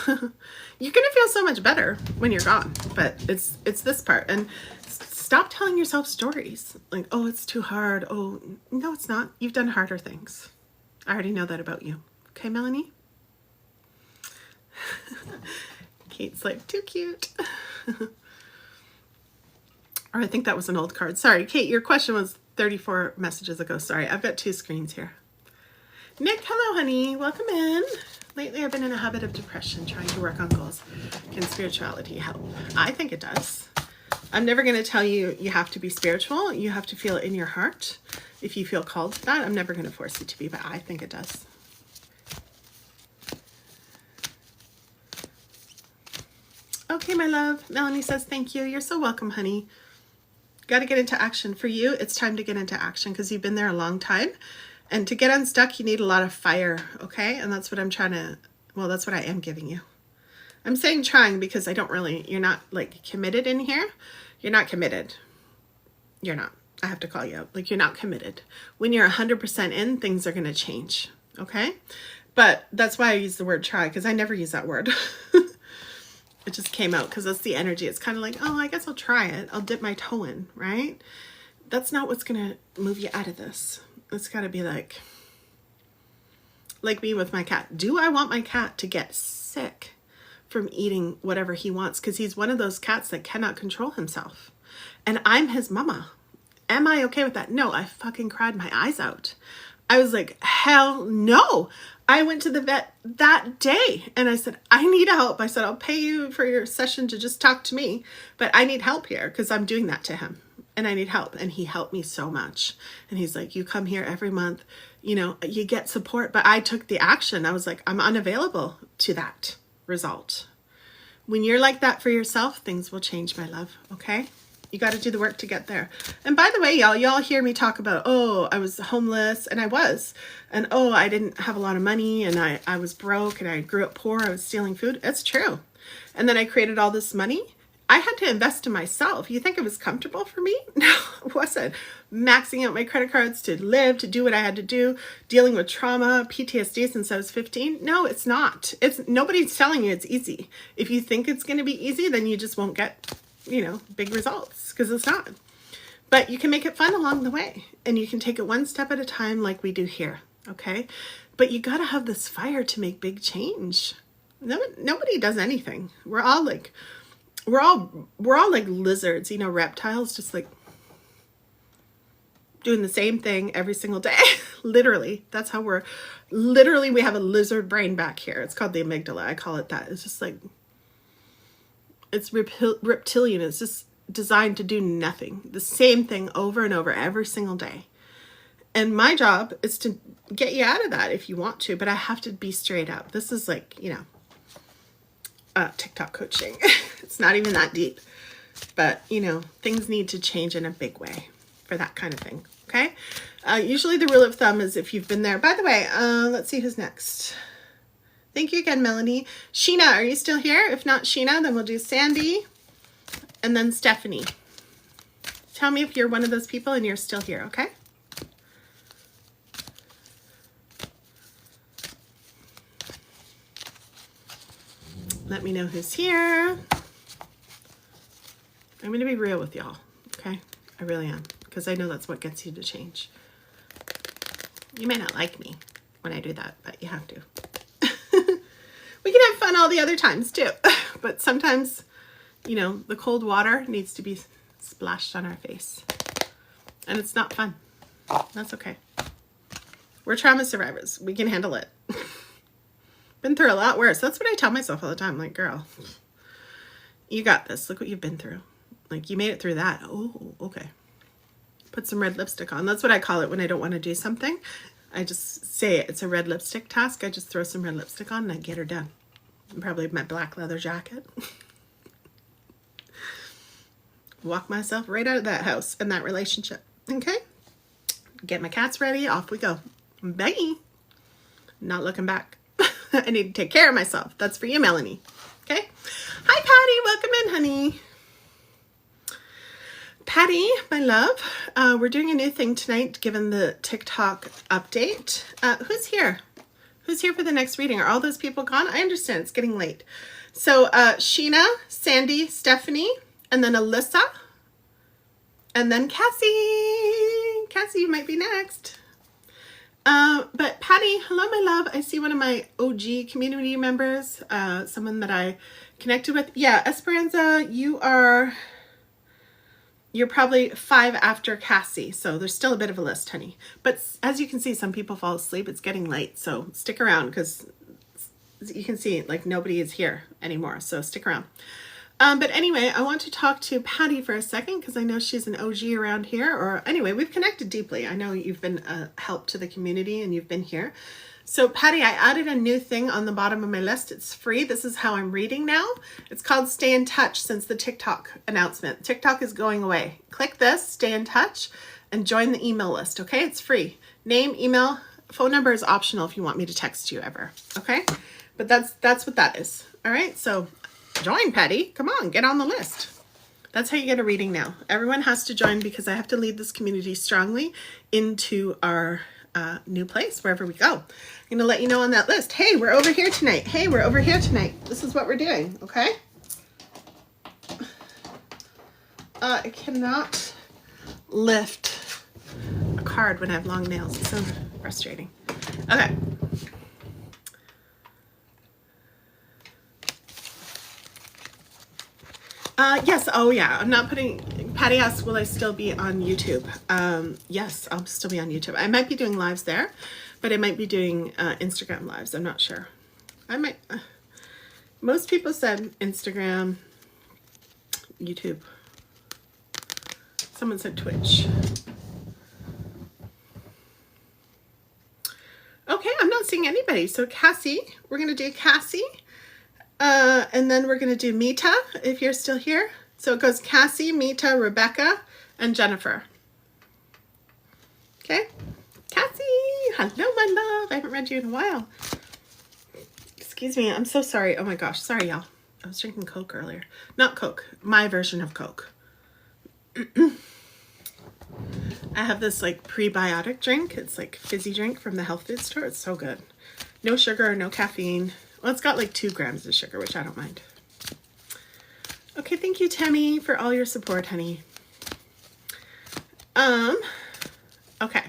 You're going to feel so much better when you're gone, but it's this part. And stop telling yourself stories like, oh, it's too hard. Oh, no, it's not. You've done harder things. I already know that about you. Okay, Melanie? Kate's like, too cute. Or I think that was an old card. Sorry, Kate, your question was 34 messages ago. Sorry, I've got two screens here. Nick, hello, honey. Welcome in. Lately, I've been in a habit of depression, trying to work on goals. Can spirituality help? I think it does. I'm never going to tell you you have to be spiritual. You have to feel it in your heart. If you feel called to that, I'm never going to force you to be, but I think it does. Okay, my love. Melanie says, thank you. You're so welcome, honey. Got to get into action. For you, it's time to get into action because you've been there a long time. And to get unstuck, you need a lot of fire, okay? And that's what I'm trying to, well, that's what I am giving you. I'm saying trying because you're not like committed in here. You're not committed. You're not. I have to call you out. Like, you're not committed. When you're 100% in, things are going to change, okay? But that's why I use the word try, because I never use that word. It just came out because that's the energy. It's kind of like, oh, I guess I'll try it. I'll dip my toe in, right? That's not what's going to move you out of this. It's got to be like me with my cat. Do I want my cat to get sick from eating whatever he wants? Because he's one of those cats that cannot control himself. And I'm his mama. Am I okay with that? No, I fucking cried my eyes out. I was like, hell no. I went to the vet that day and I said, I need help. I said, I'll pay you for your session to just talk to me, but I need help here because I'm doing that to him and I need help. And he helped me so much. And he's like, you come here every month, you get support. But I took the action. I was like, I'm unavailable to that result. When you're like that for yourself, things will change, my love. Okay? You got to do the work to get there. And by the way, y'all hear me talk about, oh, I was homeless, and I was. And oh, I didn't have a lot of money, and I was broke, and I grew up poor. I was stealing food. It's true. And then I created all this money. I had to invest in myself. You think it was comfortable for me? No, it wasn't. Maxing out my credit cards to live, to do what I had to do, dealing with trauma, PTSD since I was 15. No, it's not. Nobody's telling you it's easy. If you think it's going to be easy, then you just won't get, big results, because it's not. But you can make it fun along the way, and you can take it one step at a time like we do here, okay? But you got to have this fire to make big change. Nobody does anything. We're all like lizards, reptiles, just like doing the same thing every single day. Literally, that's how we have a lizard brain back here. It's called the amygdala. I call it that. It's just like, it's reptilian. It's just designed to do nothing. The same thing over and over every single day. And my job is to get you out of that if you want to, but I have to be straight up. This is like, you know, TikTok coaching. It's not even that deep, but you know, things need to change in a big way for that kind of thing. Okay. Usually the rule of thumb is if you've been there. By the way, let's see who's next. Thank you again, Melanie. Sheena, are you still here? If not Sheena, then we'll do Sandy and then Stephanie. Tell me if you're one of those people and you're still here, okay? Let me know who's here. I'm going to be real with y'all, okay? I really am, because I know that's what gets you to change. You may not like me when I do that, but you have to. We can have fun all the other times too, but sometimes, you know, the cold water needs to be splashed on our face, and it's not fun. That's okay. We're trauma survivors. We can handle it. Been through a lot worse. That's what I tell myself all the time. Like, girl, you got this. Look what you've been through. Like, you made it through that. Oh, okay. Put some red lipstick on. That's what I call it when I don't want to do something. I just say it. It's a red lipstick task. I just throw some red lipstick on and I get her done. And probably my black leather jacket. Walk myself right out of that house and that relationship. Okay? Get my cats ready. Off we go. Bye. Not looking back. I need to take care of myself. That's for you, Melanie. Okay? Hi, Patty. Welcome in, honey. Patty, my love, we're doing a new thing tonight, given the TikTok update. Who's here? Who's here for the next reading? Are all those people gone? I understand. It's getting late. So, Sheena, Sandy, Stephanie, and then Alyssa, and then Cassie. Cassie, you might be next. But Patty, hello, my love. I see one of my OG community members, someone that I connected with. Yeah, Esperanza, you're probably 5 after Cassie, so there's still a bit of a list, honey. But as you can see, some people fall asleep. It's getting late, so stick around, because you can see, like, nobody is here anymore, so stick around. But anyway, I want to talk to Patty for a second, because I know she's an OG around here. Or anyway, we've connected deeply. I know you've been a help to the community, and you've been here. So Patty, I added a new thing on the bottom of my list. It's free. This is how I'm reading now. It's called Stay in Touch since the TikTok announcement. TikTok is going away. Click this, stay in touch, and join the email list, okay? It's free. Name, email, phone number is optional if you want me to text you ever, okay? But that's what that is, all right? So join, Patty. Come on, get on the list. That's how you get a reading now. Everyone has to join because I have to lead this community strongly into our new place, wherever we go. I'm going to let you know on that list. Hey, we're over here tonight. Hey, we're over here tonight. This is what we're doing, okay? I cannot lift a card when I have long nails. It's so frustrating. Okay. Yes. Oh, yeah. I'm not putting... Patty asks, will I still be on YouTube? Yes, I'll still be on YouTube. I might be doing lives there, but I might be doing Instagram lives. I'm not sure. I might... most people said Instagram, YouTube. Someone said Twitch. Okay, I'm not seeing anybody. So Cassie, we're going to do Cassie. And then we're going to do Mita, if you're still here. So it goes Cassie, Mita, Rebecca, and Jennifer. Okay? Cassie, hello, my love. I haven't read you in a while. Excuse me, I'm so sorry. Oh my gosh, sorry, y'all. I was drinking Coke earlier. Not Coke, my version of Coke. I have this like prebiotic drink. It's like fizzy drink from the health food store. It's so good. No sugar, no caffeine. Well, it's got like 2 grams of sugar, which I don't mind. Okay, thank you, Tammy, for all your support, honey. Okay.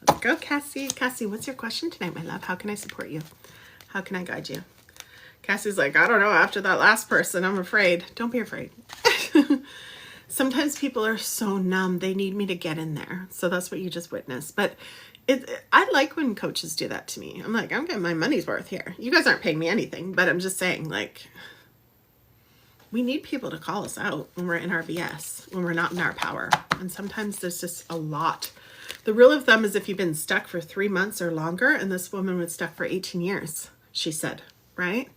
Let's go, Cassie. Cassie, what's your question tonight, my love? How can I support you? How can I guide you? Cassie's like, I don't know, after that last person, I'm afraid. Don't be afraid. Sometimes people are so numb, they need me to get in there. So that's what you just witnessed. But I like when coaches do that to me. I'm like, I'm getting my money's worth here. You guys aren't paying me anything, but I'm just saying, like, we need people to call us out when we're in our BS, when we're not in our power. And sometimes there's just a lot The rule of thumb is if you've been stuck for 3 months or longer, and this woman was stuck for 18 years, she said, right?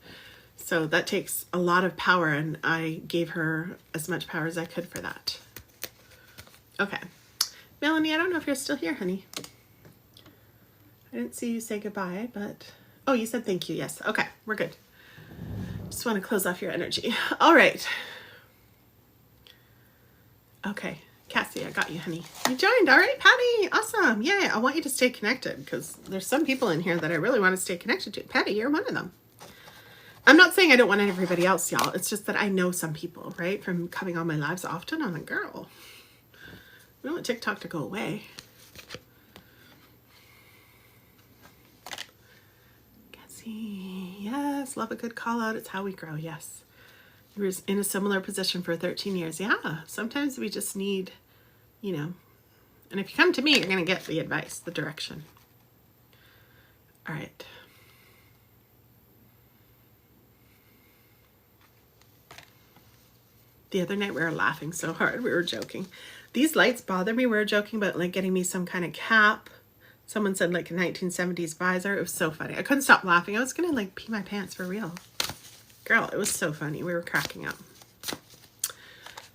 So that takes a lot of power, and I gave her as much power as I could for that. Okay. Melanie, I don't know if you're still here, honey. I didn't see you say goodbye, but... Oh, you said thank you. Yes. Okay, we're good. Just want to close off your energy. All right. Okay. Cassie, I got you, honey. You joined. All right, Patty. Awesome. Yay. I want you to stay connected because there's some people in here that I really want to stay connected to. Patty, you're one of them. I'm not saying I don't want everybody else, y'all. It's just that I know some people, right? From coming on my lives often. I'm like, girl, we don't want TikTok to go away. Cassie, yes. Love a good call out. It's how we grow. Yes. You were in a similar position for 13 years. Yeah. Sometimes we just need, you know, and if you come to me, you're going to get the advice, the direction. All right. The other night we were laughing so hard. We were joking. These lights bother me. We were joking about like getting me some kind of cap. Someone said like a 1970s visor. It was so funny. I couldn't stop laughing. I was going to like pee my pants for real. Girl, it was so funny. We were cracking up.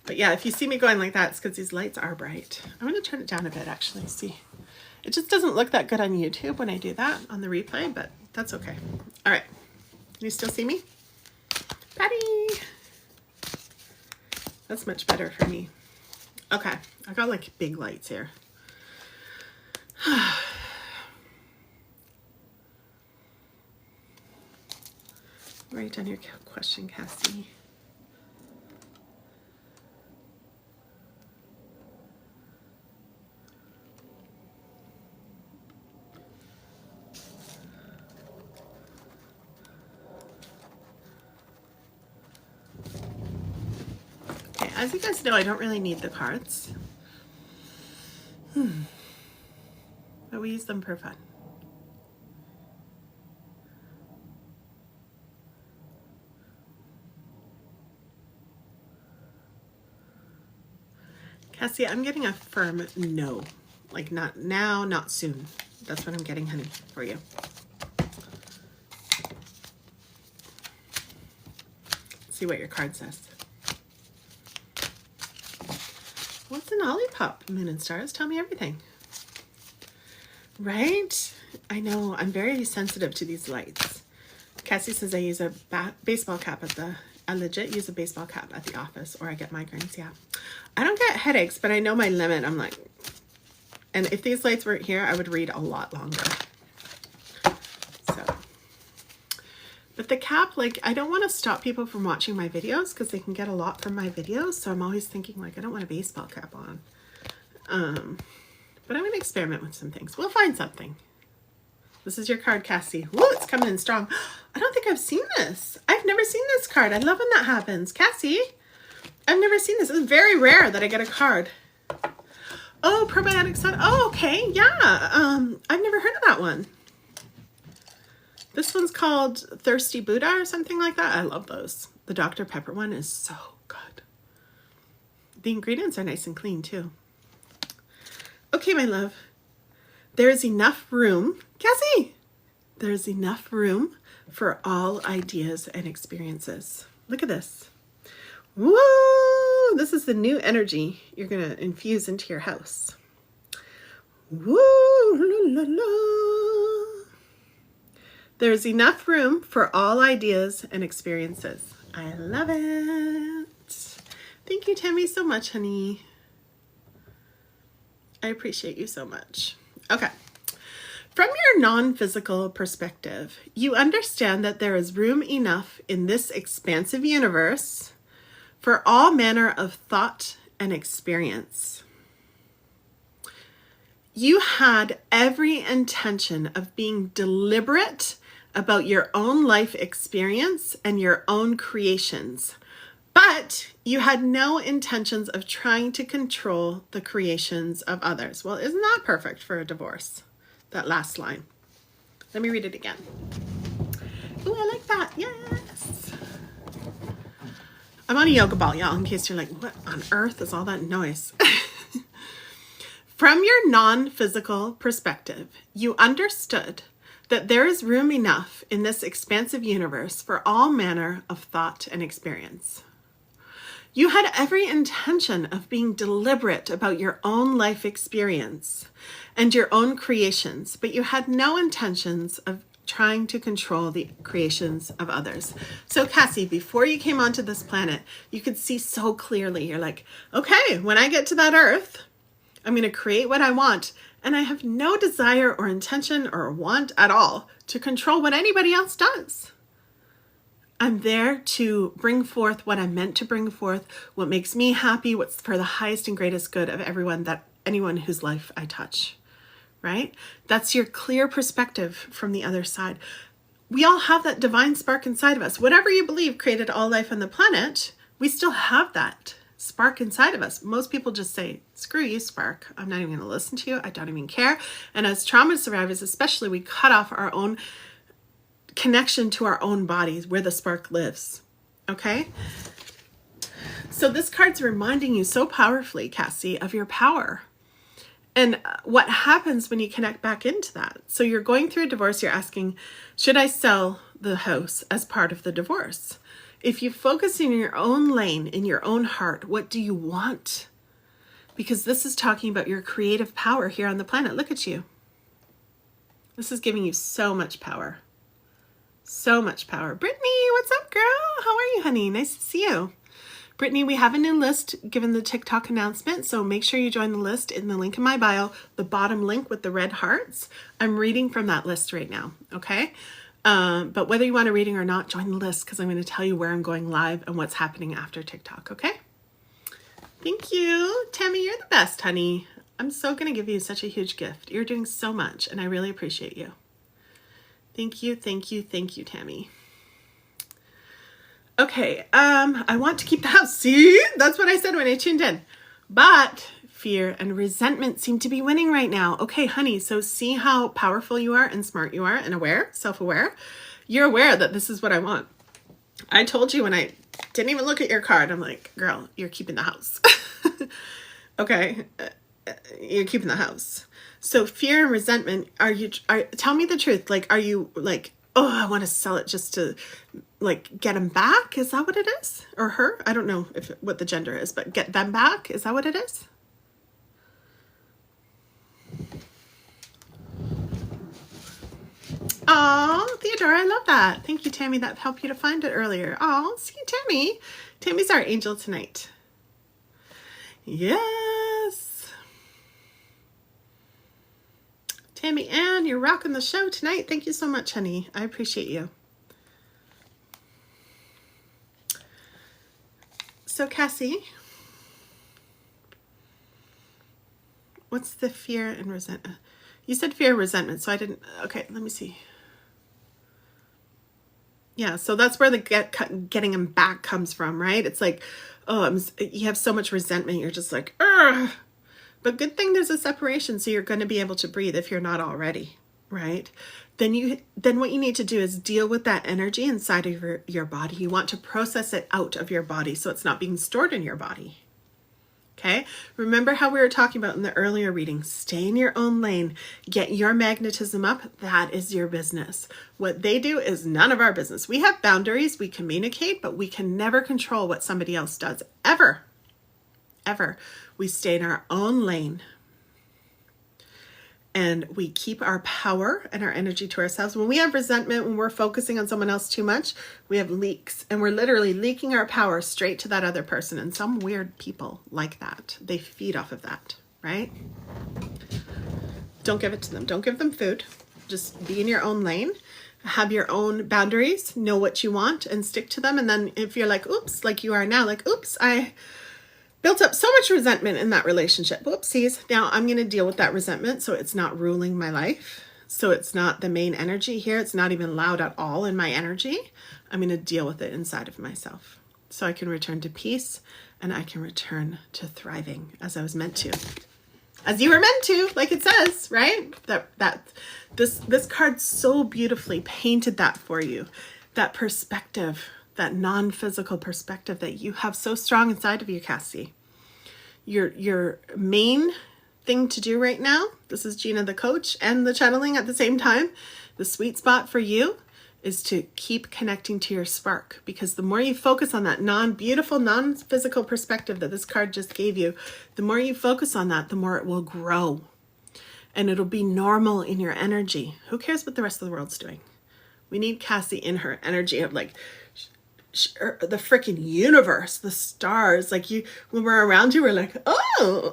But yeah, if you see me going like that, it's because these lights are bright. I'm going to turn it down a bit actually. See, it just doesn't look that good on YouTube when I do that on the replay, but that's okay. All right. Can you still see me? Patty. That's much better for me. Okay, I got like big lights here. Write down your question, Cassie. Okay, as you guys know, I don't really need the cards. But we use them for fun. Cassie, I'm getting a firm no. Like not now, not soon. That's what I'm getting, honey, for you. Let's see what your card says. What's an Olipop, Moon and Stars? Tell me everything. Right? I know. I'm very sensitive to these lights. Cassie says I use a baseball cap at the... I legit use a baseball cap at the office or I get migraines. Yeah. I don't get headaches, but I know my limit. I'm like... And if these lights weren't here, I would read a lot longer. So... But the cap, like, I don't want to stop people from watching my videos because they can get a lot from my videos. So I'm always thinking, like, I don't want a baseball cap on. But I'm going to experiment with some things. We'll find something. This is your card, Cassie. Woo, it's coming in strong. I don't think I've seen this. I've never seen this card. I love when that happens. Cassie, I've never seen this. It's very rare that I get a card. Oh, probiotic sun. Oh, okay. Yeah. I've never heard of that one. This one's called Thirsty Buddha or something like that. I love those. The Dr. Pepper one is so good. The ingredients are nice and clean too. Okay, my love. There's enough room. Cassie! There's enough room for all ideas and experiences. Look at this. Woo! This is the new energy you're going to infuse into your house. Woo! La, la, la. There's enough room for all ideas and experiences. I love it. Thank you, Tammy, so much, honey. I appreciate you so much. Okay. From your non-physical perspective, you understand that there is room enough in this expansive universe for all manner of thought and experience. You had every intention of being deliberate about your own life experience and your own creations, but you had no intentions of trying to control the creations of others. Well, isn't that perfect for a divorce? That last line. Let me read it again. Oh, I like that. Yes. I'm on a yoga ball, y'all, in case you're like, what on earth is all that noise? From your non-physical perspective, you understood that there is room enough in this expansive universe for all manner of thought and experience. You had every intention of being deliberate about your own life experience and your own creations, but you had no intentions of trying to control the creations of others. So Cassie, before you came onto this planet, you could see so clearly. You're like, okay, when I get to that earth, I'm going to create what I want. And I have no desire or intention or want at all to control what anybody else does. I'm there to bring forth what I'm meant to bring forth, what makes me happy, what's for the highest and greatest good of anyone whose life I touch, right? That's your clear perspective from the other side. We all have that divine spark inside of us. Whatever you believe created all life on the planet, we still have that spark inside of us. Most people just say, screw you, spark. I'm not even going to listen to you. I don't even care. And as trauma survivors, especially, we cut off our own connection to our own bodies where the spark lives. Okay? So this card's reminding you so powerfully, Cassie, of your power. And what happens when you connect back into that? So you're going through a divorce. You're asking, should I sell the house as part of the divorce? If you focus in your own lane, in your own heart, what do you want? Because this is talking about your creative power here on the planet. Look at you. This is giving you so much power. So much power. Brittany, what's up, girl? How are you, honey? Nice to see you. Brittany, we have a new list given the TikTok announcement, so make sure you join the list in the link in my bio, the bottom link with the red hearts. I'm reading from that list right now, okay? But whether you want a reading or not, join the list because I'm going to tell you where I'm going live and what's happening after TikTok, okay? Thank you. Tammy, you're the best, honey. I'm so going to give you such a huge gift. You're doing so much, and I really appreciate you. Thank you, thank you, thank you, Tammy. Okay, I want to keep the house. See? That's what I said when I tuned in. But fear and resentment seem to be winning right now. Okay, honey, so see how powerful you are and smart you are and aware, self-aware? You're aware that this is what I want. I told you when I didn't even look at your card, I'm like, girl, you're keeping the house. Okay, you're keeping the house. So fear and resentment, tell me the truth. Like, are you like, oh, I want to sell it just to like get them back? Is that what it is? Or her? I don't know what the gender is, but get them back. Is that what it is? Oh, Theodora, I love that. Thank you, Tammy. That helped you to find it earlier. Oh, see, Tammy. Tammy's our angel tonight. Yes. Tammy Ann, you're rocking the show tonight. Thank you so much, honey. I appreciate you. So, Cassie, what's the fear and resentment? You said fear and resentment, so I didn't. Okay, let me see. Yeah, so that's where the getting them back comes from, right? It's like, oh, you have so much resentment. You're just like, ugh. But good thing there's a separation, so you're going to be able to breathe if you're not already, right? Then what you need to do is deal with that energy inside of your body. You want to process it out of your body so it's not being stored in your body. Okay? Remember how we were talking about in the earlier reading, stay in your own lane, get your magnetism up. That is your business. What they do is none of our business. We have boundaries, we communicate, but we can never control what somebody else does, ever. Ever. We stay in our own lane and we keep our power and our energy to ourselves. When we have resentment, when we're focusing on someone else too much, we have leaks and we're literally leaking our power straight to that other person. And some weird people like that. They feed off of that, right? Don't give it to them. Don't give them food. Just be in your own lane. Have your own boundaries. Know what you want and stick to them. And then if you're like, oops, like you are now, like, oops, I built up so much resentment in that relationship. Whoopsies. Now I'm going to deal with that resentment so it's not ruling my life. So it's not the main energy here. It's not even loud at all in my energy. I'm going to deal with it inside of myself so I can return to peace and I can return to thriving as I was meant to. As you were meant to, like it says, right? This card so beautifully painted that for you. That perspective, that non-physical perspective that you have so strong inside of you, Cassie. Your main thing to do right now, this is Gina the coach and the channeling at the same time, the sweet spot for you is to keep connecting to your spark, because the more you focus on that non-beautiful, non-physical perspective that this card just gave you, the more you focus on that, the more it will grow and it'll be normal in your energy. Who cares what the rest of the world's doing? We need Cassie in her energy of like the freaking universe, the stars. Like you, when we're around you, we're like, oh,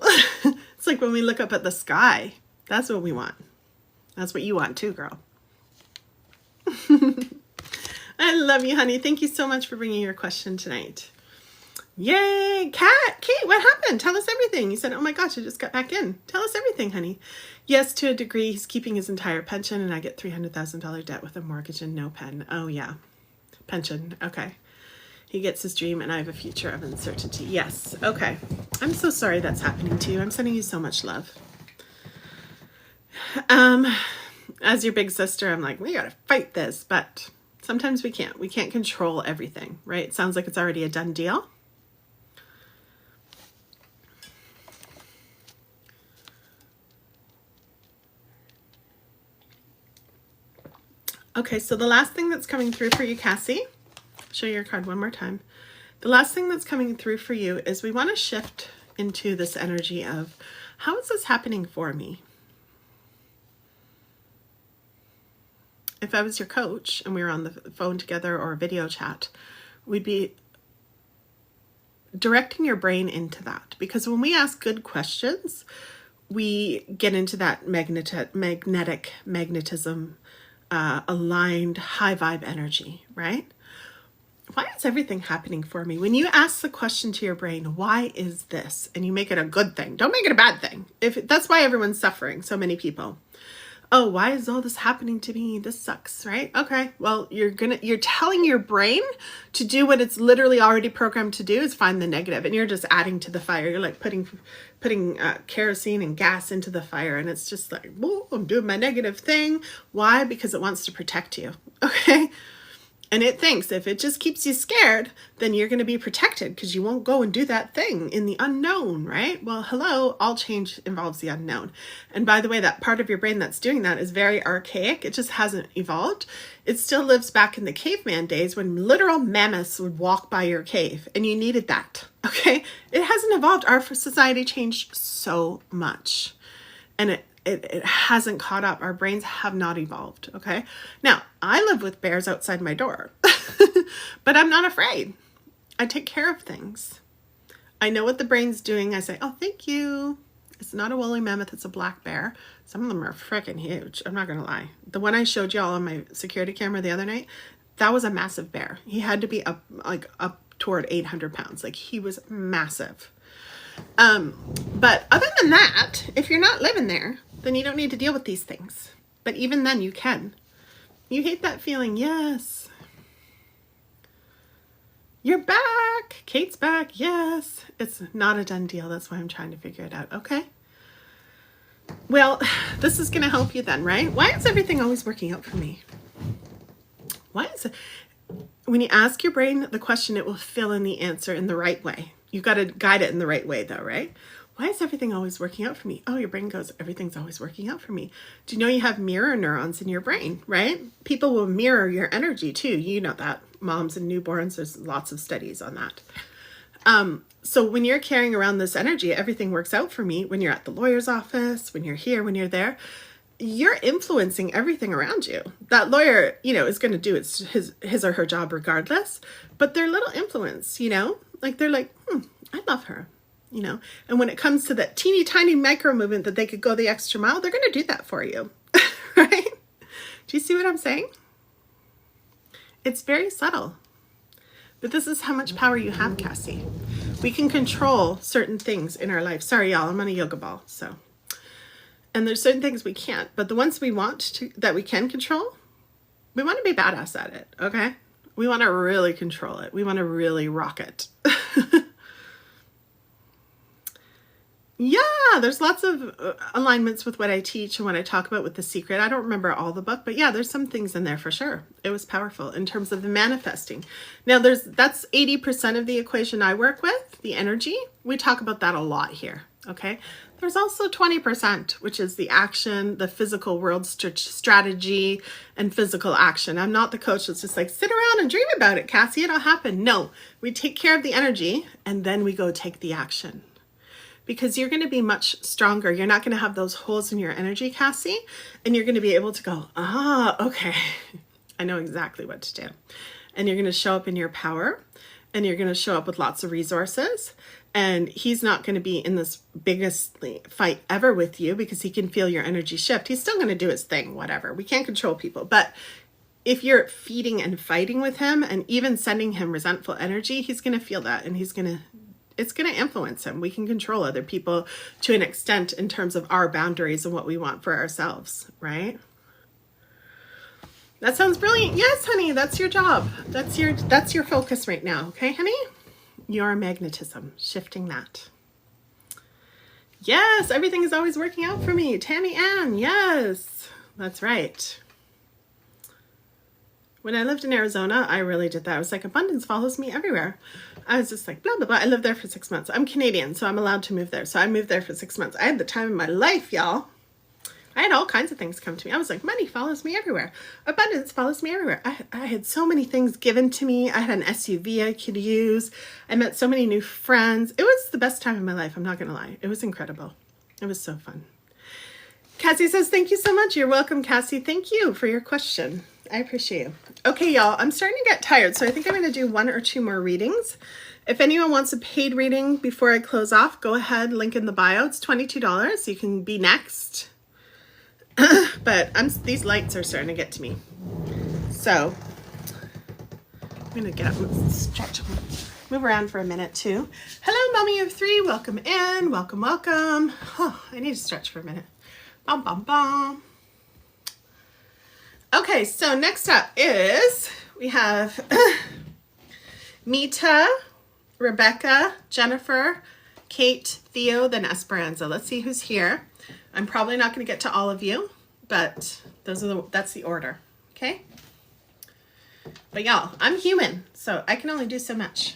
it's like when we look up at the sky. That's what we want. That's what you want too, girl. I love you, honey. Thank you so much for bringing your question tonight. Yay. Kate, what happened? Tell us everything. You said, oh my gosh, I just got back in. Tell us everything, honey. Yes, to a degree, he's keeping his entire pension, and I get $300,000 debt with a mortgage and no pen. Oh yeah. Pension. Okay. He gets his dream, and I have a future of uncertainty. Yes. Okay. I'm so sorry that's happening to you. I'm sending you so much love. As your big sister, I'm like, we gotta fight this, but sometimes we can't. We can't control everything, right? It sounds like it's already a done deal. Okay, so the last thing that's coming through for you, Cassie, show your card one more time. The last thing that's coming through for you is we want to shift into this energy of, how is this happening for me? If I was your coach and we were on the phone together or a video chat, we'd be directing your brain into that. Because when we ask good questions, we get into that magnetism, aligned, high vibe energy, right? Why is everything happening for me? When you ask the question to your brain, why is this? And you make it a good thing. Don't make it a bad thing. That's why everyone's suffering, so many people. Oh, why is all this happening to me? This sucks, right? Okay, well, you're telling your brain to do what it's literally already programmed to do, is find the negative, and you're just adding to the fire. You're like putting kerosene and gas into the fire, and it's just like, whoa, I'm doing my negative thing. Why? Because it wants to protect you, okay? And it thinks if it just keeps you scared, then you're going to be protected because you won't go and do that thing in the unknown, right? Well, hello, all change involves the unknown. And by the way, that part of your brain that's doing that is very archaic. It just hasn't evolved. It still lives back in the caveman days when literal mammoths would walk by your cave and you needed that, okay? It hasn't evolved. Our society changed so much. And it hasn't caught up. Our brains have not evolved, okay? Now, I live with bears outside my door, but I'm not afraid. I take care of things. I know what the brain's doing. I say, oh, thank you. It's not a woolly mammoth, it's a black bear. Some of them are freaking huge. I'm not gonna lie. The one I showed y'all on my security camera the other night, that was a massive bear. He had to be up toward 800 pounds. Like, he was massive. But other than that, if you're not living there, then you don't need to deal with these things. But even then you can. You hate that feeling. Yes. You're back. Kate's back. Yes. It's not a done deal. That's why I'm trying to figure it out. Okay. Well, this is going to help you then, right? Why is everything always working out for me? Why is it? When you ask your brain the question, it will fill in the answer in the right way. You got to guide it in the right way though, right? Why is everything always working out for me? Oh, your brain goes, everything's always working out for me. Do you know you have mirror neurons in your brain, right? People will mirror your energy too. You know that. Moms and newborns, there's lots of studies on that. So when you're carrying around this energy, everything works out for me. When you're at the lawyer's office, when you're here, when you're there, you're influencing everything around you. That lawyer, is going to do his or her job regardless, but their little influence, like they're like, I love her. And when it comes to that teeny tiny micro movement that they could go the extra mile, they're going to do that for you, right? Do you see what I'm saying? It's very subtle, but this is how much power you have, Cassie. We can control certain things in our life. Sorry, y'all, I'm on a yoga ball. And there's certain things we can't, but the ones we want to, that we can control, we want to be badass at it. Okay. We want to really control it. We want to really rock it. Yeah, there's lots of alignments with what I teach and what I talk about with The Secret. I don't remember all the book, but yeah, there's some things in there for sure. It was powerful in terms of the manifesting. Now that's 80% of the equation I work with, the energy. We talk about that a lot here, okay? There's also 20%, which is the action, the physical world strategy, and physical action. I'm not the coach that's just like, sit around and dream about it, Cassie, it'll happen. No, we take care of the energy and then we go take the action. Because you're going to be much stronger. You're not going to have those holes in your energy, Cassie, and you're going to be able to go, okay, I know exactly what to do. And you're going to show up in your power, and you're going to show up with lots of resources. And he's not going to be in this biggest fight ever with you because he can feel your energy shift. He's still going to do his thing, whatever. We can't control people. But if you're feeding and fighting with him and even sending him resentful energy, he's going to feel that, and it's going to influence him. We can control other people to an extent in terms of our boundaries and what we want for ourselves, right? That sounds brilliant. Yes, honey, that's your job. That's your focus right now. Okay, honey? Your magnetism, shifting that. Yes, everything is always working out for me. Tammy Ann, yes, that's right. When I lived in Arizona, I really did that. I was like, abundance follows me everywhere. I was just like, blah, blah, blah. I lived there for 6 months. I'm Canadian, so I'm allowed to move there. So I moved there for 6 months. I had the time of my life, y'all. I had all kinds of things come to me. I was like, money follows me everywhere. Abundance follows me everywhere. I had so many things given to me. I had an SUV I could use. I met so many new friends. It was the best time of my life. I'm not going to lie. It was incredible. It was so fun. Cassie says, thank you so much. You're welcome, Cassie. Thank you for your question. I appreciate you. Okay, y'all, I'm starting to get tired, so I think I'm going to do 1 or 2 more readings. If anyone wants a paid reading before I close off, go ahead, link in the bio. It's $22. You can be next. But these lights are starting to get to me. So I'm going to get up and stretch, move around for a minute too. Hello, mommy of 3. Welcome in. Welcome, welcome. Oh, I need to stretch for a minute. Bum, bum, bum. Okay, so next up is we have Mita, Rebecca, Jennifer, Kate, Theo, then Esperanza. Let's see who's here. I'm probably not going to get to all of you, but that's the order, okay? But y'all, I'm human, so I can only do so much.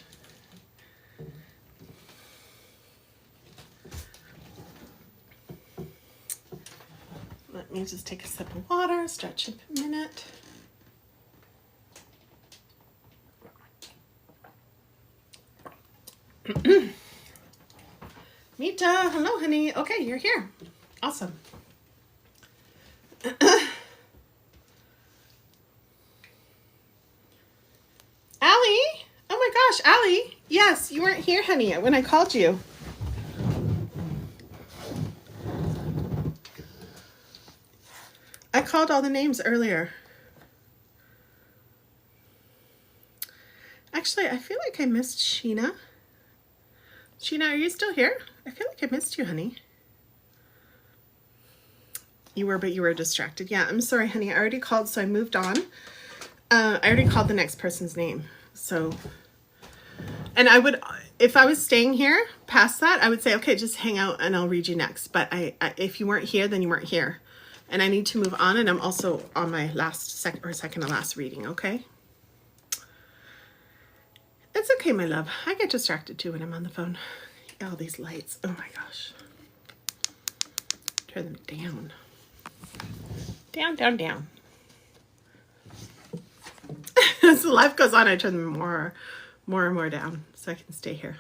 Let me just take a sip of water, stretch a minute. Mita, hello, honey. Okay, you're here. Awesome. Allie? Oh my gosh, Allie. Yes, you weren't here, honey, when I called you. I called all the names earlier. Actually, I feel like I missed Sheena. Sheena, are you still here? I feel like I missed you, honey. You were, but you were distracted. Yeah, I'm sorry, honey. I already called, so I moved on. I already called the next person's name. So, and I would, if I was staying here past that, I would say, okay, just hang out and I'll read you next. But if you weren't here, then you weren't here. And I need to move on, and I'm also on my second to last reading, okay? It's okay, my love. I get distracted too when I'm on the phone. All these lights. Oh my gosh. Turn them down. Down, down, down. As life goes on, I turn them more and more down so I can stay here.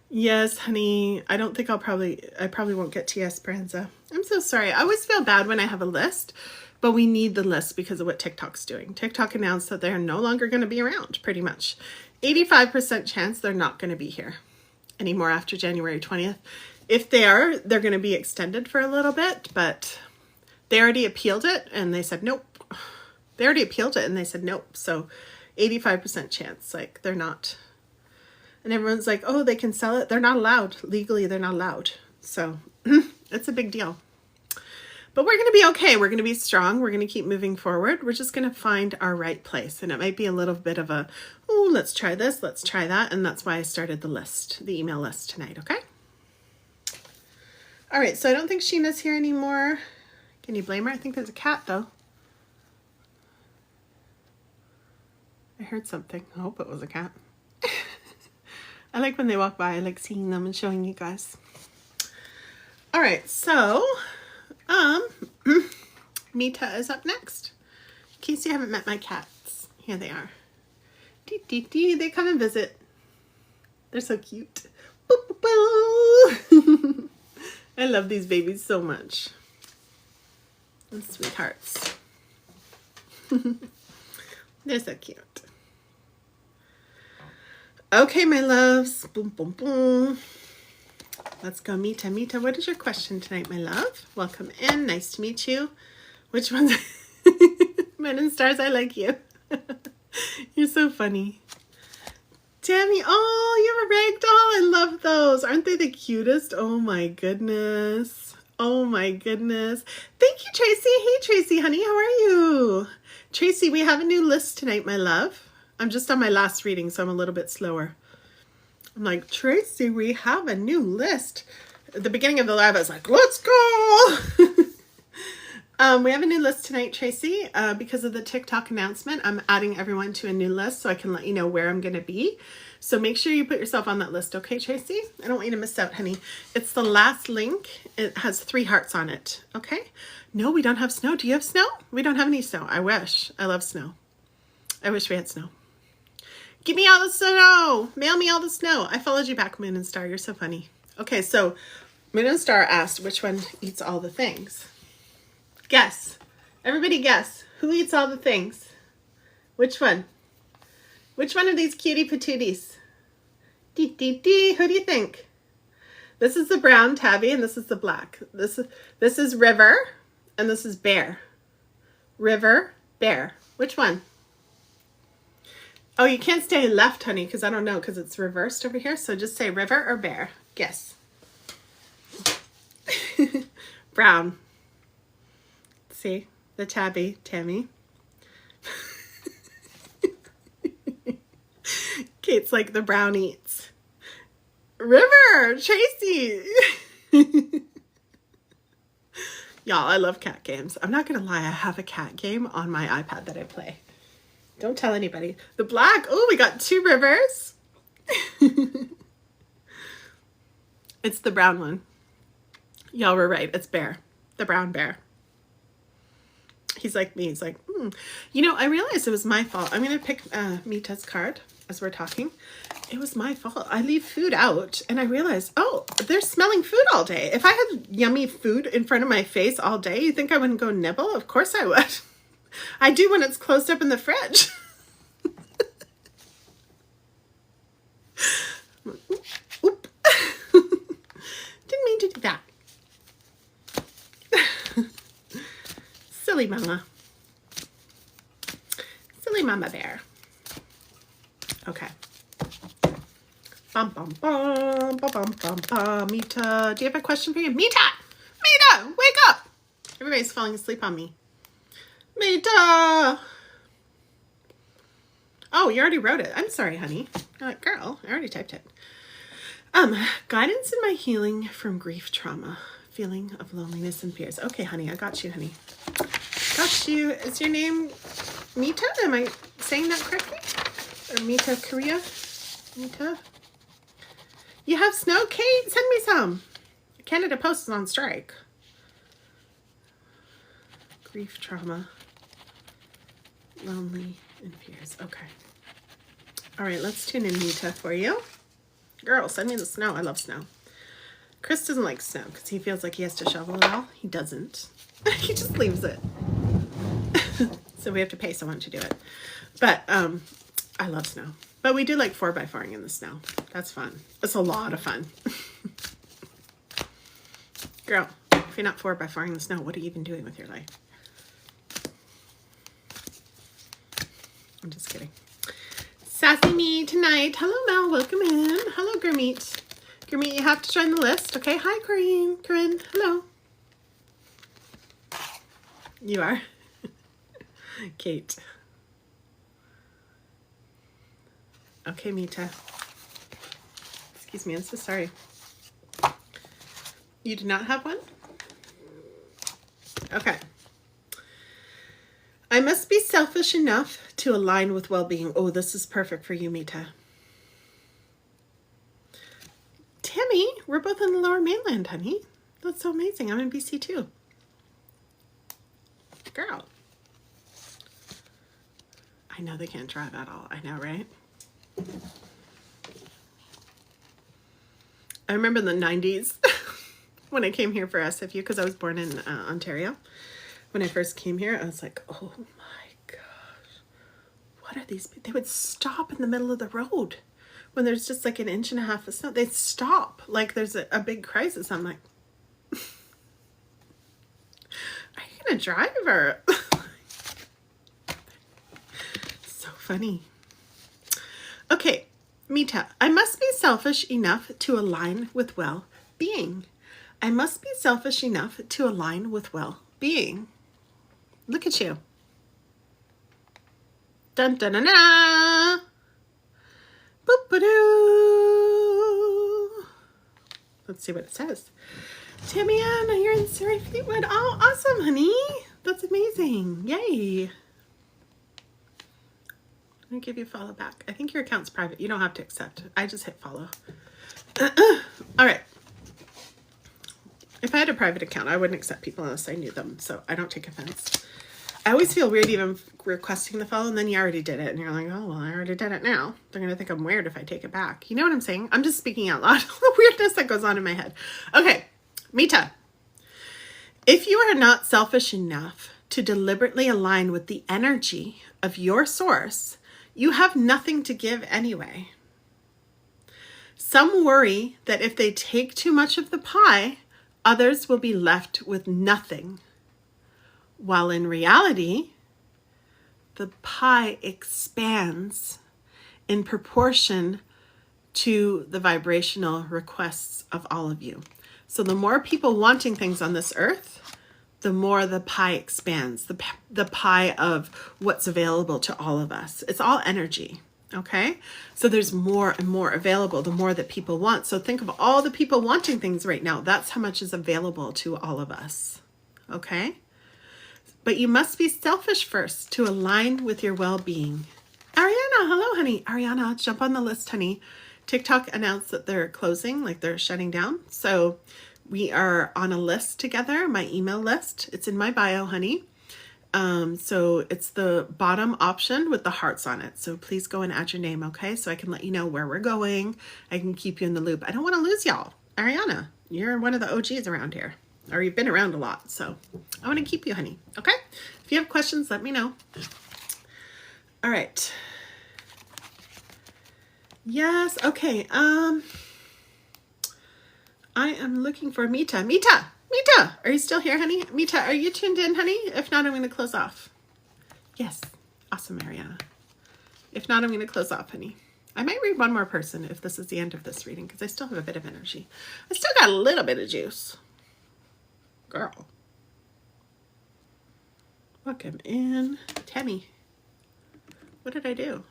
Yes, honey. I don't think I probably won't get to Esperanza. I'm so sorry. I always feel bad when I have a list, but we need the list because of what TikTok's doing. TikTok announced that they're no longer going to be around, pretty much. 85% chance they're not going to be here anymore after January 20th. If they are, they're going to be extended for a little bit, but they already appealed it and they said nope. They already appealed it and they said nope. So 85% chance, like they're not. And everyone's like, oh, they can sell it. They're not allowed. Legally, they're not allowed. So it's a big deal. But we're going to be okay. We're going to be strong. We're going to keep moving forward. We're just going to find our right place. And it might be a little bit of a, oh, let's try this, let's try that. And that's why I started the email list tonight, okay? All right, so I don't think Sheena's here anymore. Can you blame her? I think there's a cat, though. I heard something. I hope it was a cat. I like when they walk by. I like seeing them and showing you guys. All right, so Mita is up next. In case you haven't met my cats, here they are. Dee, dee, dee. They come and visit. They're so cute. Boo, boo, boo. I love these babies so much. And sweethearts. They're so cute. Okay, my loves. Boom, boom, boom. Let's go, Mita. Mita, what is your question tonight, my love? Welcome in. Nice to meet you. Which one's... Men and Stars, I like you. You're so funny. Tammy, oh, you're a ragdoll. I love those. Aren't they the cutest? Oh my goodness. Oh my goodness. Thank you, Tracy. Hey, Tracy, honey, how are you? Tracy, we have a new list tonight, my love. I'm just on my last reading, so I'm a little bit slower. I'm like, Tracy, we have a new list. At the beginning of the live, I was like, let's go. We have a new list tonight, Tracy. Because of the TikTok announcement, I'm adding everyone to a new list so I can let you know where I'm going to be. So make sure you put yourself on that list, okay, Tracy? I don't want you to miss out, honey. It's the last link. It has 3 hearts on it, okay? No, we don't have snow. Do you have snow? We don't have any snow. I wish. I love snow. I wish we had snow. Give me all the snow. Mail me all the snow. I followed you back, Moon and Star. You're so funny. Okay, so Moon and Star asked which one eats all the things. Guess. Everybody guess. Who eats all the things? Which one? Which one of these cutie patooties? Dee, dee, dee. Who do you think? This is the brown tabby and this is the black. This is River and this is Bear. River, Bear. Which one? Oh, you can't stay left, honey, because I don't know, because it's reversed over here. So just say River or Bear. Guess. Brown. See? The tabby, Tammy. Kate's like, the brown eats. River! Tracy! Y'all, I love cat games. I'm not going to lie, I have a cat game on my iPad that I play. Don't tell anybody. The black. Oh, we got 2 rivers. It's the brown one. Y'all were right. It's Bear. The brown bear. He's like me. He's like, You know, I realized it was my fault. I'm going to pick Mita's card as we're talking. It was my fault. I leave food out and I realized, oh, they're smelling food all day. If I had yummy food in front of my face all day, you think I wouldn't go nibble? Of course I would. I do when it's closed up in the fridge. Oop. Didn't mean to do that. Silly mama. Silly mama bear. Okay. Bum, bum, bum, bum, bum, bum, bum. Mita, do you have a question for you? Mita! Mita, wake up! Everybody's falling asleep on me. Mita! Oh, you already wrote it. I'm sorry, honey. Girl, I already typed it. Guidance in my healing from grief trauma. Feeling of loneliness and fears. Okay, honey, I got you, honey. Got you. Is your name Mita? Am I saying that correctly? Or Mita Korea? Mita? You have snow, Kate? Send me some. Canada Post is on strike. Grief trauma. Lonely and fears. Okay. All right, let's tune in Mita for you. Girl, send me the snow. I love snow. Chris doesn't like snow because he feels like he has to shovel it all. He doesn't. He just leaves it. So we have to pay someone to do it. But I love snow. But we do like 4x4ing in the snow. That's fun. It's a lot of fun. Girl, if you're not 4x4ing in the snow, what are you even doing with your life? I'm just kidding. Sassy me tonight. Hello, Mel. Welcome in. Hello, Gurmeet. Gurmeet, you have to join the list. Okay. Hi, Corinne. Corinne. Hello. You are. Kate. Okay, Mita. Excuse me. I'm so sorry. You do not have one? Okay. I must be selfish enough to align with well-being. Oh, this is perfect for you, Mita. Tammy, we're both in the Lower Mainland, honey. That's so amazing. I'm in BC too. Girl. I know they can't drive at all. I know, right? I remember in the 90s when I came here for SFU, because I was born in Ontario. When I first came here, I was like, oh my gosh, what are these? They would stop in the middle of the road when there's just like an inch and a half of snow. They'd stop like there's a big crisis. I'm like, are you gonna drive or? So funny. Okay, Mita, I must be selfish enough to align with well-being. I must be selfish enough to align with well-being. Look at you. Dun dun dun dun. Boop ba doo. Let's see what it says. Tamiana, you're in Surrey Fleetwood. Oh, awesome, honey. That's amazing. Yay. Let me give you a follow back. I think your account's private. You don't have to accept. I just hit follow. All right. If I had a private account, I wouldn't accept people unless I knew them. So I don't take offense. I always feel weird even requesting the follow, and then you already did it. And you're like, oh, well, I already did it now. They're going to think I'm weird if I take it back. You know what I'm saying? I'm just speaking out loud. The weirdness that goes on in my head. Okay. Mita. If you are not selfish enough to deliberately align with the energy of your source, you have nothing to give anyway. Some worry that if they take too much of the pie, others will be left with nothing. While in reality, the pie expands in proportion to the vibrational requests of all of you. So the more people wanting things on this earth, the more the pie expands, the pie of what's available to all of us. It's all energy, okay? So there's more and more available, the more that people want. So think of all the people wanting things right now. That's how much is available to all of us, okay? But you must be selfish first to align with your well-being. Ariana, hello, honey. Ariana, jump on the list, honey. TikTok announced that they're closing, like they're shutting down. So we are on a list together, my email list. It's in my bio, honey. So it's the bottom option with the hearts on it. So please go and add your name, okay? So I can let you know where we're going. I can keep you in the loop. I don't want to lose y'all. Ariana, you're one of the OGs around here. Or you've been around a lot. So I want to keep you, honey. Okay? If you have questions, let me know. All right. Yes. Okay. I am looking for Mita. Mita, are you still here, honey? Mita, are you tuned in, honey? If not, I'm going to close off. Yes. Awesome, Mariana. If not, I'm going to close off, honey. I might read one more person if this is the end of this reading, because I still have a bit of energy. I still got a little bit of juice. Girl. Welcome in. Tammy. What did I do?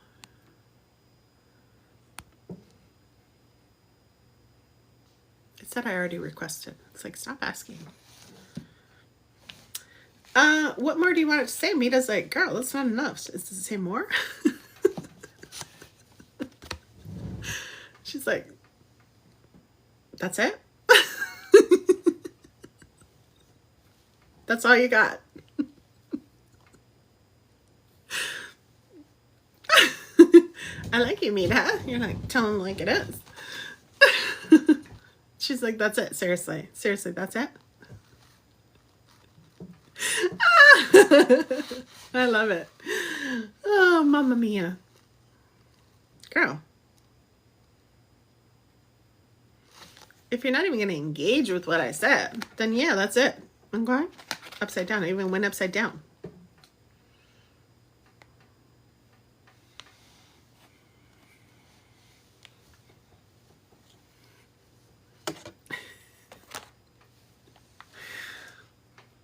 It said I already requested. It's like, stop asking. What more do you want it to say? Mita's like, girl, that's not enough. Does it say more? She's like, that's it? That's all you got? I like you, Mita. You're like, tell them like it is. She's like, that's it. Seriously, that's it. I love it. Oh, mamma mia. Girl. If you're not even going to engage with what I said, then yeah, that's it. Okay? Upside down. I even went upside down.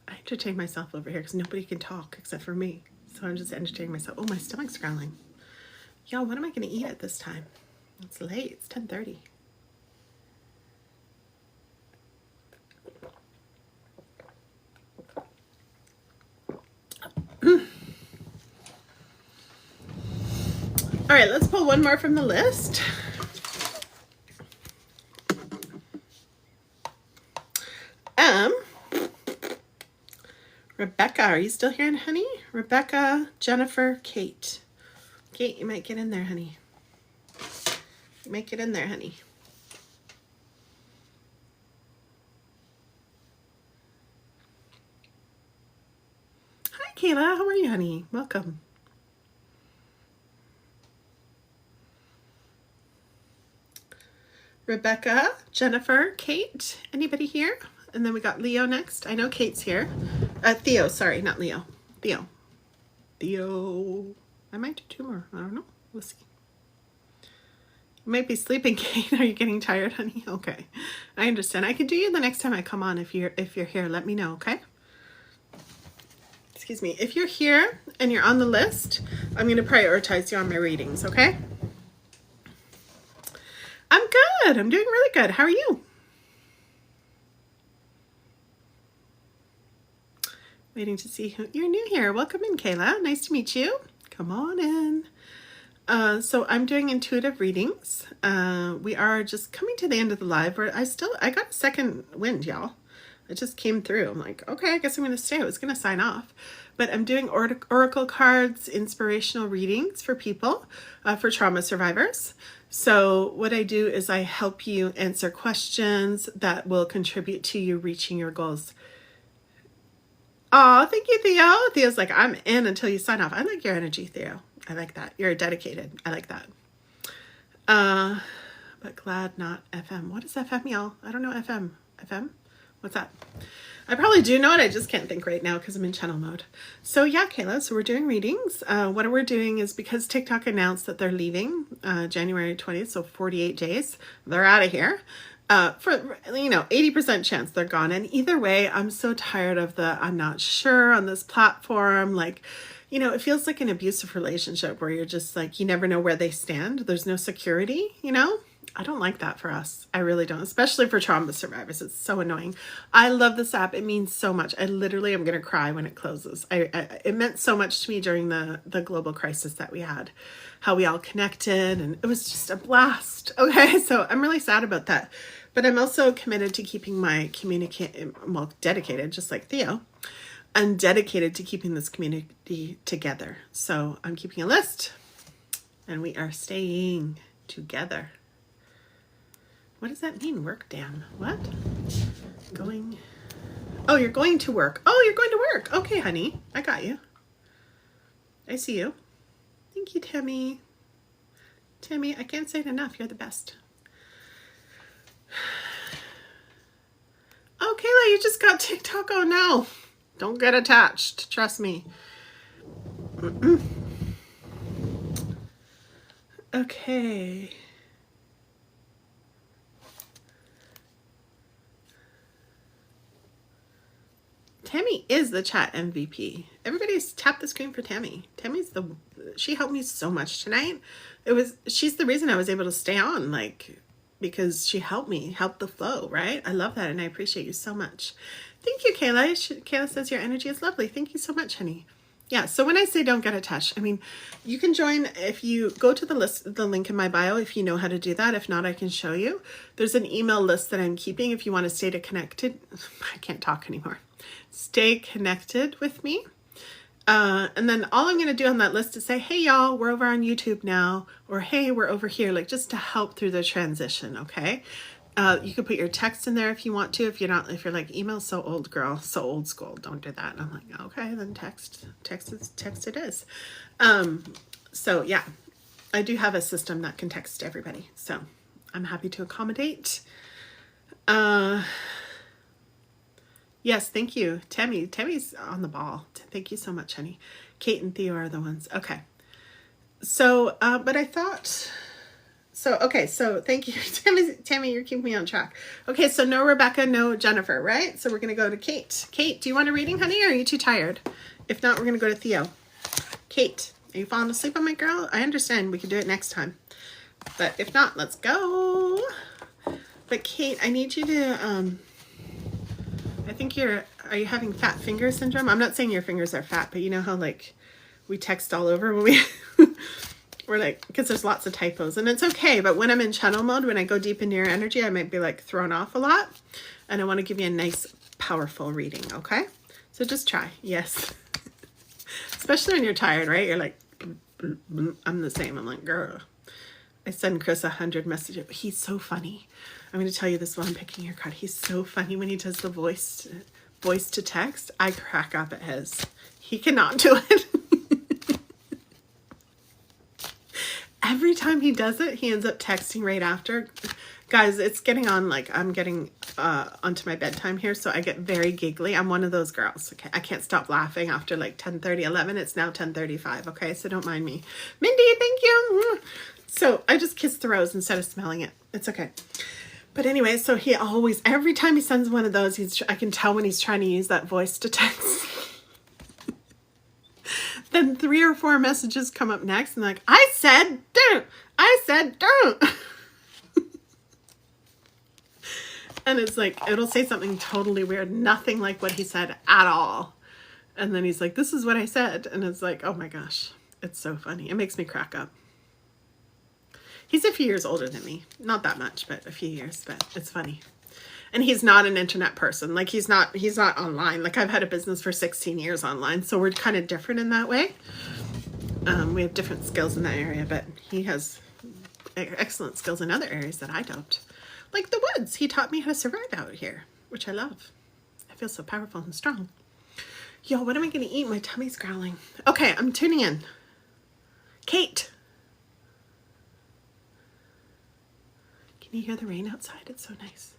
Entertain myself over here because nobody can talk except for me. So I'm just entertaining myself. Oh, my stomach's growling. Y'all, what am I going to eat at this time? It's late. It's 10:30. All right, let's pull one more from the list. Rebecca, are you still here, honey? Rebecca, Jennifer, Kate. Kate, you might get in there, honey. You might get in there, honey. Hi, Kayla. How are you, honey? Welcome. Rebecca, Jennifer, Kate. Anybody here? And then we got Leo next. I know Kate's here. Theo, sorry, not Leo. Theo. Theo. I might do 2 more. I don't know. We'll see. You might be sleeping, Kate. Are you getting tired, honey? Okay. I understand. I could do you the next time I come on. If you're here, let me know, okay? Excuse me. If you're here and you're on the list, I'm going to prioritize you on my readings, okay? I'm good. I'm doing really good. How are you? Waiting to see who you're new here. Welcome in, Kayla. Nice to meet you. Come on in. So I'm doing intuitive readings. We are just coming to the end of the live. Where I got a second wind, y'all. It just came through. I'm like, okay, I guess I'm going to stay. I was going to sign off. But I'm doing oracle cards, inspirational readings for people, for trauma survivors. So what I do is I help you answer questions that will contribute to you reaching your goals. Oh, thank you, Theo. Theo's like, I'm in until you sign off. I like your energy, Theo. I like that. You're dedicated. I like that. But glad not FM. What is FM, y'all? I don't know FM. FM? What's that? I probably do know it. I just can't think right now because I'm in channel mode. So yeah, Kayla, so we're doing readings. What we're doing is because TikTok announced that they're leaving January 20th, so 48 days. They're out of here. For 80% chance they're gone. And either way, I'm so tired of I'm not sure on this platform. Like, it feels like an abusive relationship where you're just like, you never know where they stand. There's no security, I don't like that for us. I really don't, especially for trauma survivors. It's so annoying. I love this app. It means so much. I literally am going to cry when it closes. It meant so much to me during the global crisis that we had, how we all connected, and it was just a blast. Okay, so I'm really sad about that. But I'm also committed to keeping my dedicated, just like Theo. I'm dedicated to keeping this community together. So I'm keeping a list, and we are staying together. What does that mean? Work down. What? Going. Oh, you're going to work. Oh, you're going to work. Okay, honey. I got you. I see you. Thank you, Tammy. Tammy, I can't say it enough. You're the best. Oh, Kayla, you just got TikTok. Oh, no. Don't get attached. Trust me. Okay. Tammy is the chat MVP. Everybody's tap the screen for Tammy. She helped me so much tonight. She's the reason I was able to stay on, because she helped me, help the flow, right? I love that, and I appreciate you so much. Thank you, Kayla. Kayla says your energy is lovely. Thank you so much, honey. Yeah, so when I say don't get attached, I mean, you can join if you go to the link in my bio, if you know how to do that. If not, I can show you. There's an email list that I'm keeping if you want to stay connected. I can't talk anymore. Stay connected with me. And then all I'm going to do on that list is say, hey, y'all, we're over on YouTube now, or hey, we're over here, just to help through the transition, okay? You can put your text in there if you want to. If you're like, email's so old, girl, so old school, don't do that. And I'm like, okay, then text it is. So yeah, I do have a system that can text everybody. So I'm happy to accommodate. Yes, thank you, Tammy. Tammy's on the ball. Thank you so much, honey. Kate and Theo are the ones. Okay. So, but I thought... So thank you, Tammy, you're keeping me on track. Okay, so no Rebecca, no Jennifer, right? So we're going to go to Kate. Kate, do you want a reading, honey, or are you too tired? If not, we're going to go to Theo. Kate, are you falling asleep on my girl? I understand. We can do it next time. But if not, let's go. But Kate, I need you to, I think are you having fat finger syndrome? I'm not saying your fingers are fat, but you know how, we text all over when we... We're because there's lots of typos, and it's okay, but when I'm in channel mode, when I go deep into your energy, I might be thrown off a lot, and I want to give you a nice, powerful reading, okay? So just try. Yes. Especially when you're tired, right? You're like, I'm the same. I'm like, girl. I send Chris 100 messages. He's so funny. I'm going to tell you this while I'm picking your card. He's so funny when he does the voice to text. I crack up at his. He cannot do it. Every time he does it, he ends up texting right after. Guys, it's getting on, like, I'm getting onto my bedtime here, so I get very giggly. I'm one of those girls, okay? I can't stop laughing after, like, 10:30, 11. It's now 10:35, okay? So don't mind me. Mindy, thank you. So I just kiss the rose instead of smelling it. It's okay. But anyway, so he always, every time he sends one of those, I can tell when he's trying to use that voice to text. Then 3 or 4 messages come up next and like, I said don't. I said don't. And it's like, it'll say something totally weird, nothing like what he said at all. And then he's like, this is what I said. And it's like, oh my gosh, it's so funny. It makes me crack up. He's a few years older than me. Not that much, but a few years, but it's funny. And he's not an internet person. Like he's not online. Like I've had a business for 16 years online. So we're kind of different in that way. We have different skills in that area, but he has excellent skills in other areas that I don't. Like the woods. He taught me how to survive out here, which I love. I feel so powerful and strong. Yo, what am I going to eat? My tummy's growling. Okay, I'm tuning in. Kate. Can you hear the rain outside? It's so nice.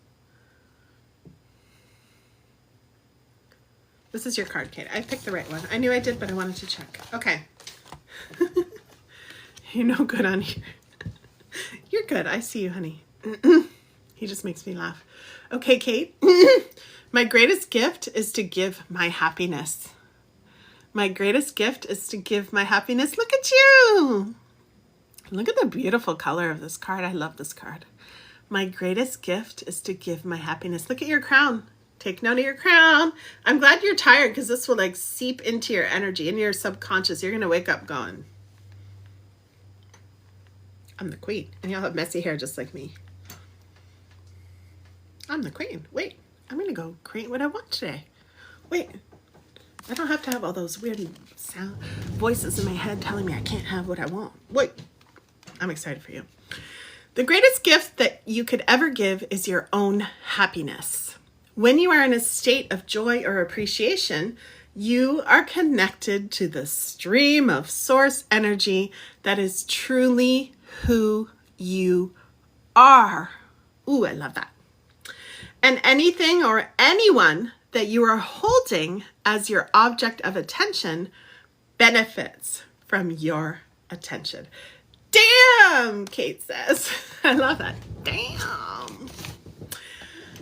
This is your card, Kate. I picked the right one. I knew I did, but I wanted to check. Okay. You're no good on here. You're good. I see you, honey. He just makes me laugh. Okay, Kate. My greatest gift is to give my happiness. My greatest gift is to give my happiness. Look at you. Look at the beautiful color of this card. I love this card. My greatest gift is to give my happiness. Look at your crown. Take note of your crown. I'm glad you're tired because this will like seep into your energy, into your subconscious. You're going to wake up going, I'm the queen. And you'll have messy hair just like me. I'm the queen. Wait, I'm going to go create what I want today. Wait, I don't have to have all those weird voices in my head telling me I can't have what I want. Wait, I'm excited for you. The greatest gift that you could ever give is your own happiness. When you are in a state of joy or appreciation, you are connected to the stream of source energy that is truly who you are. Ooh, I love that. And anything or anyone that you are holding as your object of attention benefits from your attention. Damn, Kate says. I love that. Damn.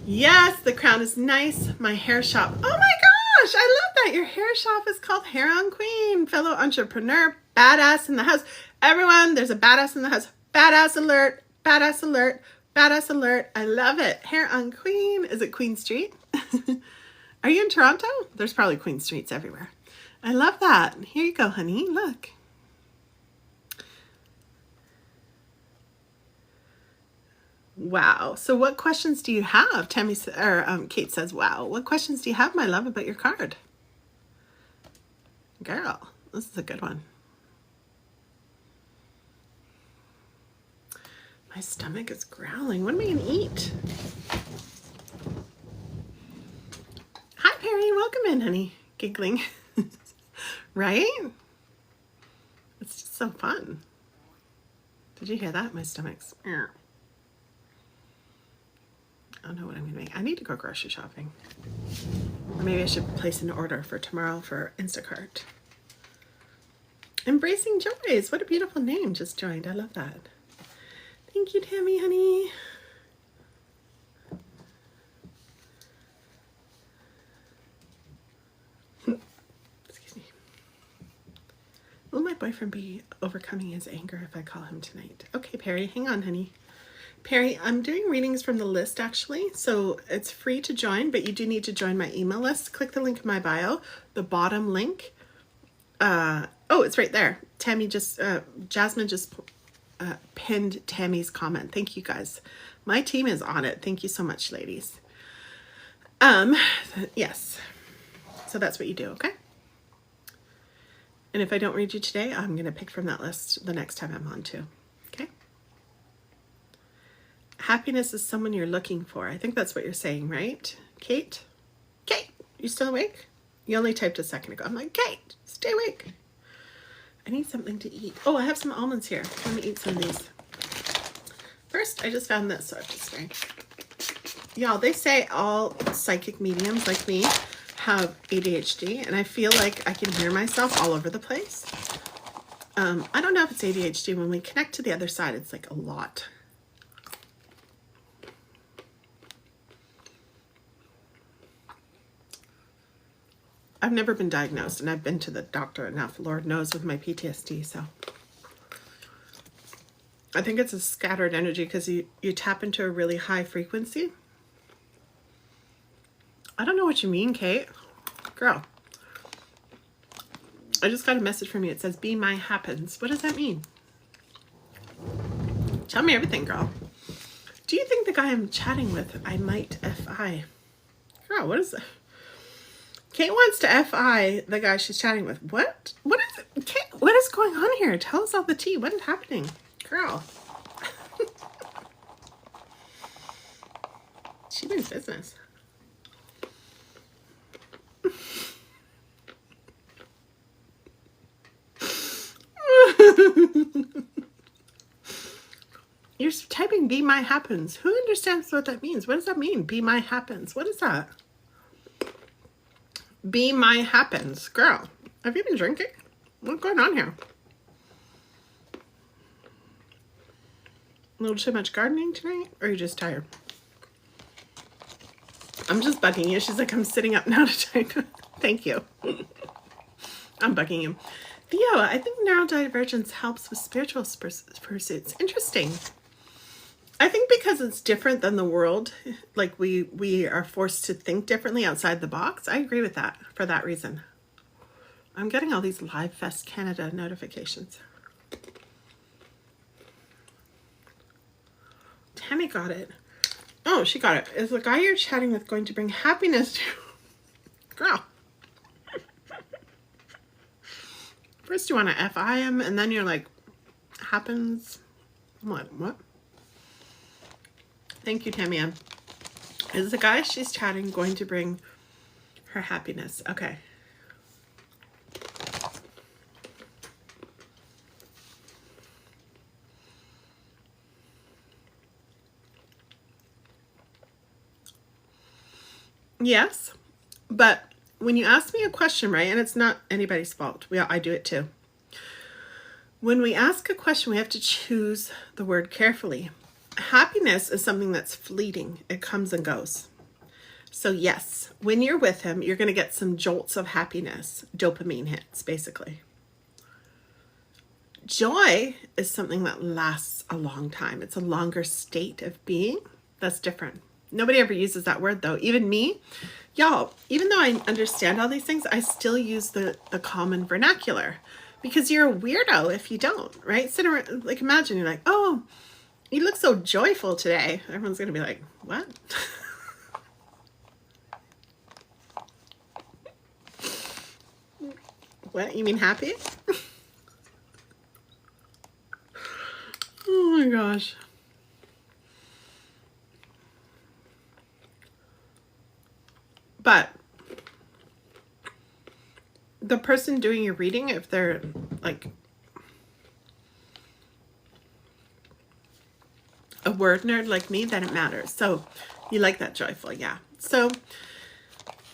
Yes, the crown is nice. My hair shop. Oh my gosh, I love that. Your hair shop is called Hair on Queen. Fellow entrepreneur, badass in the house. Everyone, there's a badass in the house. Badass alert, badass alert, badass alert. I love it. Hair on Queen. Is it Queen Street? Are you in Toronto? There's probably Queen Streets everywhere. I love that. Here you go, honey. Look. Wow. So what questions do you have? Kate says, wow. What questions do you have, my love, about your card? Girl, this is a good one. My stomach is growling. What am I going to eat? Hi, Perry. Welcome in, honey. Giggling. Right? It's just so fun. Did you hear that? My stomach's... I don't know what I'm going to make. I need to go grocery shopping. Or maybe I should place an order for tomorrow for Instacart. Embracing Joys. What a beautiful name. Just joined. I love that. Thank you, Tammy, honey. Excuse me. Will my boyfriend be overcoming his anger if I call him tonight? Okay, Perry. Hang on, honey. Perry, I'm doing readings from the list actually, so it's free to join, but you do need to join my email list. Click the link in my bio, the bottom link. Oh, it's right there. Jasmine just pinned Tammy's comment. Thank you guys. My team is on it. Thank you so much, ladies. Yes. So that's what you do, okay? And if I don't read you today, I'm going to pick from that list the next time I'm on too, okay? Happiness is someone you're looking for. I think that's what you're saying, right? Kate? Kate, you still awake? You only typed a second ago. I'm like, Kate, stay awake. I need something to eat. Oh, I have some almonds here. Let me eat some of these. First, I just found this, so I have to spray. Y'all, they say all psychic mediums like me have ADHD, and I feel like I can hear myself all over the place. I don't know if it's ADHD. When we connect to the other side, it's like a lot. I've never been diagnosed, and I've been to the doctor enough, Lord knows, with my PTSD, so. I think it's a scattered energy because you tap into a really high frequency. I don't know what you mean, Kate. Girl. I just got a message from you. It says, be my happens. What does that mean? Tell me everything, girl. Do you think the guy I'm chatting with, I might FI? Girl, what is that? Kate wants to FI the guy she's chatting with. What? What is it? Kate, what is going on here? Tell us all the tea. What is happening? Girl. She means business. You're typing be my happens. Who understands what that means? What does that mean? Be my happens. What is that? Be my happens. Girl, have you been drinking? What's going on here? A little too much gardening tonight? Or are you just tired? I'm just bugging you. She's like, I'm sitting up now to type. Thank you. I'm bugging you. Theo, I think neurodivergence helps with spiritual pursuits. Interesting. I think because it's different than the world, like we are forced to think differently outside the box. I agree with that for that reason. I'm getting all these Live Fest Canada notifications. Tammy got it. Oh, she got it. Is the guy you're chatting with going to bring happiness to? Girl. First you want to FI him, and then you're like, happens. I'm like, what? Thank you, Tammy Ann. Is the guy she's chatting going to bring her happiness? Okay. Yes, but when you ask me a question, right, and it's not anybody's fault. I do it too. When we ask a question, we have to choose the word carefully. Happiness is something that's fleeting. It comes and goes. So yes, when you're with him, you're going to get some jolts of happiness, dopamine hits, basically. Joy is something that lasts a long time. It's a longer state of being. That's different. Nobody ever uses that word though. Even me, y'all, even though I understand all these things, I still use the common vernacular because you're a weirdo if you don't, right? Sit around, like imagine you're like, oh, you look so joyful today. Everyone's going to be like, what? What? You mean happy? Oh my gosh. But the person doing your reading, if they're like a word nerd like me, then it matters. So you like that joyful, yeah. So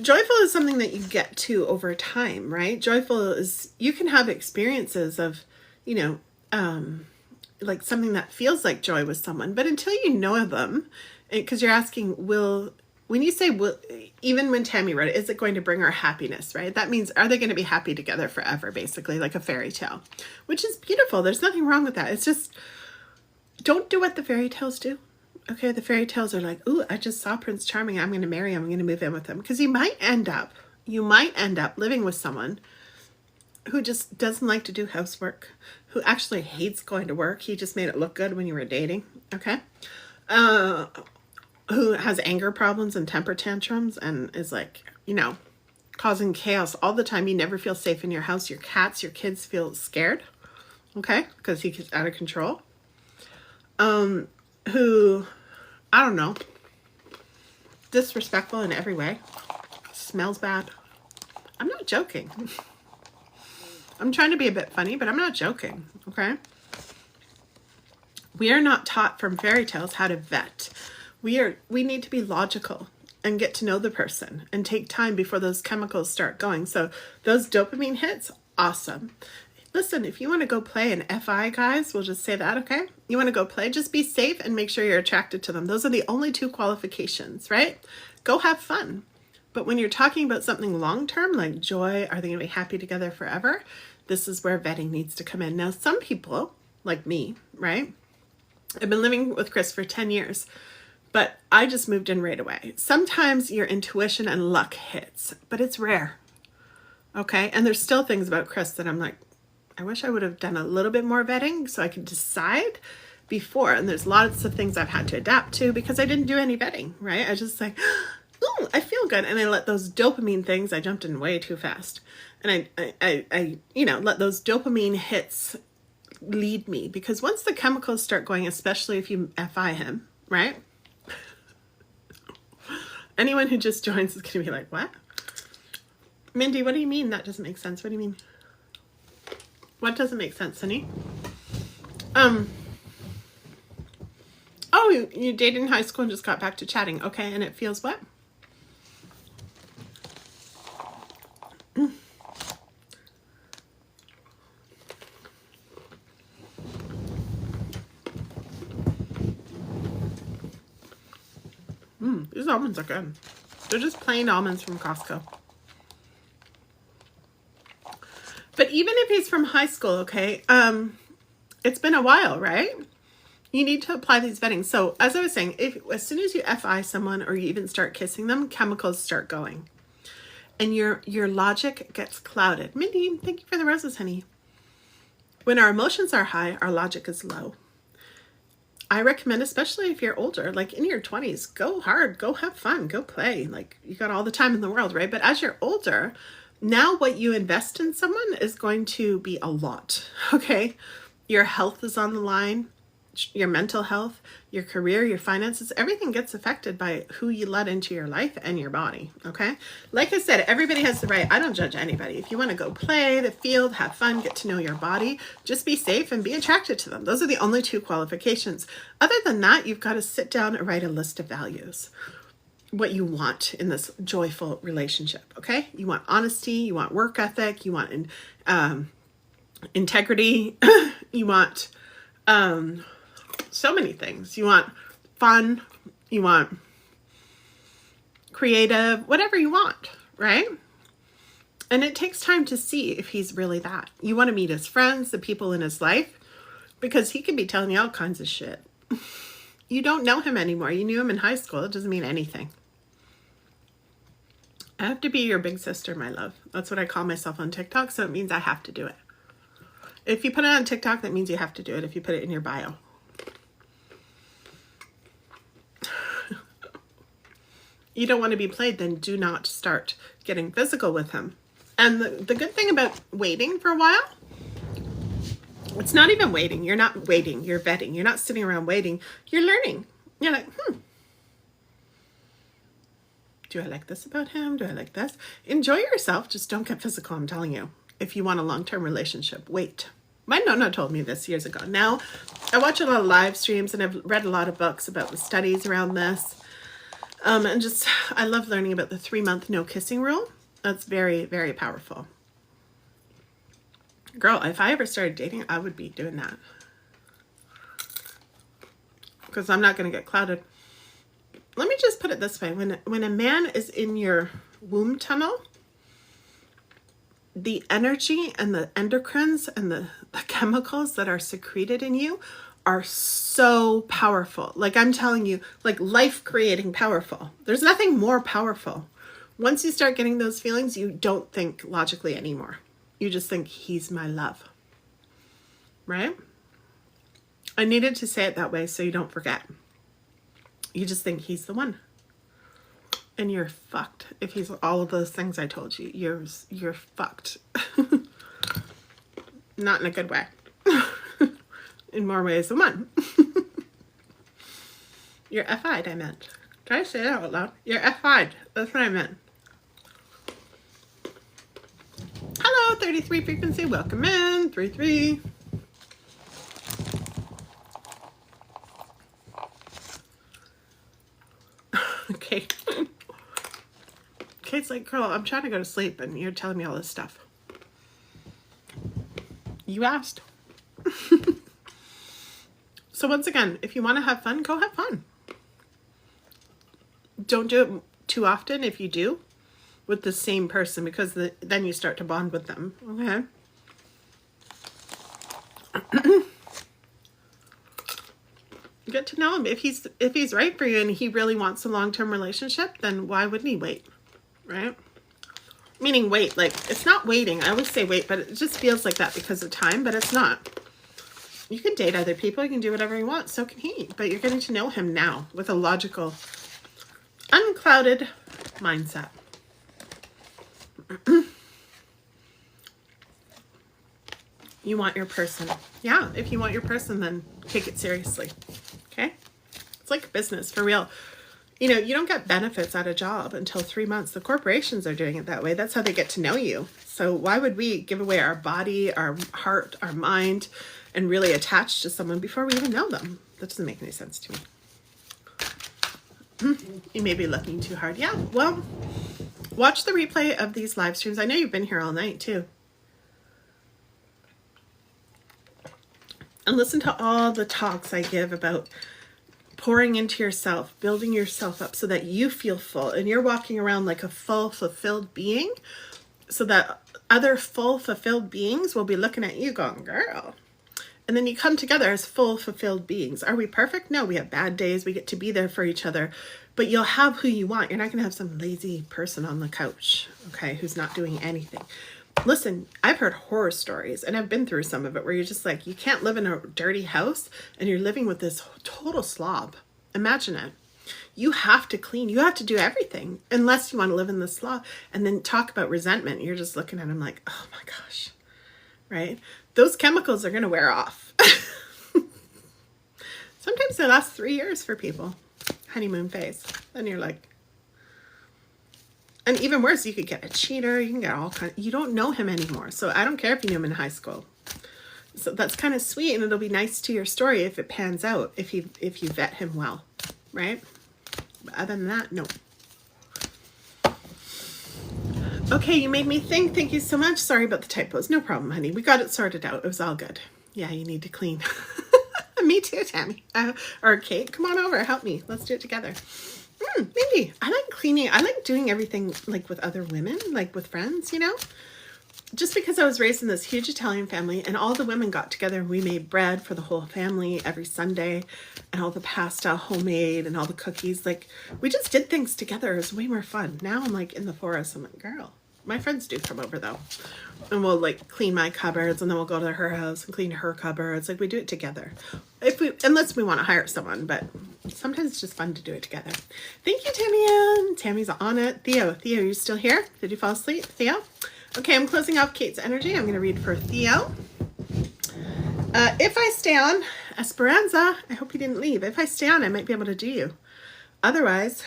joyful is something that you get to over time, right? Joyful is, you can have experiences of, you know, like something that feels like joy with someone, but until you know them, because you're asking, when you say, will, even when Tammy wrote it, is it going to bring her happiness, right? That means, are they going to be happy together forever, basically, like a fairy tale, which is beautiful. There's nothing wrong with that. It's just, don't do what the fairy tales do. Okay, the fairy tales are like, ooh, I just saw Prince Charming. I'm going to marry him. I'm going to move in with him. Because you might end up living with someone who just doesn't like to do housework, who actually hates going to work. He just made it look good when you were dating, okay? Who has anger problems and temper tantrums and is like, you know, causing chaos all the time. You never feel safe in your house. Your cats, your kids feel scared, okay, because he gets out of control. Who, I don't know, disrespectful in every way, smells bad. I'm not joking. I'm trying to be a bit funny, but I'm not joking, okay? We are not taught from fairy tales how to vet. We need to be logical and get to know the person and take time before those chemicals start going. So those dopamine hits, awesome. Listen, if you want to go play an FI, guys, we'll just say that, okay? You want to go play, just be safe and make sure you're attracted to them. Those are the only two qualifications, right? Go have fun. But when you're talking about something long-term, like joy, are they going to be happy together forever? This is where vetting needs to come in. Now, some people, like me, right? I've been living with Chris for 10 years, but I just moved in right away. Sometimes your intuition and luck hits, but it's rare, okay? And there's still things about Chris that I'm like, I wish I would have done a little bit more vetting so I could decide before. And there's lots of things I've had to adapt to because I didn't do any vetting, right? I just like, oh, I feel good. And I let those dopamine things, I jumped in way too fast. And I let those dopamine hits lead me, because once the chemicals start going, especially if you FI him, right? Anyone who just joins is going to be like, what? Mindy, what do you mean that doesn't make sense? What do you mean? What doesn't make sense, honey? Oh, you dated in high school and just got back to chatting. Okay, and it feels what? These almonds are good. They're just plain almonds from Costco. But even if he's from high school, okay, it's been a while, right? You need to apply these vettings. So as I was saying, as soon as you FI someone or you even start kissing them, chemicals start going. And your logic gets clouded. Mindy, thank you for the roses, honey. When our emotions are high, our logic is low. I recommend, especially if you're older, like in your 20s, go hard, go have fun, go play. Like, you got all the time in the world, right? But as you're older, now what you invest in someone is going to be a lot, okay? Your health is on the line, your mental health, your career, your finances, everything gets affected by who you let into your life and your body, okay? Like I said, everybody has the right. I don't judge anybody. If you want to go play the field, have fun, get to know your body, just be safe and be attracted to them. Those are the only two qualifications. Other than that, you've got to sit down and write a list of values. What you want in this joyful relationship, okay? You want honesty, you want work ethic, you want integrity, you want so many things. You want fun, you want creative, whatever you want, right? And it takes time to see if he's really that. You want to meet his friends, the people in his life, because he could be telling you all kinds of shit. You don't know him anymore. You knew him in high school. It doesn't mean anything. I have to be your big sister, my love. That's what I call myself on TikTok, so it means I have to do it. If you put it on TikTok, that means you have to do it if you put it in your bio. You don't want to be played, then do not start getting physical with him. And the good thing about waiting for a while, it's not even waiting. You're not waiting. You're vetting. You're not sitting around waiting. You're learning. You're like, do I like this about him? Do I like this? Enjoy yourself. Just don't get physical, I'm telling you. If you want a long-term relationship, wait. My Nonna told me this years ago. Now, I watch a lot of live streams and I've read a lot of books about the studies around this. And just, I love learning about the 3-month no kissing rule. That's very, very powerful. Girl, if I ever started dating, I would be doing that. Because I'm not going to get clouded. Let me just put it this way. When a man is in your womb tunnel, the energy and the endocrines and the chemicals that are secreted in you are so powerful. Like I'm telling you, like life-creating powerful. There's nothing more powerful. Once you start getting those feelings, you don't think logically anymore. You just think, he's my love. Right? I needed to say it that way so you don't forget. You just think he's the one. And you're fucked if he's all of those things I told you. You're fucked. Not in a good way. In more ways than one. You're F-I'd, I meant. Did I say that out loud? You're F-I'd. That's what I meant. Hello, 33 frequency. Welcome in. 33. Okay. Kate's like, girl, I'm trying to go to sleep and you're telling me all this stuff. You asked. So once again, if you want to have fun, go have fun. Don't do it too often if you do with the same person, because then you start to bond with them. Okay. Get to know him. If he's right for you and he really wants a long-term relationship, then why wouldn't he wait? Right? Meaning wait, like it's not waiting. I always say wait, but it just feels like that because of time, but it's not. You can date other people, you can do whatever you want, so can he. But you're getting to know him now with a logical, unclouded mindset. You want your person. Yeah, if you want your person, then take it seriously. Okay? It's like business, for real. You know, you don't get benefits at a job until 3 months. The corporations are doing it that way. That's how they get to know you. So why would we give away our body, our heart, our mind, and really attach to someone before we even know them? That doesn't make any sense to me. You may be looking too hard. Yeah, well, watch the replay of these live streams. I know you've been here all night too. And listen to all the talks I give about pouring into yourself, building yourself up so that you feel full and you're walking around like a full, fulfilled being, so that other full, fulfilled beings will be looking at you going, girl. And then you come together as full, fulfilled beings. Are we perfect? No, we have bad days. We get to be there for each other, but you'll have who you want. You're not going to have some lazy person on the couch, okay, who's not doing anything. Listen, I've heard horror stories, and I've been through some of it, where you're just like, you can't live in a dirty house and you're living with this total slob. Imagine it. You have to clean. You have to do everything unless you want to live in the slob. And then talk about resentment. You're just looking at him like, oh my gosh, right? Those chemicals are going to wear off. Sometimes they last 3 years for people. Honeymoon phase. Then you're like, and even worse, you could get a cheater. You can get all kinds. You don't know him anymore. So I don't care if you knew him in high school. So that's kind of sweet, and it'll be nice to your story if it pans out, if you vet him well, right? But other than that, no. Okay, you made me think. Thank you so much. Sorry about the typos. No problem, honey. We got it sorted out. It was all good. Yeah, you need to clean. Me too, Tammy. Or Kate, come on over. Help me. Let's do it together. Maybe. I like cleaning. I like doing everything like with other women, like with friends, you know? Just because I was raised in this huge Italian family and all the women got together and we made bread for the whole family every Sunday, and all the pasta homemade and all the cookies. Like, we just did things together. It was way more fun. Now I'm like in the forest. I'm like, girl. My friends do come over though. And we'll like clean my cupboards, and then we'll go to her house and clean her cupboards. Like, we do it together. Unless we want to hire someone, but sometimes it's just fun to do it together. Thank you, Tammy Ann. Tammy's on it. Theo, you still here? Did you fall asleep, Theo? Okay, I'm closing off Kate's energy. I'm going to read for Theo. If I stay on, Esperanza, I hope you didn't leave. If I stay on, I might be able to do you. Otherwise,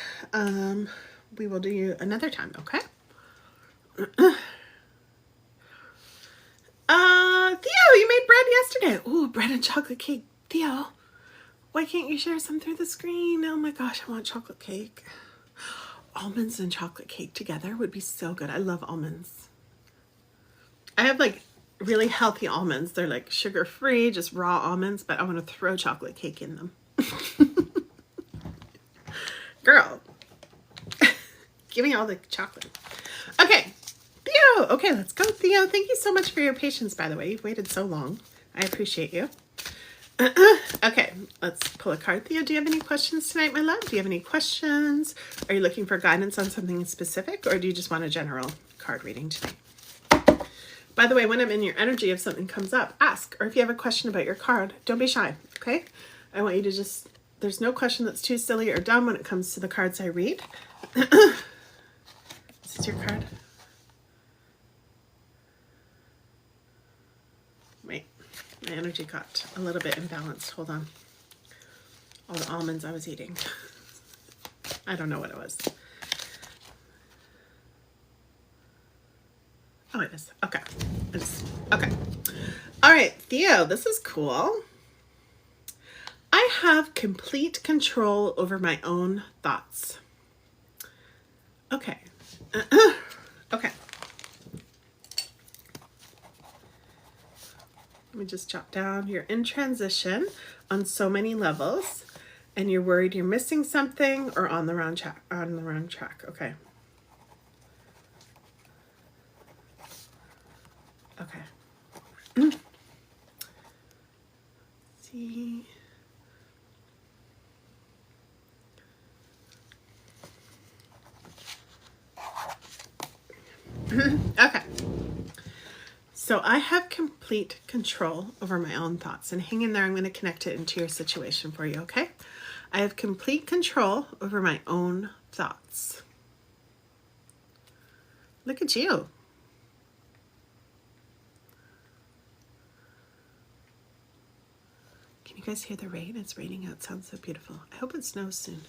we will do you another time, okay? Theo, you made bread yesterday. Ooh, bread and chocolate cake. Theo, why can't you share some through the screen? Oh my gosh, I want chocolate cake. Almonds and chocolate cake together would be so good. I love almonds. I have like really healthy almonds. They're like sugar-free, just raw almonds, but I want to throw chocolate cake in them. Girl, give me all the chocolate. Okay, Theo. Okay, let's go, Theo. Thank you so much for your patience, by the way. You've waited so long. I appreciate you. Okay, let's pull a card. Theo, do you have any questions tonight, my love? Do you have any questions? Are you looking for guidance on something specific, or do you just want a general card reading tonight? By the way, when I'm in your energy, if something comes up, ask. Or if you have a question about your card, don't be shy, okay? I want you to just there's no question that's too silly or dumb when it comes to the cards I read. Is this your card? Wait, my energy got a little bit imbalanced. Hold on. All the almonds I was eating. I don't know what it was. Oh, it is. Okay. Okay. All right, Theo, this is cool. I have complete control over my own thoughts. Okay. Okay. Let me just jot down. You're in transition on so many levels, and you're worried you're missing something or on the wrong track. Okay. Okay. See. Okay. So I have complete control over my own thoughts, and hang in there. I'm going to connect it into your situation for you. Okay. I have complete control over my own thoughts. Look at you. Can you guys hear the rain? It's raining out. It sounds so beautiful. I hope it snows soon.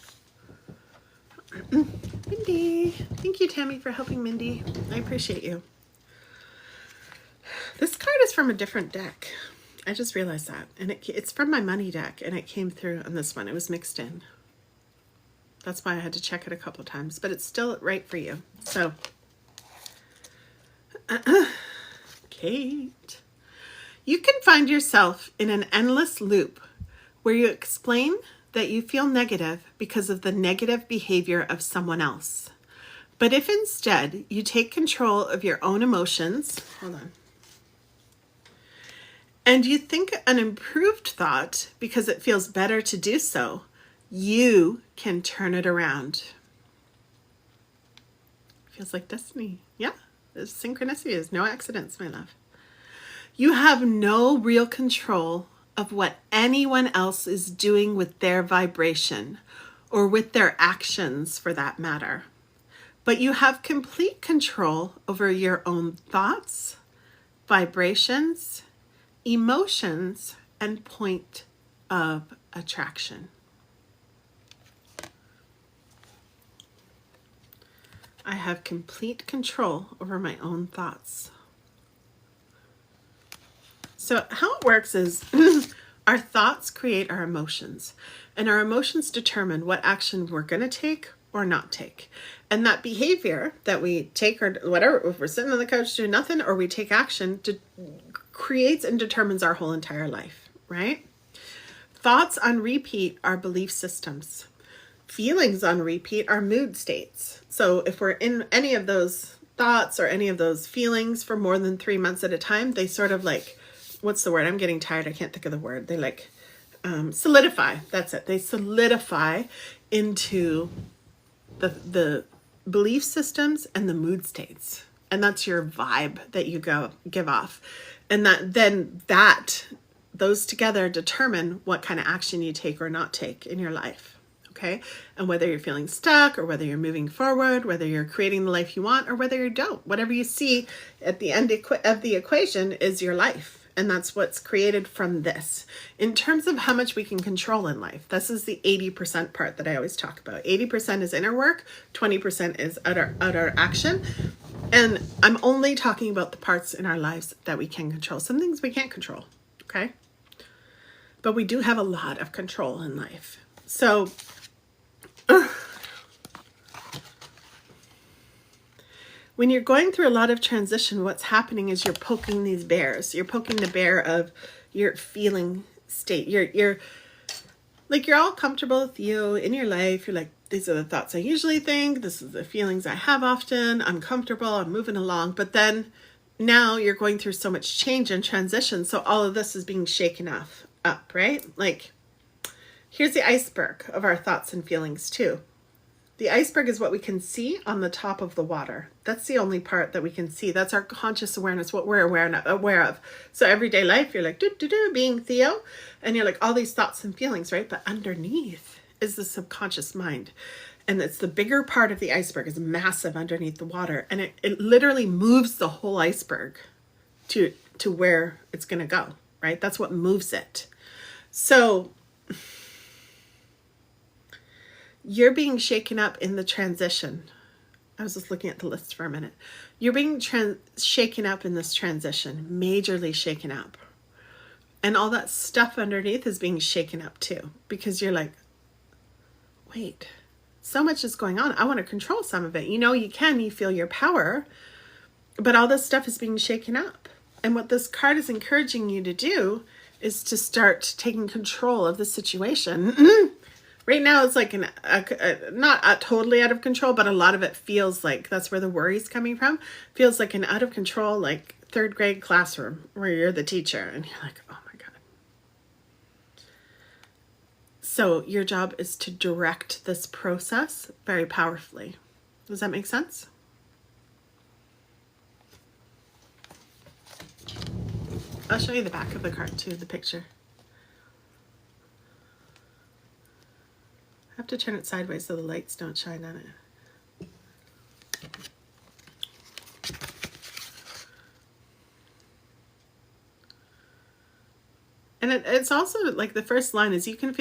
Mindy. Thank you, Tammy, for helping Mindy. I appreciate you. This card is from a different deck. I just realized that. And it's from my money deck, and it came through on this one. It was mixed in. That's why I had to check it a couple of times, but it's still right for you. So, Kate, you can find yourself in an endless loop where you explain that you feel negative because of the negative behavior of someone else. But if instead you take control of your own emotions, hold on, and you think an improved thought because it feels better to do so, you can turn it around. Feels like destiny. Yeah, there's synchronicity. There's no accidents, my love. You have no real control of what anyone else is doing with their vibration or with their actions for that matter. But you have complete control over your own thoughts, vibrations, emotions, and point of attraction. I have complete control over my own thoughts. So how it works is our thoughts create our emotions, and our emotions determine what action we're going to take or not take. And that behavior that we take or whatever, if we're sitting on the couch doing nothing or we take action, creates and determines our whole entire life, right? Thoughts on repeat are belief systems. Feelings on repeat are mood states. So if we're in any of those thoughts or any of those feelings for more than 3 months at a time, they sort of like, what's the word? I'm getting tired. I can't think of the word. They like solidify. That's it. They solidify into the belief systems and the mood states. And that's your vibe that you give off. And those together determine what kind of action you take or not take in your life. Okay. And whether you're feeling stuck or whether you're moving forward, whether you're creating the life you want or whether you don't, whatever you see at the end of the equation is your life. And that's what's created from this. In terms of how much we can control in life, this is the 80% part that I always talk about. 80% is inner work, 20% is outer action. And I'm only talking about the parts in our lives that we can control. Some things we can't control, okay? But we do have a lot of control in life. So, when you're going through a lot of transition, what's happening is you're poking these bears. You're poking the bear of your feeling state. You're all comfortable with you in your life. You're like, these are the thoughts I usually think. This is the feelings I have often. I'm comfortable. I'm moving along. But then now you're going through so much change and transition. So all of this is being shaken up, right? Like, here's the iceberg of our thoughts and feelings too. The iceberg is what we can see on the top of the water. That's the only part that we can see. That's our conscious awareness, what we're aware of. So everyday life, you're like, being Theo, and you're like, all these thoughts and feelings, right? But underneath is the subconscious mind. And it's the bigger part of the iceberg, is massive underneath the water. And it literally moves the whole iceberg to where it's going to go, right? That's what moves it. So you're being shaken up in the transition. I was just looking at the list for a minute. You're being shaken up in this transition, majorly shaken up. And all that stuff underneath is being shaken up too, because you're like, wait, so much is going on. I want to control some of it. You know, you feel your power, but all this stuff is being shaken up. And what this card is encouraging you to do is to start taking control of the situation. Right now, it's like not totally out of control, but a lot of it feels like that's where the worry's coming from. Feels like an out of control, like third grade classroom where you're the teacher and you're like, oh my God. So your job is to direct this process very powerfully. Does that make sense? I'll show you the back of the card too, the picture. I have to turn it sideways so the lights don't shine on it. And it's also like the first line is you can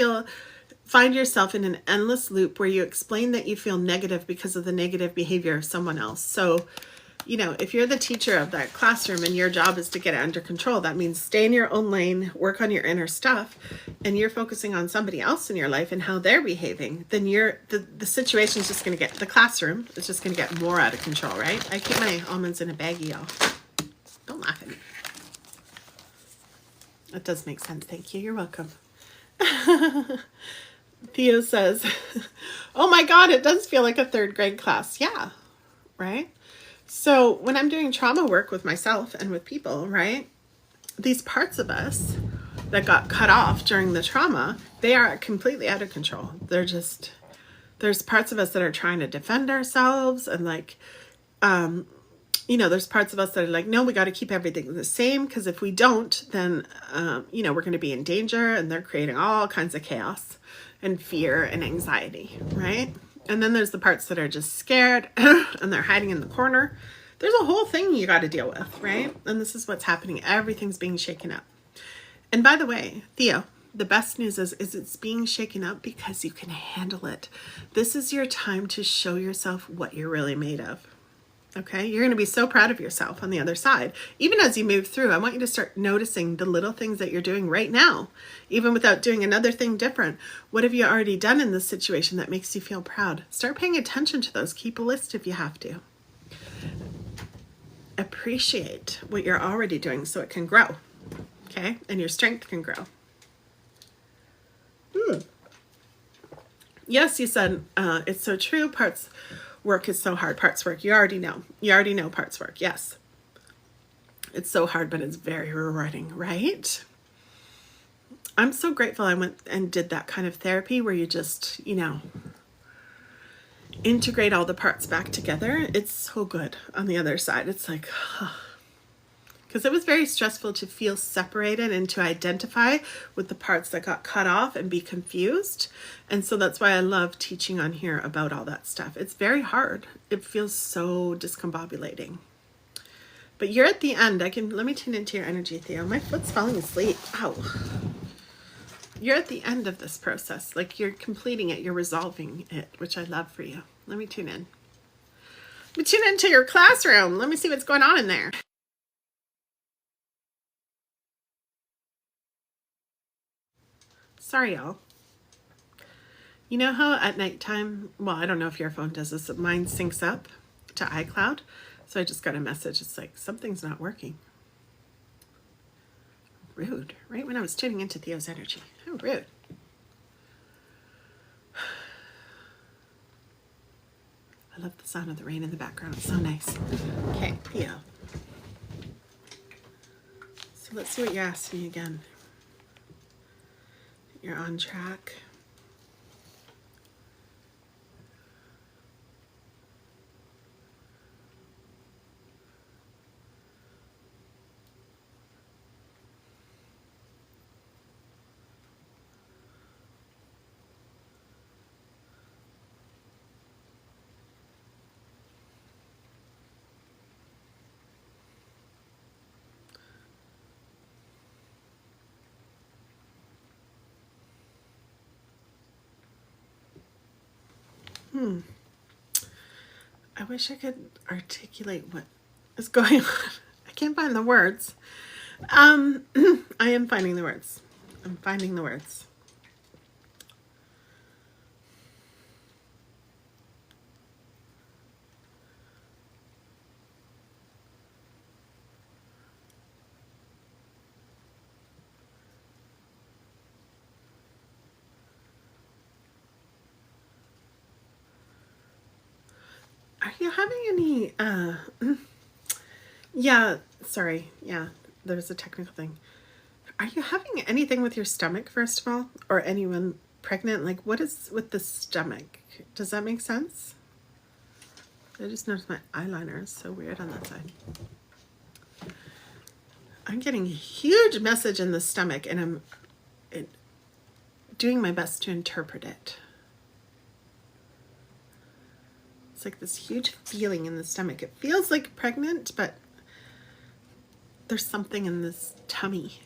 find yourself in an endless loop where you explain that you feel negative because of the negative behavior of someone else. So, you know, if you're the teacher of that classroom and your job is to get it under control, that means stay in your own lane, work on your inner stuff, and you're focusing on somebody else in your life and how they're behaving, then the situation's just going to the classroom is just going to get more out of control, right? I keep my almonds in a baggie, y'all. Don't laugh at me. That does make sense. Thank you. You're welcome. Theo says, oh my God, it does feel like a third grade class. Yeah, right? So when I'm doing trauma work with myself and with people, right, these parts of us that got cut off during the trauma, they are completely out of control. There's parts of us that are trying to defend ourselves and like, you know, there's parts of us that are like, no, we got to keep everything the same because if we don't, then, you know, we're going to be in danger, and they're creating all kinds of chaos and fear and anxiety, right? And then there's the parts that are just scared and they're hiding in the corner. There's a whole thing you got to deal with, right? And this is what's happening. Everything's being shaken up. And by the way, Theo, the best news is it's being shaken up because you can handle it. This is your time to show yourself what you're really made of. Okay, you're going to be so proud of yourself on the other side. Even as you move through, I want you to start noticing the little things that you're doing right now, even without doing another thing different. What have you already done in this situation that makes you feel proud? Start paying attention to those. Keep a list if you have to. Appreciate what you're already doing so it can grow, okay? And your strength can grow. Yes, you said it's so true. Parts work is so hard. Parts work. You already know. You already know parts work. Yes. It's so hard, but it's very rewarding, right? I'm so grateful I went and did that kind of therapy where you just, you know, integrate all the parts back together. It's so good on the other side. It's like, because it was very stressful to feel separated and to identify with the parts that got cut off and be confused. And so that's why I love teaching on here about all that stuff. It's very hard. It feels so discombobulating. But you're at the end. Let me tune into your energy, Theo. My foot's falling asleep. Ow. You're at the end of this process. Like you're completing it. You're resolving it, which I love for you. Let me tune in. Let me tune into your classroom. Let me see what's going on in there. Sorry, y'all. You know how at nighttime, well, I don't know if your phone does this, but mine syncs up to iCloud. So I just got a message. It's like, something's not working. Rude. Right when I was tuning into Theo's energy. How rude. I love the sound of the rain in the background. It's so nice. Okay, Theo. So let's see what you're asking me again. You're on track. I wish I could articulate what is going on. I can't find the words. I am finding the words. I'm finding the words. Are you having any, yeah, sorry, yeah, there was a technical thing. Are you having anything with your stomach, first of all? Or anyone pregnant? Like, what is with the stomach? Does that make sense? I just noticed my eyeliner is so weird on that side. I'm getting a huge message in the stomach, and I'm doing my best to interpret it. It's like this huge feeling in the stomach. It feels like pregnant, but there's something in this tummy.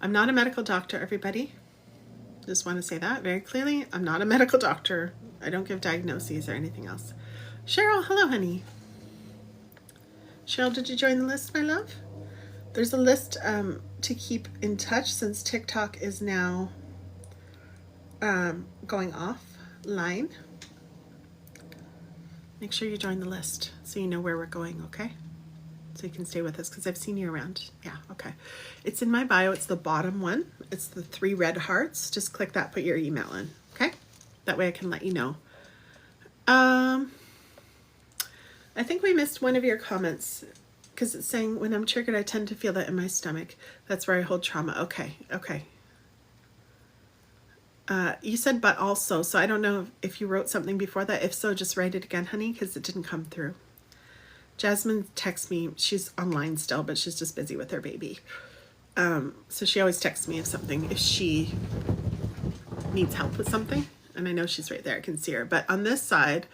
I'm not a medical doctor, everybody. Just want to say that very clearly. I'm not a medical doctor. I don't give diagnoses or anything else. Cheryl, hello, honey. Cheryl, did you join the list, my love? There's a list to keep in touch since TikTok is now going offline. Make sure you join the list so you know where we're going, okay? So you can stay with us because I've seen you around. Yeah, okay. It's in my bio. It's the bottom one. It's the 3 red hearts. Just click that, put your email in, okay? That way I can let you know. I think we missed one of your comments because it's saying, when I'm triggered, I tend to feel that in my stomach. That's where I hold trauma. Okay, okay. You said, but also, so I don't know if you wrote something before that. If so, just write it again, honey, because it didn't come through. Jasmine texts me. She's online still, but she's just busy with her baby. So she always texts me if she needs help with something. And I know she's right there. I can see her. But on this side,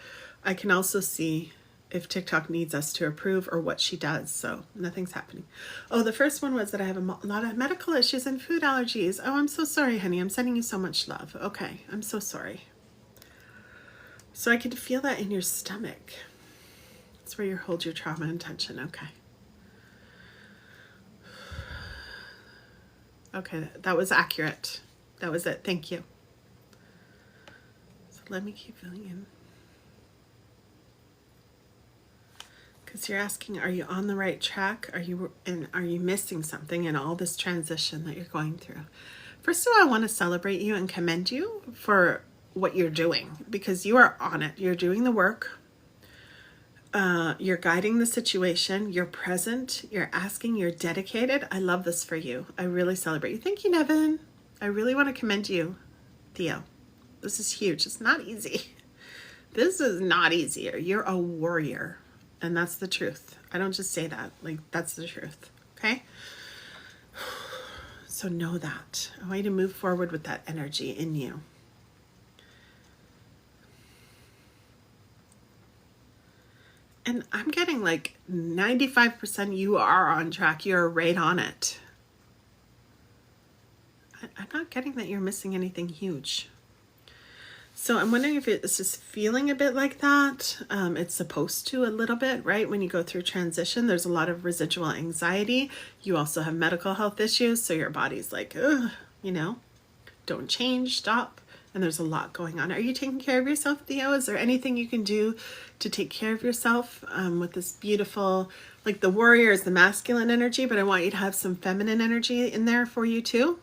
I can also see if TikTok needs us to approve or what she does. So nothing's happening. Oh, the first one was that I have a lot of medical issues and food allergies. Oh, I'm so sorry, honey. I'm sending you so much love. Okay, I'm so sorry. So I could feel that in your stomach. That's where you hold your trauma and tension. Okay. Okay, that was accurate. That was it. Thank you. So let me keep filling in. Because you're asking, are you on the right track? Are you missing something in all this transition that you're going through? First of all, I want to celebrate you and commend you for what you're doing, because you are on it. You're doing the work. You're guiding the situation. You're present. You're asking. You're dedicated. I love this for you. I really celebrate you. Thank you, Nevin. I really want to commend you, Theo. This is huge. It's not easy. This is not easier. You're a warrior. And that's the truth. I don't just say that. Like, that's the truth. Okay? So know that. I want you to move forward with that energy in you. And I'm getting like 95% you are on track. You're right on it. I'm not getting that you're missing anything huge. So I'm wondering if it's just feeling a bit like that. It's supposed to a little bit, right? When you go through transition, there's a lot of residual anxiety. You also have medical health issues. So your body's like, ugh, don't change, stop. And there's a lot going on. Are you taking care of yourself, Theo? Is there anything you can do to take care of yourself with this beautiful, like the warrior is the masculine energy, but I want you to have some feminine energy in there for you too.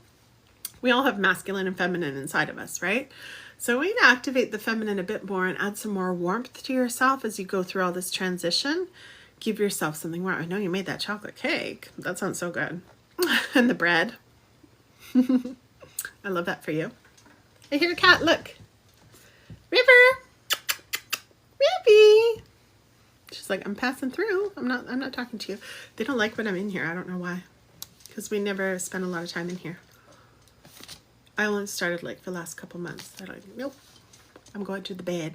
We all have masculine and feminine inside of us, right? So we need to activate the feminine a bit more and add some more warmth to yourself as you go through all this transition. Give yourself something more. I know you made that chocolate cake. That sounds so good. And the bread. I love that for you. I hear a cat. Look. River. Rippy. She's like, I'm passing through. I'm not talking to you. They don't like when I'm in here. I don't know why. Because we never spend a lot of time in here. I only started like for the last couple months. They're like, nope, I'm going to the bed.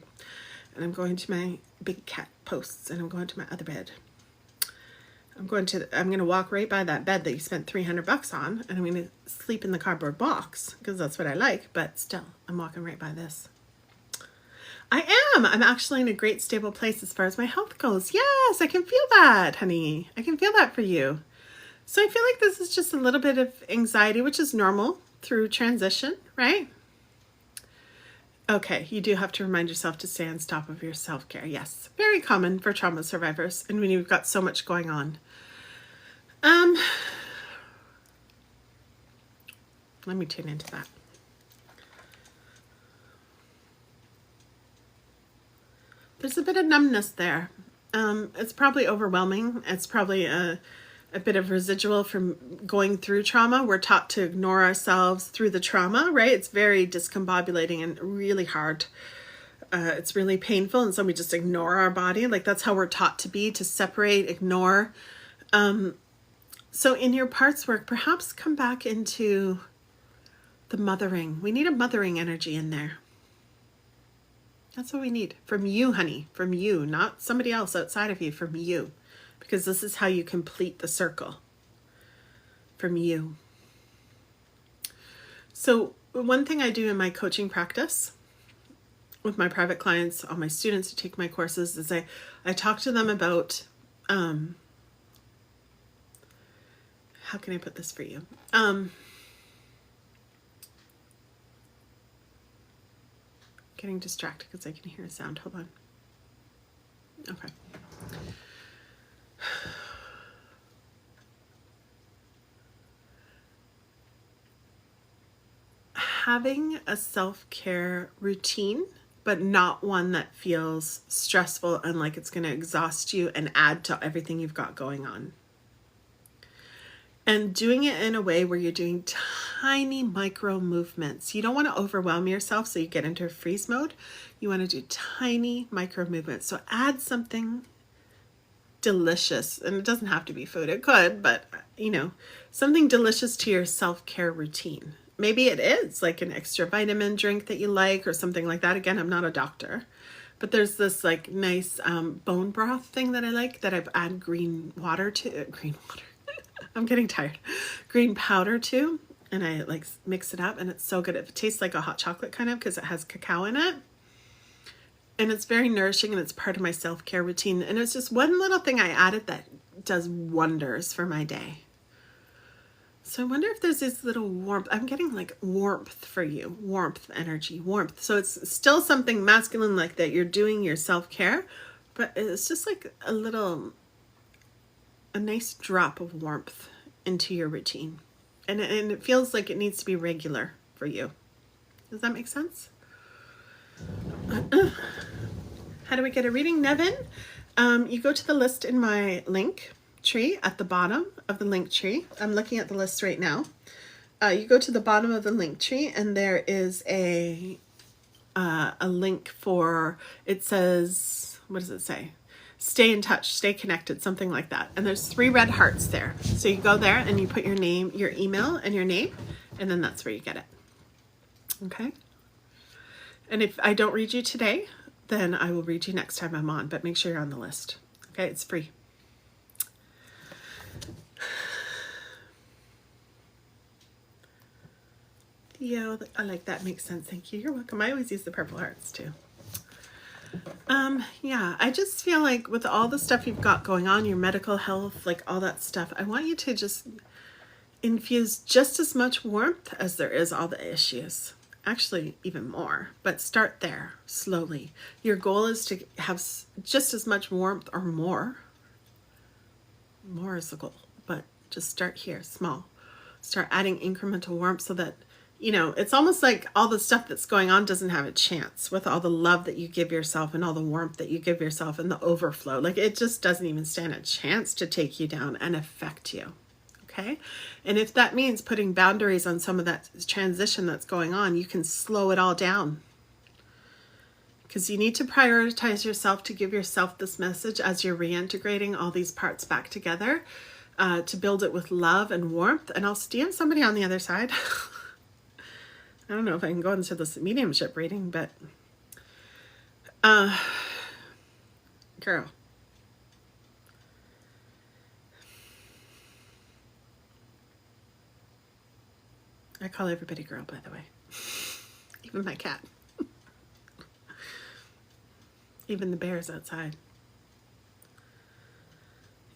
And I'm going to my big cat posts. And I'm going to my other bed. I'm going to walk right by that bed that you spent $300 on. And I'm going to sleep in the cardboard box. Because that's what I like. But still, I'm walking right by this. I am. I'm actually in a great stable place as far as my health goes. Yes, I can feel that, honey. I can feel that for you. So I feel like this is just a little bit of anxiety, which is normal through transition, right? Okay, you do have to remind yourself to stay on top of your self-care. Yes, very common for trauma survivors and when you've got so much going on. Let me tune into that. There's a bit of numbness there. It's probably overwhelming. It's probably a bit of residual from going through trauma. We're taught to ignore ourselves through the trauma, right? It's very discombobulating and really hard. It's really painful, and so we just ignore our body. Like that's how we're taught to be, to separate, ignore. So in your parts work, perhaps come back into the mothering. We need a mothering energy in there. That's what we need from you, honey, from you, not somebody else outside of you, from you, because this is how you complete the circle, from you. So one thing I do in my coaching practice with my private clients, all my students who take my courses, is I talk to them about, how can I put this for you? Getting distracted because I can hear a sound. Hold on. Okay. Having a self-care routine, but not one that feels stressful and like it's going to exhaust you and add to everything you've got going on. And doing it in a way where you're doing tiny micro movements. You don't want to overwhelm yourself so you get into a freeze mode. You want to do tiny micro movements. So add something delicious, and it doesn't have to be food. It could, but you know, something delicious to your self-care routine. Maybe it is like an extra vitamin drink that you like or something like that. Again, I'm not a doctor, but there's this like nice bone broth thing that I like that I've added green water to. Green water. I'm getting tired. Green powder too. And I like mix it up and it's so good. It tastes like a hot chocolate kind of because it has cacao in it. And it's very nourishing and it's part of my self-care routine. And it's just one little thing I added that does wonders for my day. So I wonder if there's this little warmth. I'm getting like warmth for you. Warmth, energy, warmth. So it's still something masculine like that. You're doing your self-care, but it's just like a nice drop of warmth into your routine. And it feels like it needs to be regular for you. Does that make sense? How do we get a reading, Nevin? You go to the list in my link tree at the bottom of the link tree. I'm looking at the list right now. You go to the bottom of the link tree and there is a link for, it says, what does it say? Stay in touch, stay connected, something like that. And there's 3 red hearts there. So you go there and you put your name, your email and your name, and then that's where you get it. Okay? And if I don't read you today, then I will read you next time I'm on, but make sure you're on the list. Okay? It's free. Theo, I like that. Makes sense. Thank you. You're welcome. I always use the purple hearts too. Yeah, I just feel like with all the stuff you've got going on, your medical health, like all that stuff, I want you to just infuse just as much warmth as there is all the issues. Actually, even more, but start there slowly. Your goal is to have just as much warmth or more. More is the goal, but just start here, small. Start adding incremental warmth so that, you know, it's almost like all the stuff that's going on doesn't have a chance with all the love that you give yourself and all the warmth that you give yourself and the overflow. Like it just doesn't even stand a chance to take you down and affect you. Okay. And if that means putting boundaries on some of that transition that's going on, you can slow it all down. Because you need to prioritize yourself to give yourself this message as you're reintegrating all these parts back together, to build it with love and warmth. And I'll stand somebody on the other side. I don't know if I can go into this mediumship reading, but girl. I call everybody girl, by the way. Even my cat. Even the bears outside.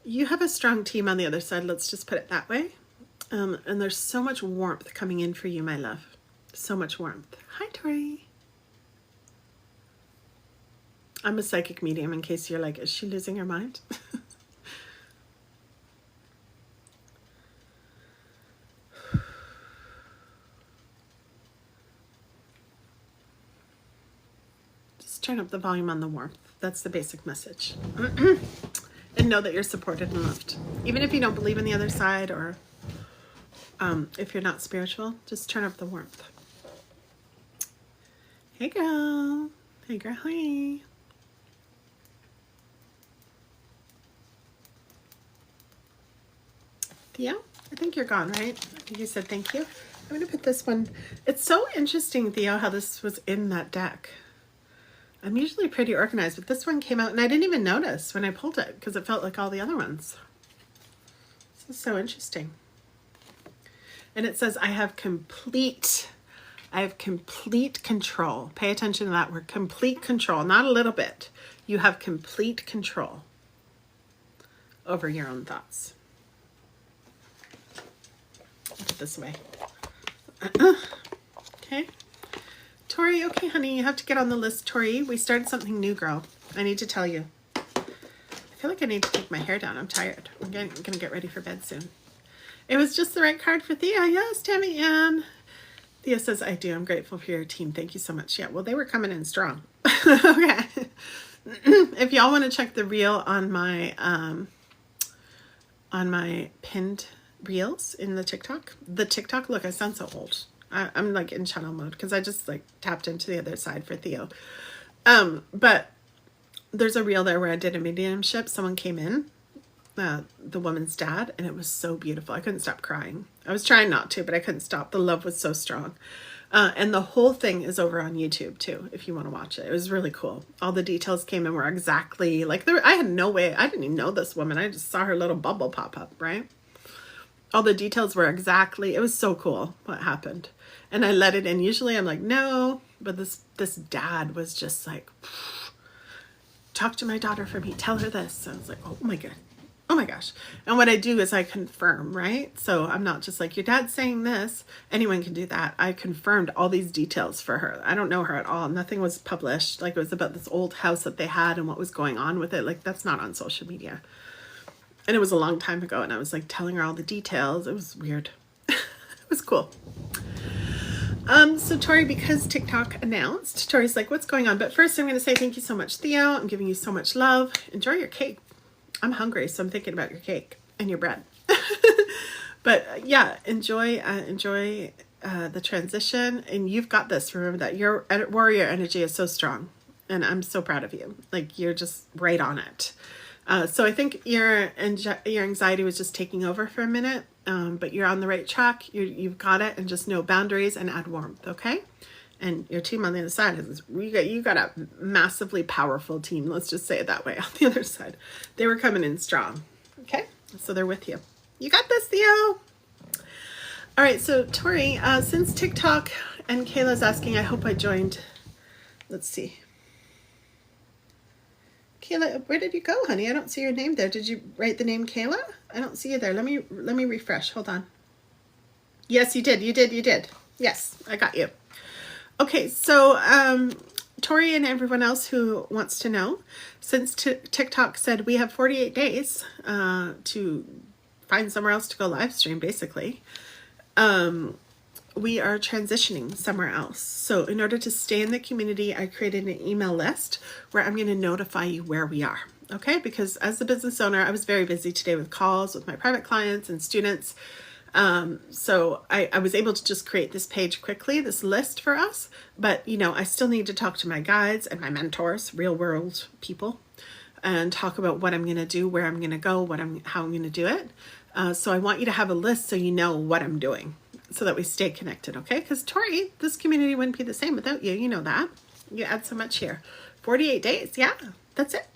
You have a strong team on the other side. Let's just put it that way. And there's so much warmth coming in for you, my love. So much warmth. Hi, Tori. I'm a psychic medium, in case you're like, is she losing her mind? Just turn up the volume on the warmth. That's the basic message. And know that you're supported and loved. Even if you don't believe in the other side, or if you're not spiritual, just turn up the warmth. Hey, girl. Hey, girl. Hi. Theo, I think you're gone, right? I think you said thank you. I'm going to put this one. It's so interesting, Theo, how this was in that deck. I'm usually pretty organized, but this one came out and I didn't even notice when I pulled it because it felt like all the other ones. This is so interesting. And it says, I have complete control. Pay attention to that word, complete control, not a little bit. You have complete control over your own thoughts. Put it this way. Okay. Tori, okay, honey, you have to get on the list, Tori. We started something new, girl. I need to tell you. I feel like I need to take my hair down. I'm tired. I'm gonna get ready for bed soon. It was just the right card for Thea. Yes, Tammy Ann. Thea says, I do. I'm grateful for your team. Thank you so much. Yeah, well, they were coming in strong. Okay. If y'all want to check the reel on my pinned reels in the TikTok, look, I sound so old. I'm like in channel mode because I just like tapped into the other side for Theo. But there's a reel there where I did a mediumship. Someone came in, the woman's dad, and it was so beautiful. I couldn't stop crying. I was trying not to, but I couldn't stop. The love was so strong. And the whole thing is over on YouTube too, if you want to watch it. It was really cool. All the details came in were exactly like there. I had no way. I didn't even know this woman. I just saw her little bubble pop up, right? All the details were exactly, it was so cool what happened. And I let it in. Usually I'm like, no, but this dad was just like, talk to my daughter for me. Tell her this. So I was like, oh my God. Oh my gosh. And what I do is I confirm, right? So I'm not just like, your dad's saying this. Anyone can do that. I confirmed all these details for her. I don't know her at all. Nothing was published. Like it was about this old house that they had and what was going on with it. Like that's not on social media. And it was a long time ago. And I was like telling her all the details. It was weird. It was cool. So Tori, because TikTok announced, Tori's like, what's going on? But first I'm going to say thank you so much, Theo. I'm giving you so much love. Enjoy your cake. I'm hungry, so I'm thinking about your cake and your bread. But yeah, enjoy the transition. And you've got this. Remember that your warrior energy is so strong. And I'm so proud of you. Like you're just right on it. So I think your anxiety was just taking over for a minute. But you're on the right track. You've got it, and just know boundaries and add warmth, okay? And your team on the other side is you got a massively powerful team. Let's just say it that way. On the other side, they were coming in strong, okay? So they're with you. You got this, Theo. All right, so Tori, since TikTok and Kayla's asking, I hope I joined. Let's see. Kayla, where did you go, honey? I don't see your name there. Did you write the name Kayla? I don't see you there. Let me refresh. Hold on. Yes, you did. You did. Yes, I got you. Okay, so Tori and everyone else who wants to know, since TikTok said we have 48 days to find somewhere else to go live stream, basically, we are transitioning somewhere else. So in order to stay in the community, I created an email list where I'm going to notify you where we are. Okay, because as a business owner, I was very busy today with calls with my private clients and students. So I was able to just create this page quickly, this list for us. But, you know, I still need to talk to my guides and my mentors, real world people, and talk about what I'm going to do, where I'm going to go, how I'm going to do it. So I want you to have a list so you know what I'm doing so that we stay connected. Okay. Because Tori, this community wouldn't be the same without you. You know that. You add so much here. 48 days. Yeah, that's it.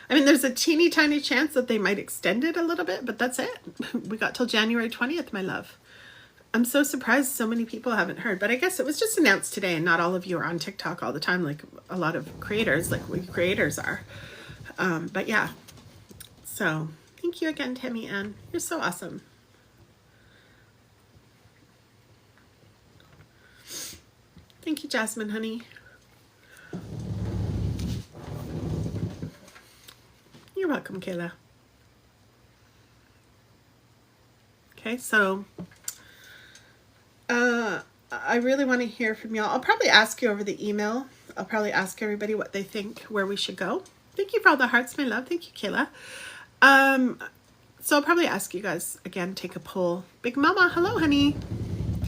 I mean, there's a teeny tiny chance that they might extend it a little bit, but that's it. We got till January 20th, my love. I'm so surprised so many people haven't heard, but I guess it was just announced today and not all of you are on TikTok all the time like a lot of creators, like we creators are. But yeah, so thank you again, Tammy Ann. You're so awesome. Thank you, Jasmine, honey. You're welcome, Kayla. Okay, so I really want to hear from y'all. I'll probably ask you over the email. I'll probably ask everybody what they think, where we should go. Thank you for all the hearts, my love. Thank you, Kayla. So I'll probably ask you guys again, take a poll. Big Mama, hello, honey.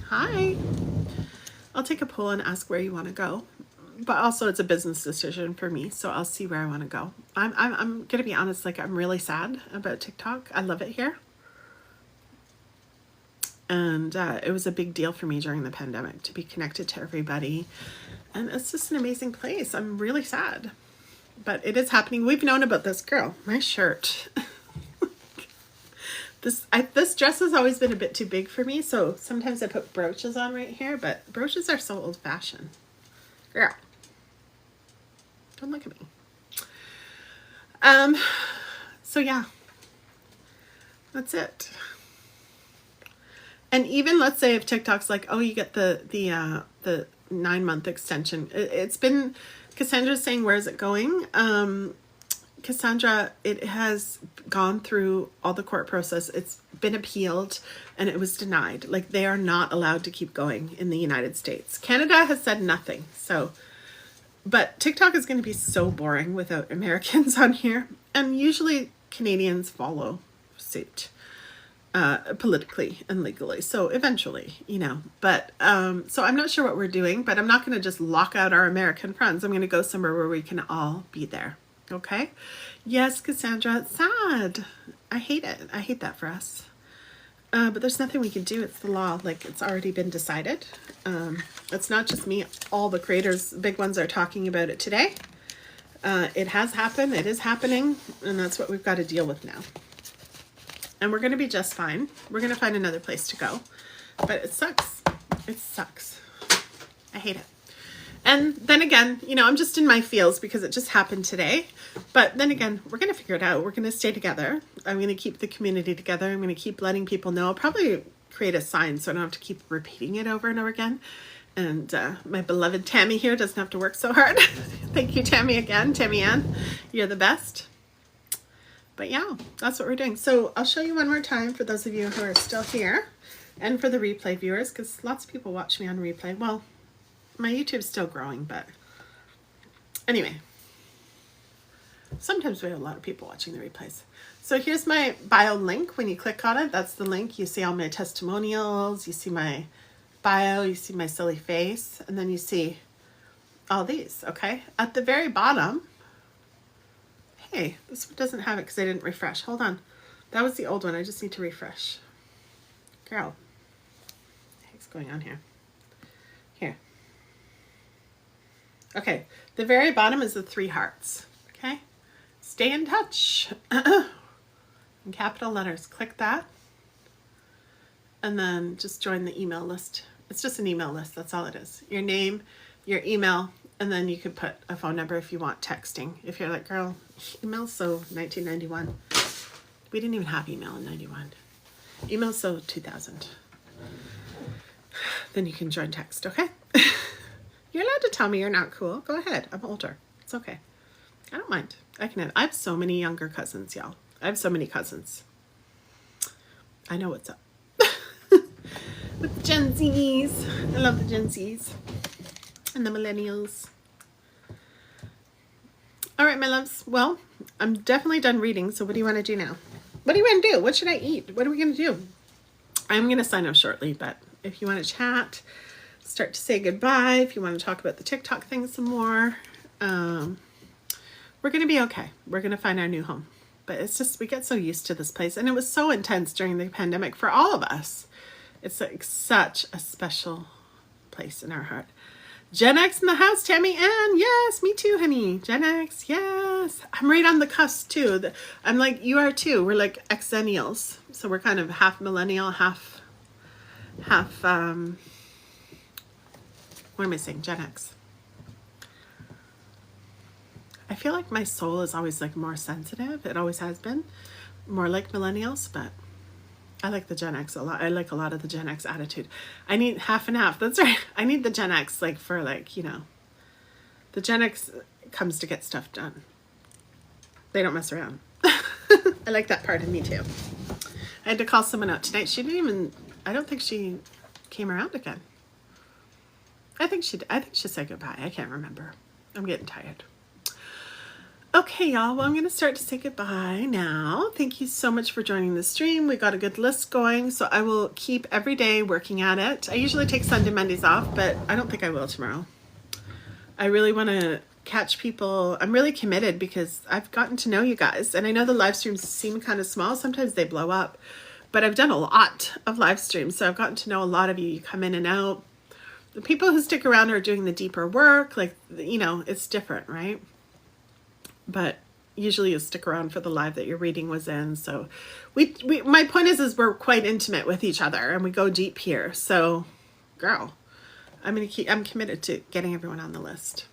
Hi. I'll take a poll and ask where you want to go. But also it's a business decision for me, so I'll see where I want to go. I'm gonna be honest, like I'm really sad about TikTok. I love it here. And it was a big deal for me during the pandemic to be connected to everybody. And it's just an amazing place. I'm really sad. But it is happening. We've known about this girl. My shirt. This dress has always been a bit too big for me, so sometimes I put brooches on right here, but brooches are so old-fashioned. Girl. Don't look at me. So yeah. That's it. And even let's say if TikTok's like, oh, you get the 9-month extension. It's been, Cassandra's saying, where's it going? Cassandra, it has gone through all the court process. It's been appealed and it was denied. Like they are not allowed to keep going in the United States. Canada has said nothing. So, but TikTok is going to be so boring without Americans on here. And usually Canadians follow suit. Politically and legally. So eventually, but, so I'm not sure what we're doing, but I'm not going to just lock out our American friends. I'm going to go somewhere where we can all be there. Okay. Yes, Cassandra, it's sad. I hate it. I hate that for us. But there's nothing we can do. It's the law. Like it's already been decided. It's not just me. All the creators, big ones, are talking about it today. It has happened. It is happening. And that's what we've got to deal with now. And we're going to be just fine. We're going to find another place to go. But it sucks. It sucks. I hate it. And then again, I'm just in my feels because it just happened today. But then again, we're going to figure it out. We're going to stay together. I'm going to keep the community together. I'm going to keep letting people know. I'll probably create a sign so I don't have to keep repeating it over and over again. And my beloved Tammy here doesn't have to work so hard. Thank you, Tammy, again. Tammy Ann, you're the best. But yeah, that's what we're doing. So I'll show you one more time for those of you who are still here and for the replay viewers, because lots of people watch me on replay. Well, my YouTube's still growing, but anyway, sometimes we have a lot of people watching the replays. So here's my bio link. When you click on it, that's the link. You see all my testimonials, you see my bio, you see my silly face, and then you see all these, okay? At the very bottom, hey, this one doesn't have it because I didn't refresh. Hold on. That was the old one. I just need to refresh. Girl. What the heck's going on here? Here. Okay. The very bottom is the 3 hearts. Okay. Stay in touch. In capital letters. Click that. And then just join the email list. It's just an email list. That's all it is. Your name, your email, and then you could put a phone number if you want texting. If you're like, girl, email's so 1991. We didn't even have email in 91. Email's so 2000. Then you can join text, okay? You're allowed to tell me you're not cool. Go ahead. I'm older. It's okay. I don't mind. I have so many younger cousins, y'all. I have so many cousins. I know what's up. With the Gen Zs. I love the Gen Zs. And the millennials. All right, my loves. Well, I'm definitely done reading. So what do you want to do now? What do you want to do? What should I eat? What are we going to do? I'm going to sign off shortly, but if you want to chat, start to say goodbye. If you want to talk about the TikTok thing some more, we're going to be okay. We're going to find our new home. But it's just, we get so used to this place. And it was so intense during the pandemic for all of us. It's like such a special place in our heart. Gen X in the house, Tammy Ann. Yes, me too, honey. Gen X, yes. I'm right on the cusp too. I'm like, you are too. We're like Xennials. So we're kind of half millennial, half, what am I saying? Gen X. I feel like my soul is always like more sensitive. It always has been more like millennials, but I like the Gen X a lot. I like a lot of the Gen X attitude. I need half and half. That's right. I need the Gen X like for like, you know, the Gen X comes to get stuff done. They don't mess around. I like that part of me too. I had to call someone out tonight. She didn't even, I don't think she came around again. I think she said goodbye. I can't remember. I'm getting tired. Okay, y'all. Well, I'm going to start to say goodbye now. Thank you so much for joining the stream. We got a good list going, so I will keep every day working at it. I usually take Sunday, Mondays off, but I don't think I will tomorrow. I really want to catch people. I'm really committed because I've gotten to know you guys, and I know the live streams seem kind of small. Sometimes they blow up, but I've done a lot of live streams, so I've gotten to know a lot of you. You come in and out. The people who stick around are doing the deeper work. Like, you know, it's different, right? But usually you stick around for the live that your reading was in. So my point is we're quite intimate with each other and we go deep here. So girl, I'm committed to getting everyone on the list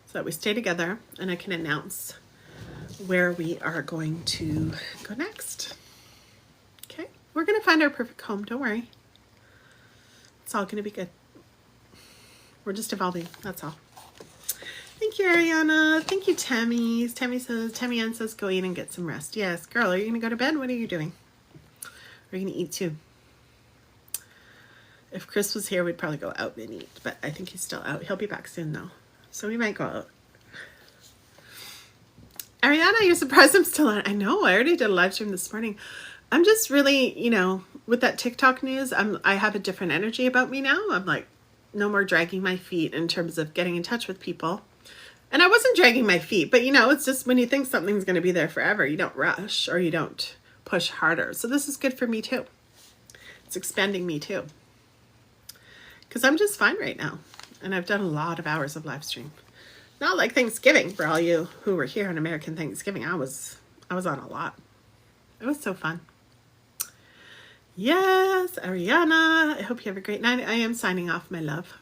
so that we stay together and I can announce where we are going to go next. Okay. We're going to find our perfect home. Don't worry. It's all going to be good. We're just evolving. That's all. Thank you, Ariana. Thank you, Tammy. Tammy Ann says, go eat and get some rest. Yes, girl, are you going to go to bed? What are you doing? Are you going to eat too? If Chris was here, we'd probably go out and eat, but I think he's still out. He'll be back soon, though. So we might go out. Ariana, you're surprised I'm still on. I know, I already did a live stream this morning. I'm just really, you know, with that TikTok news, I have a different energy about me now. I'm like, no more dragging my feet in terms of getting in touch with people. And I wasn't dragging my feet, but you know, it's just when you think something's going to be there forever, you don't rush or you don't push harder. So this is good for me too. It's expanding me too. Because I'm just fine right now. And I've done a lot of hours of live stream. Not like Thanksgiving for all you who were here on American Thanksgiving. I was on a lot. It was so fun. Yes, Ariana. I hope you have a great night. I am signing off, my love.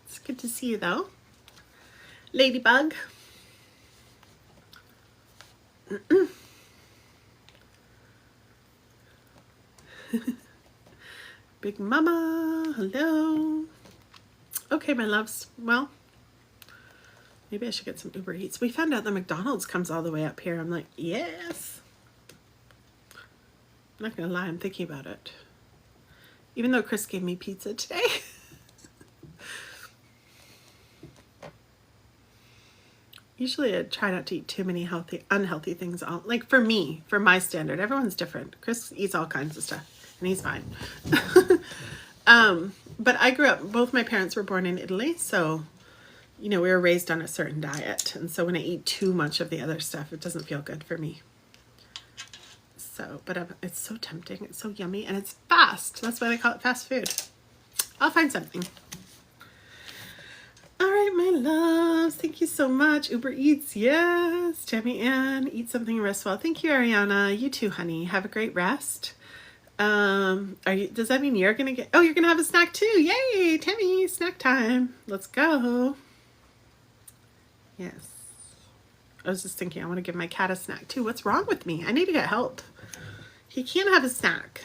It's good to see you though. Ladybug. Big Mama, hello. Okay, my loves. Well, maybe I should get some Uber Eats. We found out that McDonald's comes all the way up here. I'm like, yes. I'm not gonna lie, I'm thinking about it. Even though Chris gave me pizza today. Usually I try not to eat too many unhealthy things. Like for me, for my standard, everyone's different. Chris eats all kinds of stuff and he's fine. But I grew up, both my parents were born in Italy. So, you know, we were raised on a certain diet. And so when I eat too much of the other stuff, it doesn't feel good for me. So, but it's so tempting. It's so yummy and it's fast. That's why they call it fast food. I'll find something. All right, my loves. Thank you so much. Uber Eats. Yes. Tammy Ann, eat something and rest well. Thank you, Ariana. You too, honey. Have a great rest. Does that mean you're going to get, you're going to have a snack too. Yay, Tammy, snack time. Let's go. Yes. I was just thinking, I want to give my cat a snack too. What's wrong with me? I need to get help. He can't have a snack.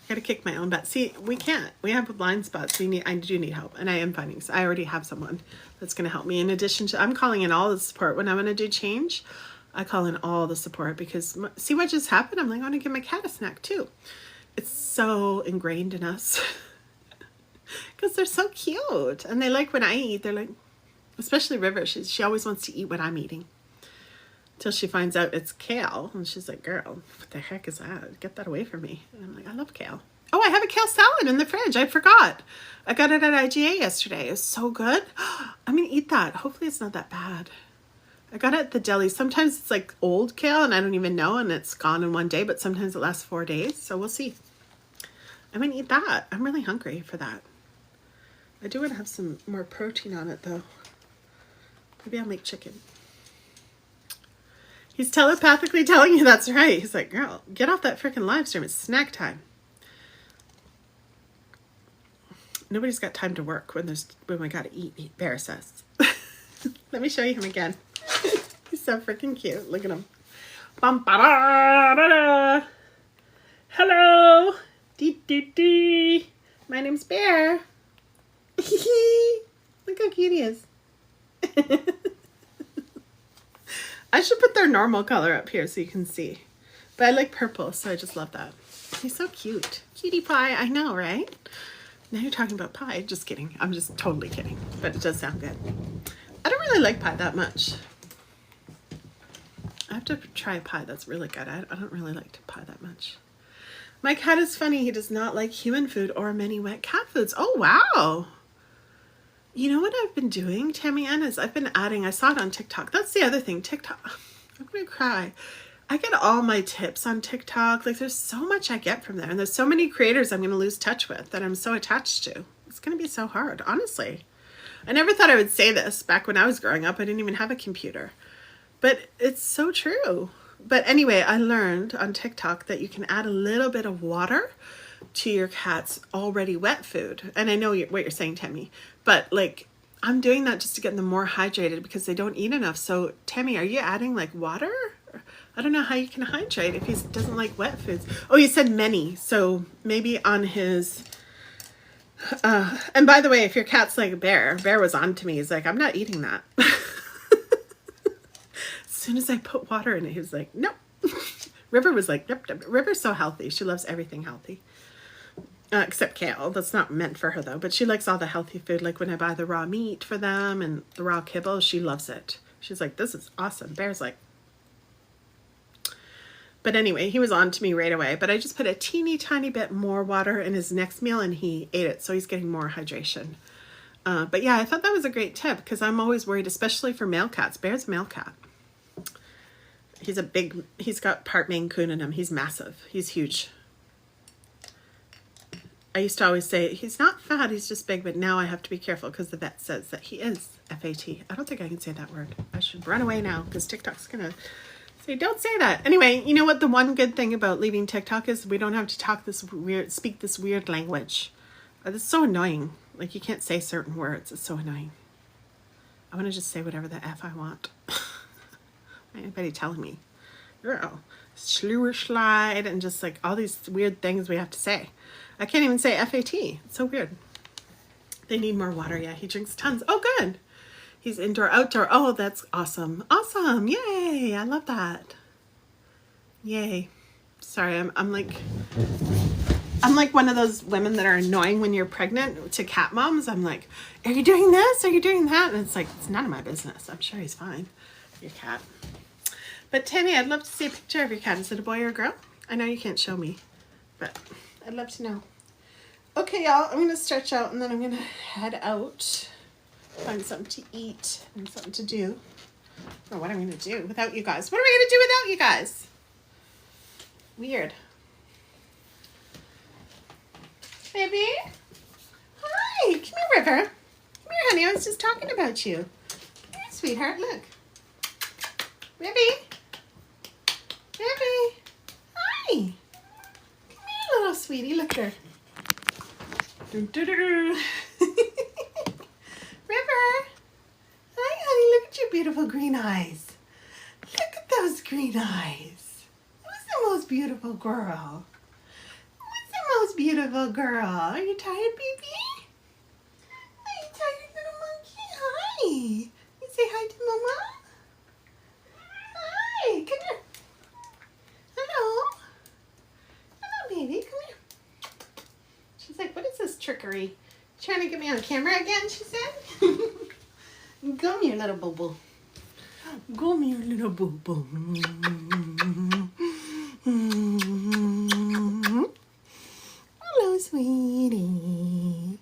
I gotta kick my own butt. See, we can't. We have blind spots. I do need help, and I am finding. So I already have someone that's gonna help me. In addition to, I'm calling in all the support when I'm gonna do change. I call in all the support because see what just happened. I'm like, I want to give my cat a snack too. It's so ingrained in us because they're so cute, and they like when I eat. They're like, especially River. She always wants to eat what I'm eating. Till she finds out it's kale. And she's like, girl, what the heck is that? Get that away from me. And I'm like, I love kale. Oh, I have a kale salad in the fridge. I forgot. I got it at IGA yesterday. It was so good. I'm going to eat that. Hopefully it's not that bad. I got it at the deli. Sometimes it's like old kale and I don't even know and it's gone in one day, but sometimes it lasts 4 days. So we'll see. I'm going to eat that. I'm really hungry for that. I do want to have some more protein on it though. Maybe I'll make chicken. He's telepathically telling you that's right. He's like, girl, get off that freaking live stream. It's snack time. Nobody's got time to work when we gotta eat, Bear says. Let me show you him again. He's so freaking cute. Look at him. Bum, ba, da, da, da. Hello. Dee, dee, dee. My name's Bear. Look how cute he is. I should put their normal color up here so you can see. But I like purple, so I just love that. He's so cute. Cutie pie. I know, right? Now you're talking about pie. Just kidding. I'm just totally kidding. But it does sound good. I don't really like pie that much. I have to try a pie that's really good. I don't really like pie that much. My cat is funny. He does not like human food or many wet cat foods. Oh, wow. You know what I've been doing, Tammy Ann, is I've been adding, I saw it on TikTok. That's the other thing, TikTok. I'm going to cry. I get all my tips on TikTok. Like, there's so much I get from there. And there's so many creators I'm going to lose touch with that I'm so attached to. It's going to be so hard, honestly. I never thought I would say this back when I was growing up. I didn't even have a computer. But it's so true. But anyway, I learned on TikTok that you can add a little bit of water to your cat's already wet food. And I know what you're saying, Tammy. But, like, I'm doing that just to get them more hydrated because they don't eat enough. So, Tammy, are you adding, like, water? I don't know how you can hydrate if he doesn't like wet foods. Oh, you said many. So maybe on his... and by the way, if your cat's like Bear was on to me. He's like, I'm not eating that. As soon as I put water in it, he was like, nope. River was like, yep, yep. River's so healthy. She loves everything healthy. Except kale. That's not meant for her, though. But she likes all the healthy food. Like when I buy the raw meat for them and the raw kibble, she loves it. She's like, this is awesome. Bear's like... But anyway, he was on to me right away. But I just put a teeny tiny bit more water in his next meal and he ate it. So he's getting more hydration. But yeah, I thought that was a great tip because I'm always worried, especially for male cats. Bear's a male cat. He's got part Maine Coon in him. He's massive. He's huge. I used to always say, he's not fat, he's just big. But now I have to be careful because the vet says that he is F-A-T. I don't think I can say that word. I should run away now because TikTok's going to... So don't say that. Anyway, you know what the one good thing about leaving TikTok is? We don't have to speak this weird language. It's so annoying. Like, you can't say certain words. It's so annoying. I want to just say whatever the F I want. Anybody telling me, girl, slur slide, and just like all these weird things we have to say. I can't even say F-A-T. It's so weird. They need more water. Yeah, he drinks tons. Oh, good. He's indoor, outdoor. Oh, that's awesome. Awesome. Yay. I love that. Yay. Sorry, I'm like one of those women that are annoying when you're pregnant to cat moms. I'm like, are you doing this? Are you doing that? And it's like, it's none of my business. I'm sure he's fine. Your cat. But Tammy, I'd love to see a picture of your cat. Is it a boy or a girl? I know you can't show me, but I'd love to know. Okay, y'all, I'm going to stretch out and then I'm going to head out. Find something to eat and something to do. Or what I'm going to do without you guys. What am I going to do without you guys? Weird. Baby? Hi. Come here, River. Come here, honey. I was just talking about you. Come here, sweetheart. Look. Ribby. Ribby. Hi. Come here, little sweetie. Look at her. River. Hi, honey. Look at your beautiful green eyes. Look at those green eyes. Who's the most beautiful girl? Who's the most beautiful girl? Are you tired, baby? Are you tired, little monkey? Hi. You say hi to Mama? Hi. Come here. Hello. Hello, baby. Come here. She's like, what is this trickery? Trying to get me on camera again, she said. Come here, little boo-boo. Come here, little boo-boo. Hello, sweetie.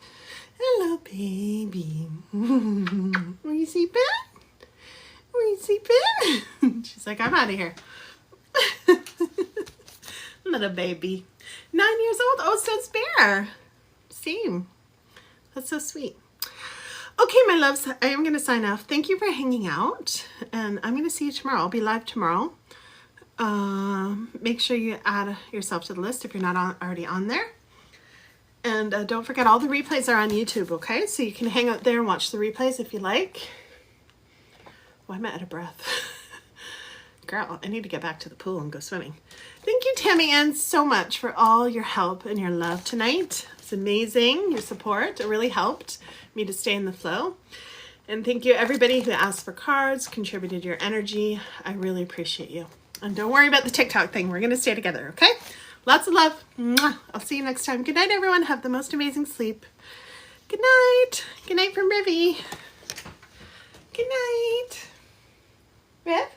Hello, baby. Were you sleeping? Were you sleeping? She's like, I'm out of here. Little baby. 9 years old. Oh, so it's Bear. Same. That's so sweet. Okay, my loves, I am going to sign off. Thank you for hanging out, and I'm going to see you tomorrow. I'll be live tomorrow. Make sure you add yourself to the list if you're not already on there. And And don't forget, all the replays are on YouTube, okay? So you can hang out there and watch the replays if you like. Oh, I'm out of breath. Girl, I need to get back to the pool and go swimming. Thank you, Tammy Ann, so much for all your help and your love tonight. It's amazing, your support. It really helped me to stay in the flow. And thank you, everybody who asked for cards, contributed your energy. I really appreciate you. And don't worry about the TikTok thing. We're going to stay together, okay? Lots of love. Mwah. I'll see you next time. Good night, everyone. Have the most amazing sleep. Good night. Good night from Rivy. Good night. Riv?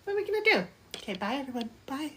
What are we going to do? Okay, bye, everyone. Bye.